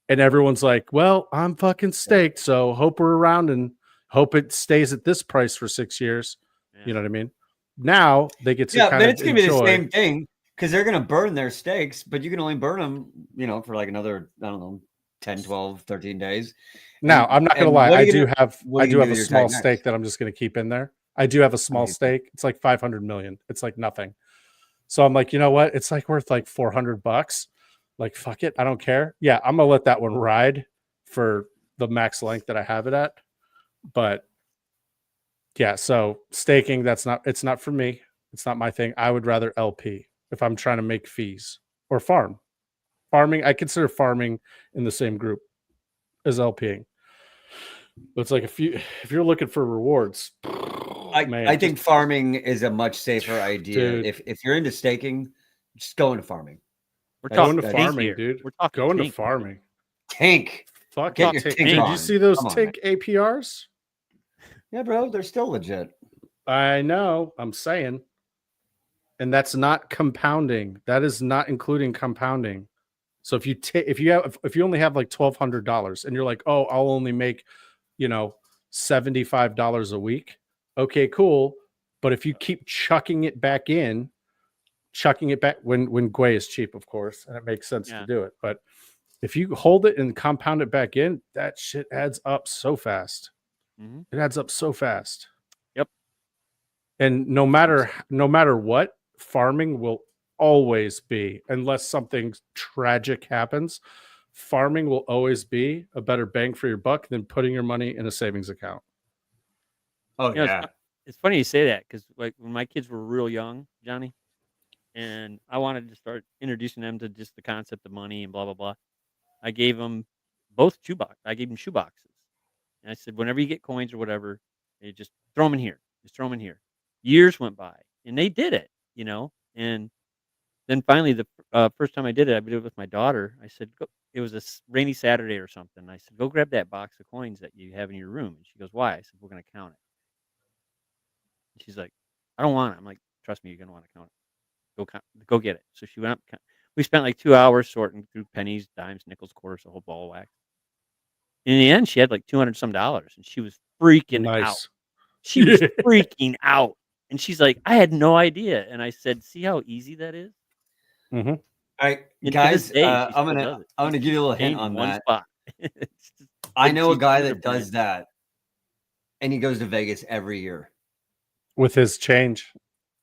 and everyone's like, well, I'm fucking staked, so hope we're around and hope it stays at this price for 6 years. Yeah. You know what I mean? Now they get to Yeah, kind but of it's gonna be the enjoy. same thing because they're gonna burn their stakes, but you can only burn them, for like another, I don't know, 10, 12, 13 days. Now, I'm not going to and lie. what are I you do gonna- have what are I you do gonna have do a with your small TITANX? stake that I'm just going to keep in there. I do have a small Okay. stake. It's like 500 million. It's like nothing. So I'm like, you know what? It's like worth like $400. Like, fuck it. I don't care. Yeah, I'm going to let that one ride for the max length that I have it at. But yeah, so staking, it's not for me. It's not my thing. I would rather LP if I'm trying to make fees or farm. Farming, I consider farming in the same group as LPing. But it's like if you're looking for rewards, I think farming is a much safer idea. Dude. If you're into staking, just go into farming. We're That's- talking going to that's- farming, here. dude. We're talking Going to tank. farming. Tank. Fuck Get it, your tank. tank Did on. you see those Come on, tank APRs? Yeah, bro, they're still legit. I know. I'm saying, and that's not compounding. That is not including compounding. So if you only have like $1,200 and you're like, oh, I'll only make, $75 a week. Okay, cool. But if you keep chucking it back when Gwei is cheap, of course, and it makes sense to do it. But if you hold it and compound it back in, that shit adds up so fast. Mhm. It adds up so fast. Yep. And no matter what, farming will always be, unless something tragic happens, farming will always be a better bang for your buck than putting your money in a savings account. Oh, You know, it's funny you say that because like when my kids were real young, Johnny, and I wanted to start introducing them to just the concept of money and blah blah blah. I gave them both I gave them shoe boxes, and I said, whenever you get coins or whatever, you just throw them in here. Just throw them in here. Years went by, and they did it, and then finally the first time I did it with my daughter. I said, go. It was a rainy Saturday or something. I said, go grab that box of coins that you have in your room. And she goes, why? I said, we're going to count it. And she's like, I don't want it. I'm like, trust me, you're going to want to count it. Go get it. So she went up. We spent like 2 hours sorting through pennies, dimes, nickels, quarters, a whole ball of wax. In the end, she had like $200 some, and she was freaking out. She was freaking out. And she's like, I had no idea. And I said, see how easy that is? Mm-hmm. All right, And to guys, this day, she I'm still gonna does it. give you a little hint Staying in on one that. spot. I know a She's guy under that does plan. that. and he goes to Vegas every year. With his change.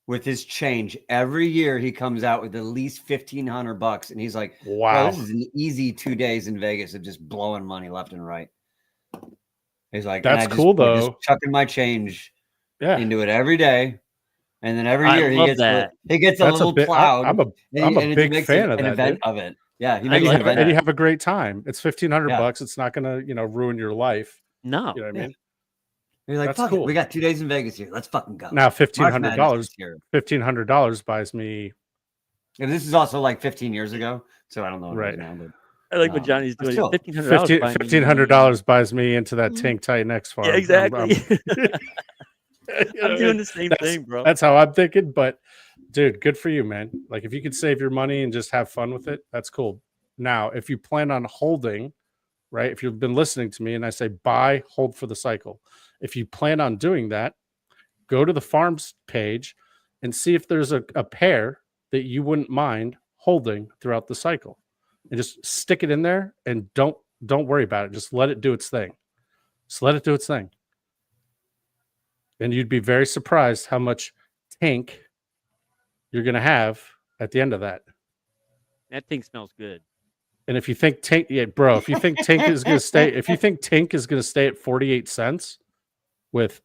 With his change, every year he comes out with at least $1,500, and he's like, "Bro, Wow. this is an easy 2 days in Vegas of just blowing money left and right." He's like, That's and I cool, we're just though. chucking my change Yeah. into it every day, and then every I year love that. he gets a That's little bit. cloud. I'm a and big makes fan of an that, event dude. of it. Yeah, he I makes And an like event. you that. have a great time. It's $1,500 Yeah. bucks. It's not gonna, ruin your life. No. You know what I Yeah. mean? He's like, That's "Fuck it, cool. we got 2 days in Vegas here. Let's fucking go." Now March Madness $1,500. this year. $1,500 buys me. And this is also like 15 years ago, so I don't know what Right. it is now, but I like what Um, Johnny's but doing. still, $1,500. buy me- $1,500 buys me into that Tank TITANX farm. Yeah, exactly. You I'm know, doing the same that's- thing, bro. That's how I'm thinking. But dude, good for you, man. Like if you could save your money and just have fun with it, that's cool. Now, if you plan on holding, right? If you've been listening to me and I say buy, hold for the cycle. If you plan on doing that, go to the farms page and see if there's a pair that you wouldn't mind holding throughout the cycle. And just stick it in there and don't worry about it. Just let it do its thing. Just let it do its thing. And you'd be very surprised how much tank you're going to have at the end of that. That thing smells good. And if you think tank, yeah, bro, if you think tank is going to stay, if you think tank is going to stay at 48 cents with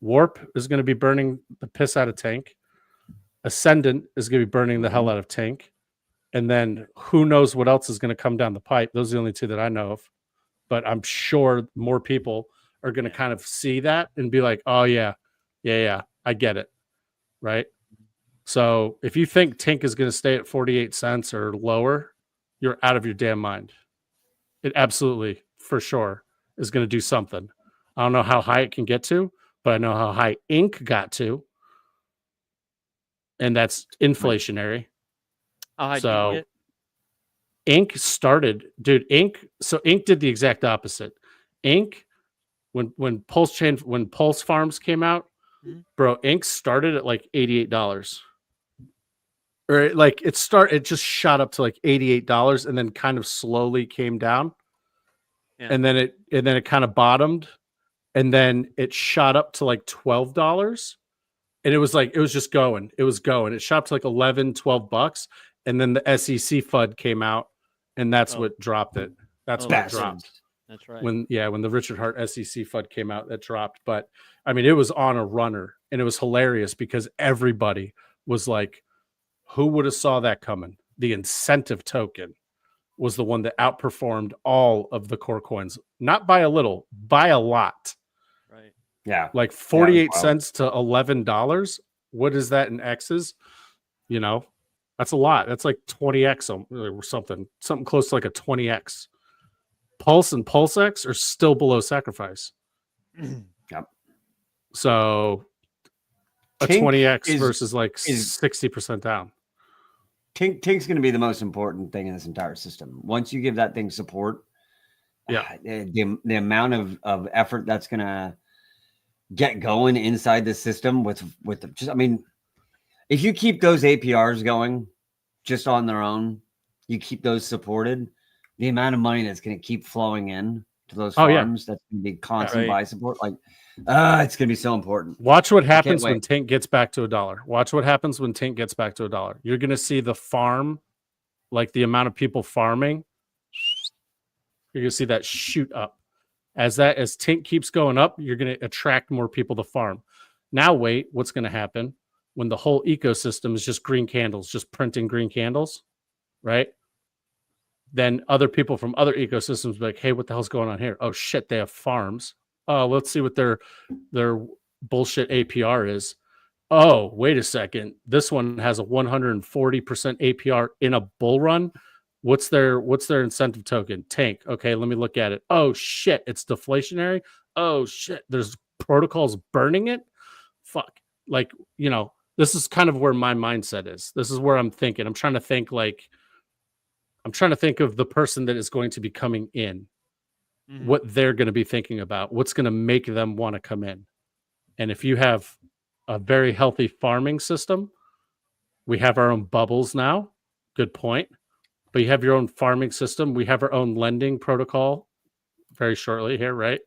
warp is going to be burning the piss out of tank, ascendant is going to be burning the hell out of tank. And then who knows what else is going to come down the pipe. Those are the only two that I know of, but I'm sure more people are going to kind of see that and be like, oh yeah, I get it. Right. So if you think tank is going to stay at 48 cents or lower, you're out of your damn mind. It absolutely, for sure, is going to do something. I don't know how high it can get to, but I know how high ink got to. And that's inflationary. How high So did you get? ink started, dude, ink. So ink did the exact opposite. Ink, when Pulse Farms came out, bro, ink started at like $88. Or it just shot up to like $88 and then kind of slowly came down. Yeah. And then it kind of bottomed and then it shot up to like $12. And it was just going. It was going. It shot up to like $11-12. And then the SEC FUD came out and that's what dropped it. That's what dropped. That's right. When the Richard Hart SEC FUD came out, that dropped. But I mean, it was on a runner and it was hilarious because everybody was like, who would have saw that coming? The incentive token was the one that outperformed all of the core coins, not by a little, by a lot. Right. yeah, Like 48 wild. cents to $11. What is that in X's? You know, that's a lot. That's like 20x or something close to like a 20x. Pulse and Pulse X are still below sacrifice. Yep. So a Tink 20x versus like 60% down. Tink's going to be the most important thing in this entire system. Once you give that thing support, the amount of effort that's going to get going inside the system with just, I mean, if you keep those APRs going just on their own, you keep those supported, the amount of money that's going to keep flowing in to those farms, that's going to be constant buy support. Like, it's going to be so important. Watch what happens when Tank gets back to $1. Watch what happens when Tank gets back to $1. You're going to see the farm, like the amount of people farming. You're going to see that shoot up. As Tank keeps going up, you're going to attract more people to farm. Now wait, what's going to happen when the whole ecosystem is just green candles, just printing green candles, right? Then other people from other ecosystems be like, hey, what the hell's going on here? Oh shit, they have farms. Oh, let's see what their bullshit APR is. Oh, wait a second. This one has a 140% APR in a bull run. What's their incentive token? Tank. Okay, let me look at it. Oh shit, it's deflationary. Oh shit, there's protocols burning it. Fuck. Like, you know, this is kind of where my mindset is. This is where I'm thinking. I'm trying to think of the person that is going to be coming in, what they're going to be thinking about, what's going to make them want to come in. And if you have a very healthy farming system, we have our own bubbles now. Good point. But you have your own farming system. We have our own lending protocol very shortly here, right?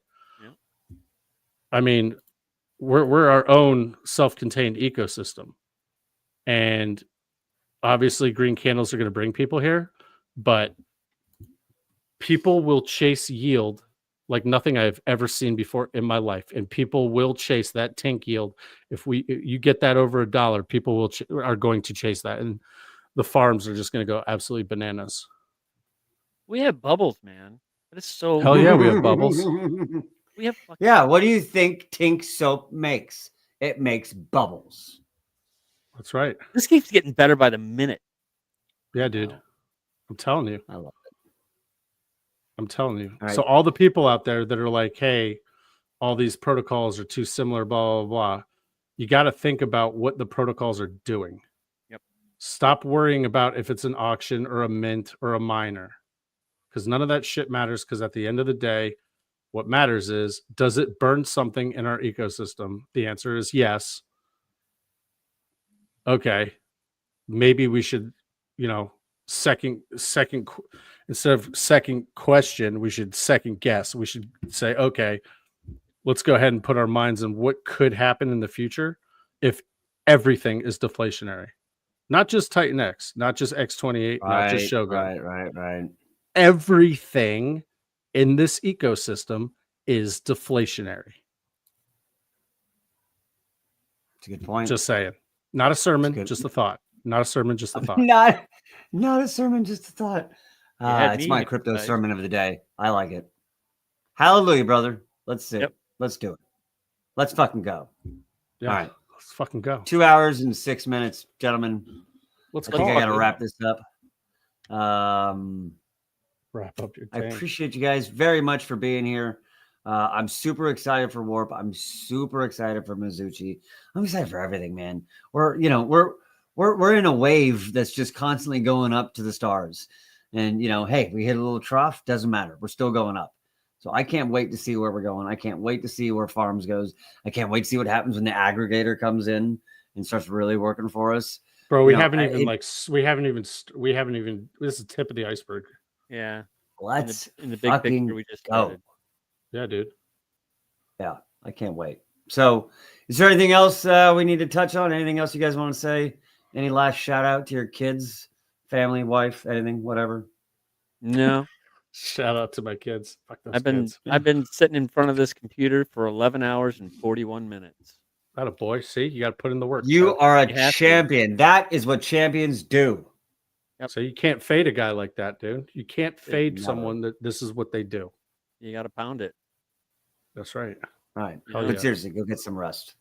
I mean, we're our own self-contained ecosystem, and obviously green candles are going to bring people here, but people will chase yield like nothing I've ever seen before in my life, and people will chase that tank yield. If you get that over $1, people are going to chase that, and the farms are just going to go absolutely bananas. We have bubbles, man. That is so. Hell yeah, we have bubbles. We have. Yeah, what do you think Tink soap makes? It makes bubbles. That's right. This keeps getting better by the minute. Yeah, dude. Wow. I'm telling you. I love it. I'm telling you. All right. So all the people out there that are like, hey, all these protocols are too similar, blah, blah, blah. You got to think about what the protocols are doing. Yep. Stop worrying about if it's an auction or a mint or a miner, because none of that shit matters. Because at the end of the day, what matters is, does it burn something in our ecosystem? The answer is yes. Okay. Maybe we should, second instead of second question, we should second guess. We should say, okay, let's go ahead and put our minds on what could happen in the future if everything is deflationary. Not just TITANX, not just X28, not just Shogun. Right. Everything in this ecosystem is deflationary. It's a good point. Just saying. Not a sermon, just a thought. Not a sermon, just a thought. Not a sermon, just a thought. It's my crypto sermon of the day. I like it. Hallelujah, brother. Let's see. Yep. Let's do it. Let's fucking go. Yeah, All right. let's fucking go. 2 hours and 6 minutes, gentlemen. Let's I go. think I got to wrap this up. Wrap up your I tank. appreciate you guys very much for being here. I'm super excited for Warp. I'm super excited for Mizuchi. I'm excited for everything, man. We're in a wave that's just constantly going up to the stars. And hey, we hit a little trough, doesn't matter. We're still going up. So I can't wait to see where we're going. I can't wait to see where farms goes. I can't wait to see what happens when the aggregator comes in and starts really working for us. Bro, we haven't even this is the tip of the iceberg. Yeah. Let's in the big fucking picture we just go. started. Yeah, dude. Yeah, I can't wait. So, is there anything else we need to touch on? Anything else you guys want to say? Any last shout out to your kids, family, wife, anything, whatever? No. Shout out to my kids. Fuck those I've kids. been sitting in front of this computer for 11 hours and 41 minutes. Not a boy. See, you got to put in the work. You are a You have to. champion. That is what champions do. Yep. So you can't fade a guy like that, dude. You can't fade never. someone that this is what they do. You got to pound it. That's right. All right. Oh, But yeah. seriously, go get some rest.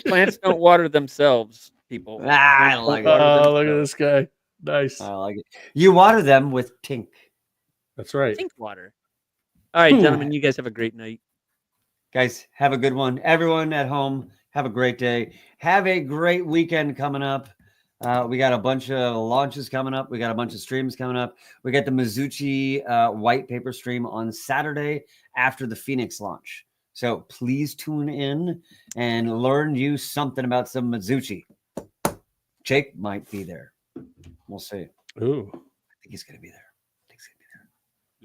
Plants don't water themselves, people. I Plants like don't it. water Look at themselves. this guy. Nice. I like it. You water them with Tink. That's right. Think water. All right, gentlemen, you guys have a great night. Guys, have a good one. Everyone at home, have a great day. Have a great weekend coming up. We got a bunch of launches coming up. We got a bunch of streams coming up. We got the Mizuchi white paper stream on Saturday after the Phoenix launch. So please tune in and learn you something about some Mizuchi. Jake might be there. We'll see. Ooh. I think he's going to be there.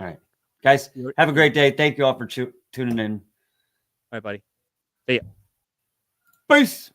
All right. Guys, have a great day. Thank you all for tuning in. Bye, buddy. See ya. Peace.